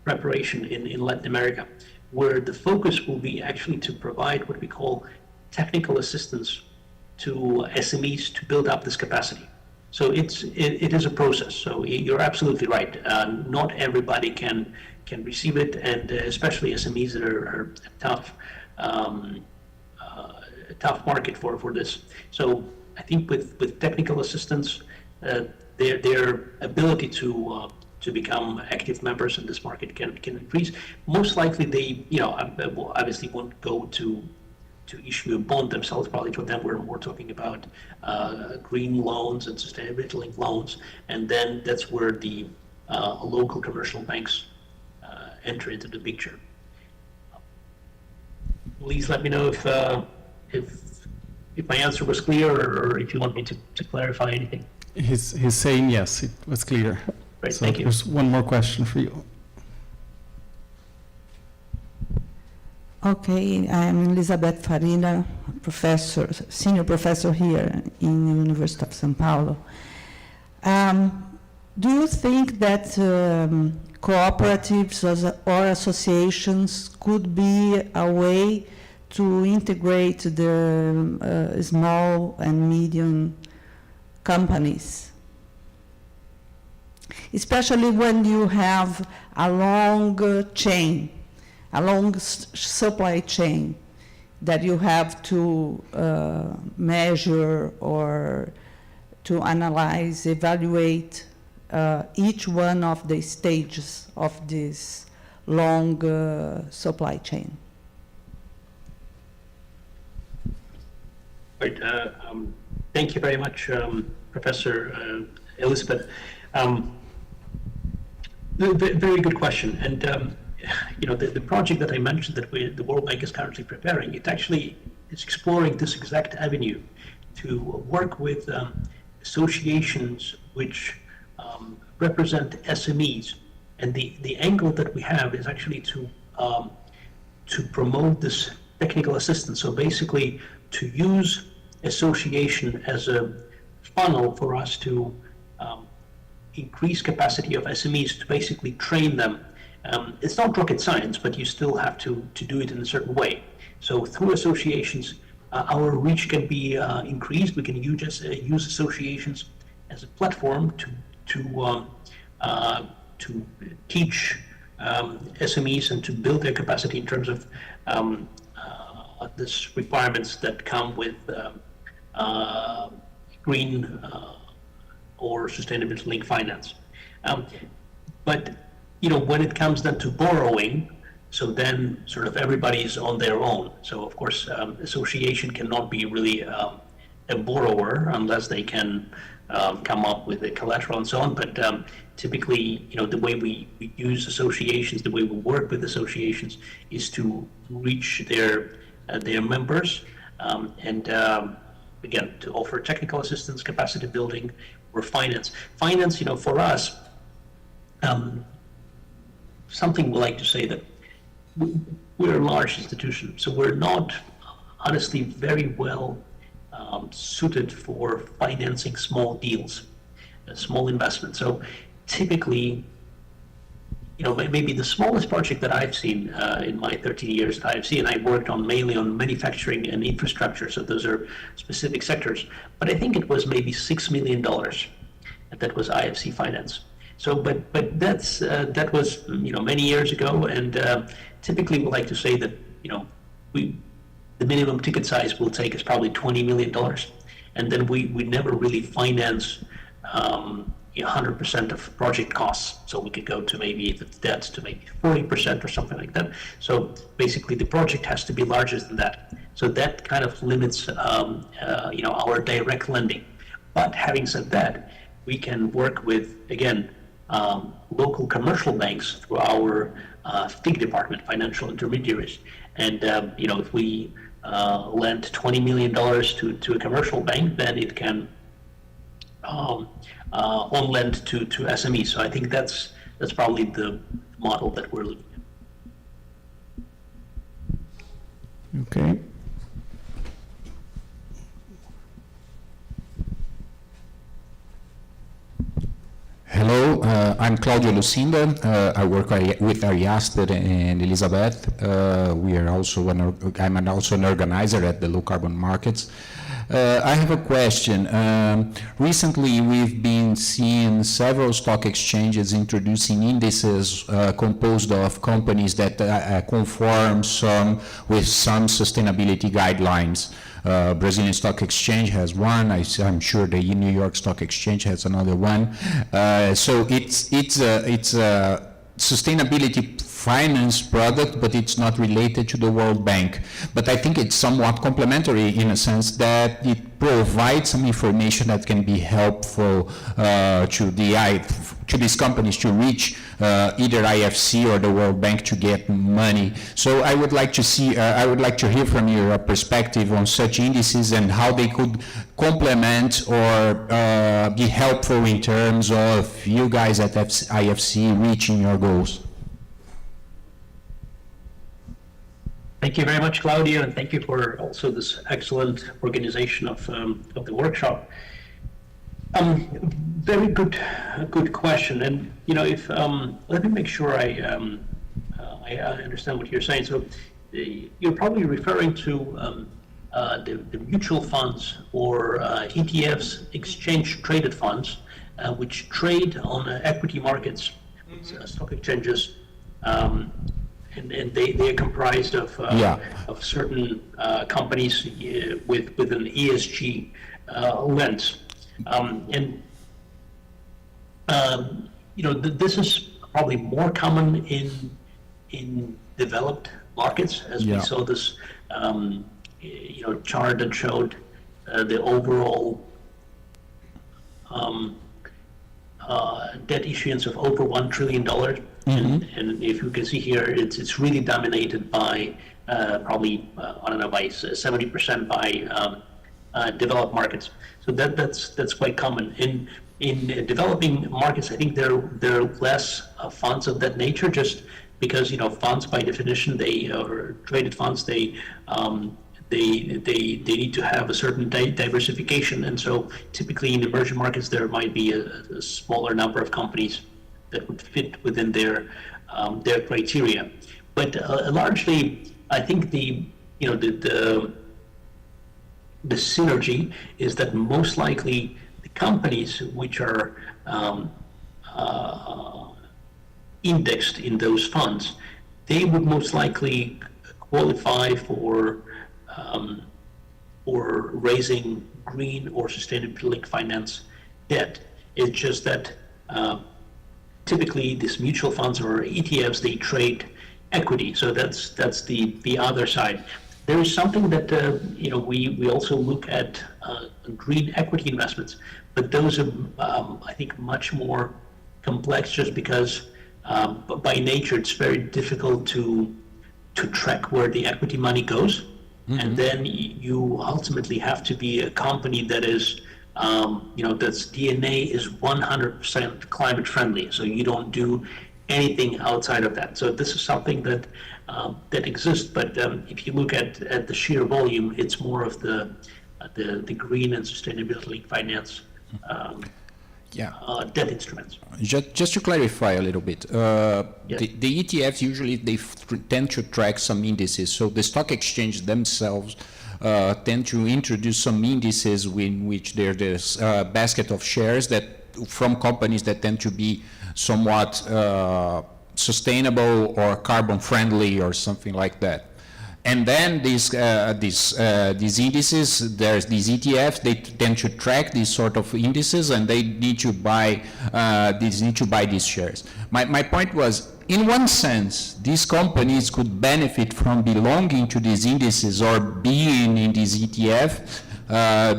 preparation in Latin America, where the focus will be actually to provide what we call technical assistance to SMEs to build up this capacity. So it is a process. So you're absolutely right. Not everybody can receive it, and especially SMEs that are a tough market for this. So I think with technical assistance, their ability to become active members in this market can increase. Most likely they obviously won't go to issue a bond themselves. Probably for them we're more talking about green loans and sustainability linked loans, and then that's where the local commercial banks enter into the picture. Please let me know if my answer was clear, or if you want me to clarify anything. He's saying yes, it was clear. Great, So thank you. there's one more question for you. Okay, I'm Elizabeth Farina, senior professor here in the University of São Paulo. Do you think that cooperatives or associations could be a way to integrate the small and medium companies? Especially when you have a long chain, a long supply chain that you have to measure or to analyze, evaluate each one of the stages of this long supply chain. Right. Thank you very much, Professor Elizabeth. Very good question. And the project that I mentioned that the World Bank is currently preparing, it actually is exploring this exact avenue to work with associations which represent SMEs. And the angle that we have is actually to promote this technical assistance. So basically to use association as a funnel for us to increase capacity of SMEs, to basically train them. It's not rocket science, but you still have to do it in a certain way. So through associations, our reach can be increased. We can use associations as a platform to teach SMEs and to build their capacity in terms of this requirements that come with green or sustainability linked finance. But when it comes then to borrowing, so then sort of everybody's on their own. So of course, association cannot be really a borrower unless they can come up with the collateral and so on. But typically, the way we use associations, the way we work with associations, is to reach their members and again to offer technical assistance, capacity building, or finance. Finance, for us, something we like to say that we're a large institution, so we're not honestly very well suited for financing small deals, small investments. So typically, maybe the smallest project that I've seen in my 13 years at IFC, and I worked mainly on manufacturing and infrastructure, so those are specific sectors, but I think it was maybe $6 million that was IFC finance. So, but that was many years ago, and typically we like to say that the minimum ticket size we'll take is probably $20 million, and then we never really finance 100% of project costs. So we could go to maybe, if it's debt, to maybe 40% or something like that. So basically the project has to be larger than that. So that kind of limits our direct lending. But having said that, we can work with, again, local commercial banks through our FIG department, financial intermediaries. And if we lend $20 million to a commercial bank, then it can on lend to SMEs. So I think that's probably the model that we're looking at. Okay. Hello, I'm Claudio Lucinda. I work with Ariaster and Elizabeth. I'm also an organizer at the low carbon markets. I have a question. Recently, we've been seeing several stock exchanges introducing indices composed of companies that conform with some sustainability guidelines. Brazilian Stock Exchange has one. I'm sure the New York Stock Exchange has another one. So it's a sustainability finance product, but it's not related to the World Bank. But I think it's somewhat complementary in a sense that it provides some information that can be helpful to these companies to reach either IFC or the World Bank to get money. So I would like to hear from your perspective on such indices and how they could complement or be helpful in terms of you guys at IFC reaching your goals. Thank you very much, Claudio, and thank you for also this excellent organization of the workshop. Very good question, and if let me make sure I understand what you're saying. So you're probably referring to the mutual funds or ETFs, exchange traded funds, which trade on equity markets, stock exchanges. And they are comprised of certain companies with an ESG lens, this is probably more common in developed markets, as we saw this chart that showed the overall debt issuance of over $1 trillion. And if you can see here, it's really dominated by probably by 70% by developed markets. So that's quite common. In developing markets, I think there are less funds of that nature, just because funds by definition, or traded funds, they need to have a certain diversification, and so typically in emerging markets there might be a smaller number of companies that would fit within their criteria. But largely, I think the synergy is that most likely the companies which are indexed in those funds, they would most likely qualify for raising green or sustainability finance debt. It's just that typically these mutual funds or ETFs, they trade equity. So that's the other side. There is something that we also look at green equity investments, but those are I think much more complex, just because by nature it's very difficult to track where the equity money goes. And then you ultimately have to be a company that is, that's DNA is 100% climate friendly. So you don't do anything outside of that. So this is something that that exists, but if you look at the sheer volume, it's more of the green and sustainability finance debt instruments. Just to clarify a little bit, the ETFs usually tend to track some indices. So the stock exchange themselves tend to introduce some indices in which there's this basket of shares that from companies that tend to be somewhat sustainable or carbon friendly or something like that. And then these indices, there's these ETFs, they tend to track these sort of indices, and they need to buy these shares. My point was, in one sense, these companies could benefit from belonging to these indices or being in these ETF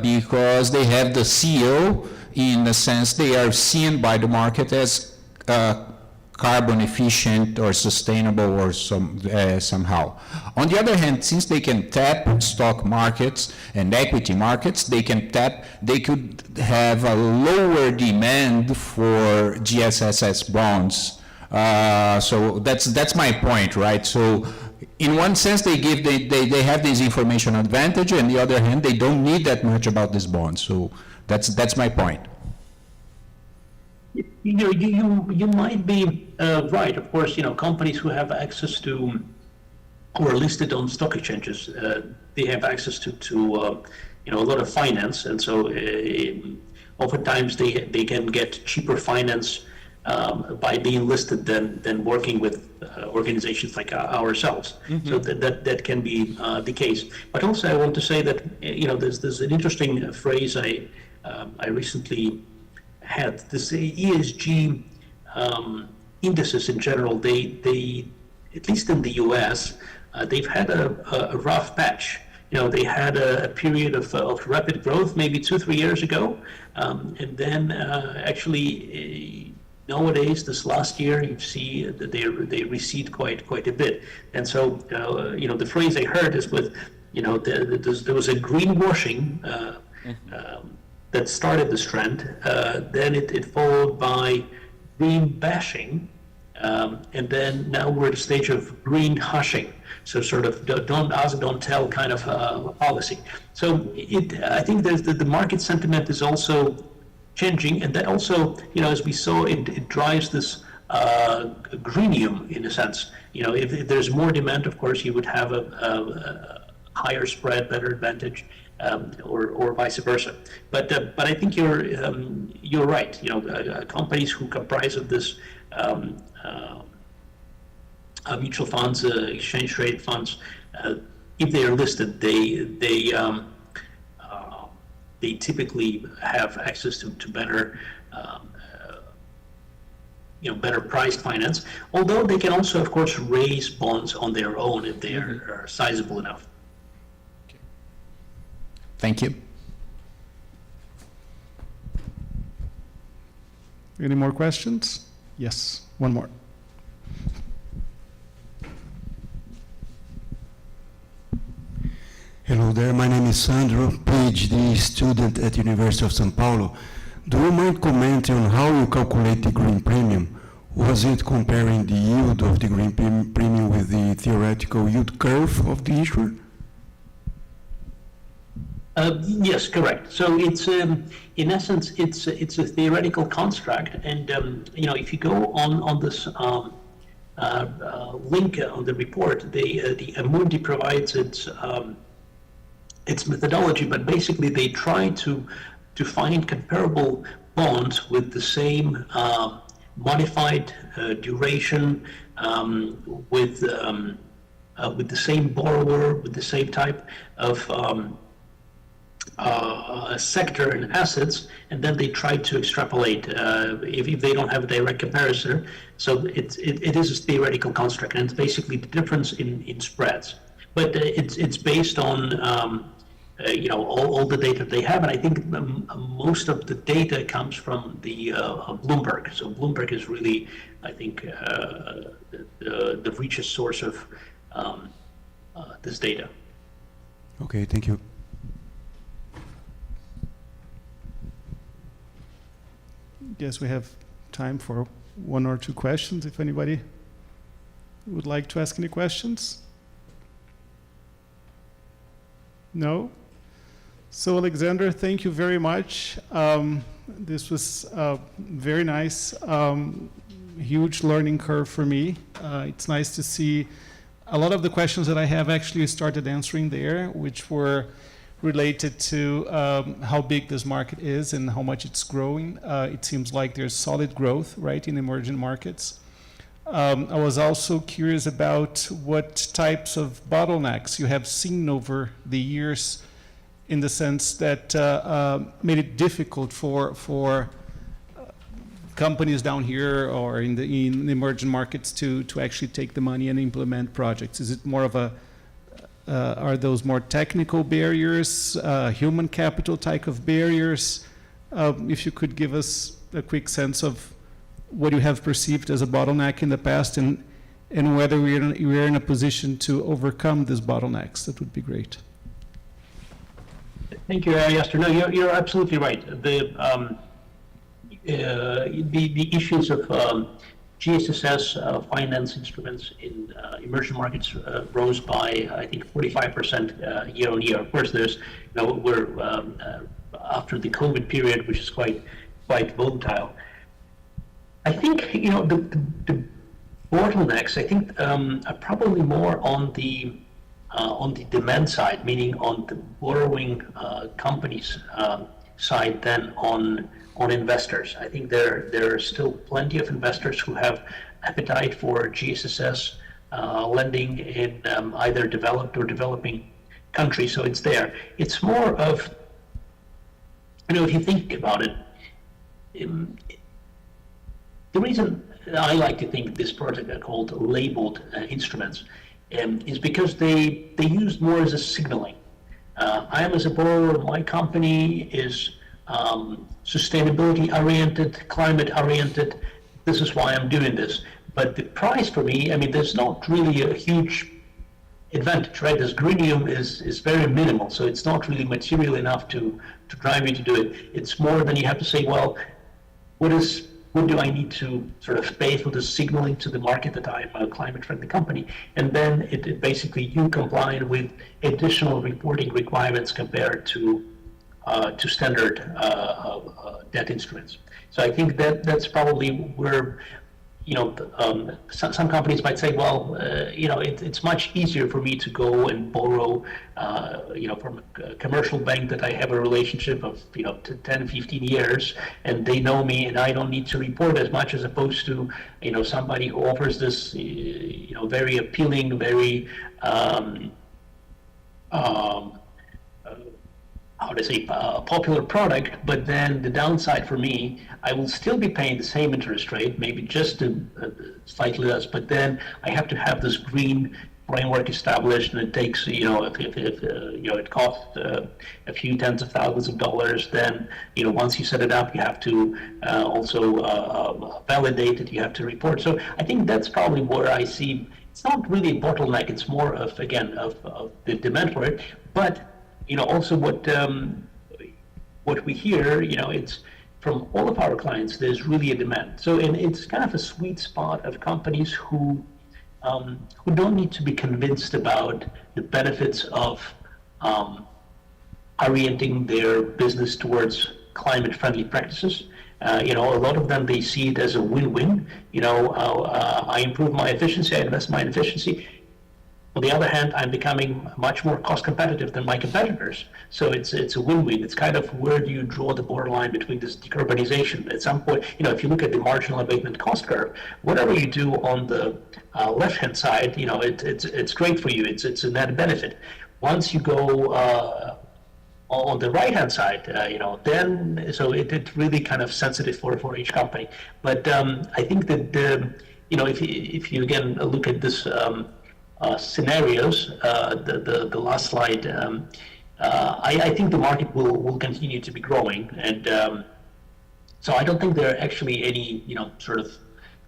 because they have the CEO. In a sense, they are seen by the market as carbon efficient or sustainable or somehow. On the other hand, since they can tap stock markets and equity markets, they could have a lower demand for GSSS bonds. So that's my point, right? So in one sense, they have this information advantage, and on the other hand, they don't need that much about this bond. So that's my point. You might be right. Of course, companies who have access to, who are listed on stock exchanges, they have access to a lot of finance, and so oftentimes they can get cheaper finance by being listed than working with organizations like ourselves. Mm-hmm. So that can be the case. But also, I want to say that there's an interesting phrase I recently had. This ESG indices in general, they at least in the U.S. They've had a rough patch. They had a period of rapid growth maybe 2-3 years ago, and then actually nowadays, this last year, you see that they recede quite a bit. And so the phrase I heard is with there was a greenwashing that started this trend. Then it followed by green bashing, and then now we're at a stage of green hushing. So sort of don't ask, don't tell kind of policy. So I think the market sentiment is also changing, and that also, as we saw, it drives this greenium in a sense. If there's more demand, of course, you would have a higher spread, better advantage. Or vice versa, but I think you're right. Companies who comprise of this mutual funds, exchange traded funds, if they are listed, they typically have access to better better priced finance. Although they can also, of course, raise bonds on their own if they are sizable enough. Thank you. Any more questions? Yes, one more. Hello there, my name is Sandro, PhD student at University of São Paulo. Do you mind commenting on how you calculate the green premium? Was it comparing the yield of the green premium with the theoretical yield curve of the issuer? Yes, correct. So it's in essence it's a theoretical construct, and if you go on this link on the report, the Amundi provides its methodology, but basically they try to find comparable bonds with the same modified duration, with the same borrower, with the same type of sector and assets, and then they try to extrapolate if they don't have a direct comparison. So it is a theoretical construct, and it's basically the difference in spreads. But it's based on all the data they have, and I think most of the data comes from the Bloomberg. So Bloomberg is really, I think, the richest source of this data. Okay, thank you. Yes, we have time for one or two questions if anybody would like to ask any questions. No? So Alexander, thank you very much. This was very nice, huge learning curve for me. It's nice to see a lot of the questions that I have actually started answering there, which were related to how big this market is and how much it's growing. It seems like there's solid growth, right, in emerging markets. I was also curious about what types of bottlenecks you have seen over the years, in the sense that made it difficult for companies down here or in the emerging markets to actually take the money and implement projects. Is it more of a are those more technical barriers, human capital type of barriers? If you could give us a quick sense of what you have perceived as a bottleneck in the past, and whether we're in a position to overcome these bottlenecks, that would be great. Thank you, Ariaster. No, you're absolutely right. The issues of GSSS finance instruments in emerging markets rose by, I think, 45% year on year. Of course, there's, we're after the COVID period, which is quite volatile. I think, the bottlenecks, I think, are probably more on the demand side, meaning on the borrowing companies side than on investors. I think there are still plenty of investors who have appetite for GSSS lending in either developed or developing countries, so it's there. It's more of, if you think about it, the reason I like to think this project are called labeled instruments is because they used more as a signaling. I am as a borrower, my company is sustainability oriented, climate oriented, this is why I'm doing this. But the price for me, there's not really a huge advantage, right? This greenium is very minimal, so it's not really material enough to drive me to do it. It's more than you have to say, well, what do I need to sort of pay for the signaling to the market that I'm a climate-friendly company? And then it basically you comply with additional reporting requirements compared to standard debt instruments. So I think that's probably where, some companies might say, well, it's much easier for me to go and borrow, from a commercial bank that I have a relationship of, 10, 15 years, and they know me, and I don't need to report as much, as opposed to, somebody who offers this, very appealing, very, popular product, but then the downside for me, I will still be paying the same interest rate, maybe just slightly less, but then I have to have this green framework established, and it takes, if it costs a few tens of thousands of dollars, then, once you set it up, you have to also validate it, you have to report. So I think that's probably where I see, it's not really a bottleneck, it's more of, again, of the demand for it, but also what we hear, it's from all of our clients, there's really a demand. So, and it's kind of a sweet spot of companies who don't need to be convinced about the benefits of orienting their business towards climate-friendly practices. A lot of them, they see it as a win-win. I improve my efficiency, I invest my efficiency. On the other hand, I'm becoming much more cost competitive than my competitors. So it's a win-win. It's kind of, where do you draw the borderline between this decarbonization? At some point, if you look at the marginal abatement cost curve, whatever you do on the left-hand side, it's great for you. It's a net benefit. Once you go on the right-hand side, then so it really kind of sensitive for each company. But I think that if you again look at this. Scenarios, the last slide, I think the market will continue to be growing, and so I don't think there are actually any sort of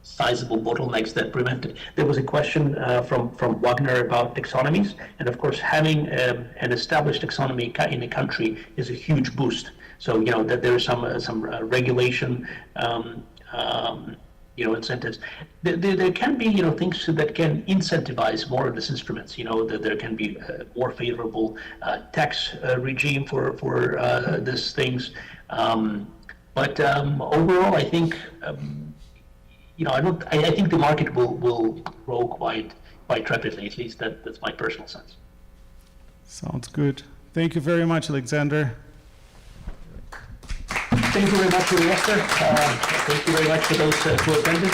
sizable bottlenecks that prevent it. There was a question from Wagner about taxonomies, and of course having an established taxonomy in a country is a huge boost. So that there is some regulation incentives. There can be, things that can incentivize more of these instruments. That there can be a more favorable tax regime for these things. But overall, I think, I think the market will grow quite rapidly. At least that's my personal sense. Sounds good. Thank you very much, Alexander. Thank you very much, Ariester. Thank you very much for those who attended.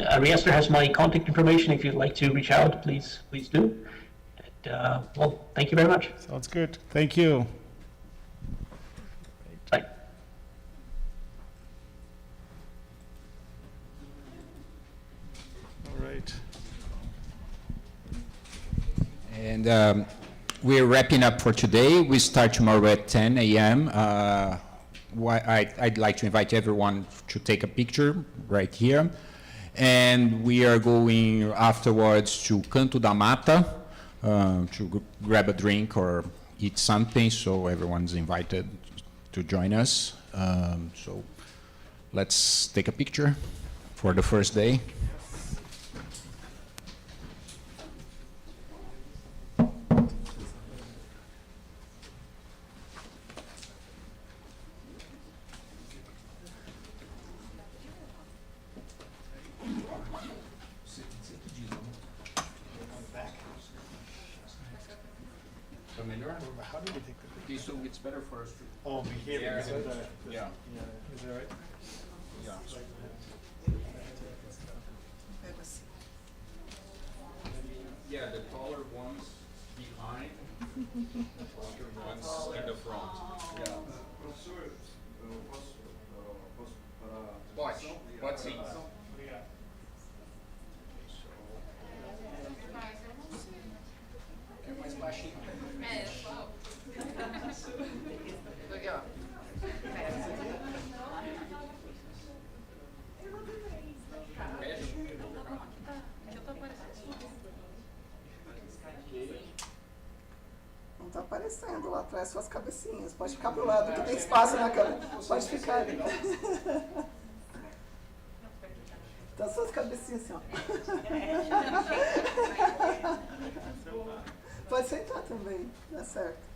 Ariester has my contact information. If you'd like to reach out, please do. And, well, thank you very much. Sounds good. Thank you. Bye. All right. And we're wrapping up for today. We start tomorrow at 10 a.m. I'd like to invite everyone to take a picture right here. And we are going afterwards to Canto da Mata to grab a drink or eat something. So everyone's invited to join us. So let's take a picture for the first day. How do we take the picture? So it's better for us to. Oh, be here. Yeah. Is that Yeah. right? Yeah. Yeah, the taller ones behind, the shorter ones in the front. Yeah. Pode sim. É mais baixinho. Legal. Não está aparecendo lá atrás suas cabecinhas. Pode ficar pro lado, que tem espaço na câmera. Pode ficar ali. Então suas cabecinhas assim, ó. Pode sentar também, dá certo.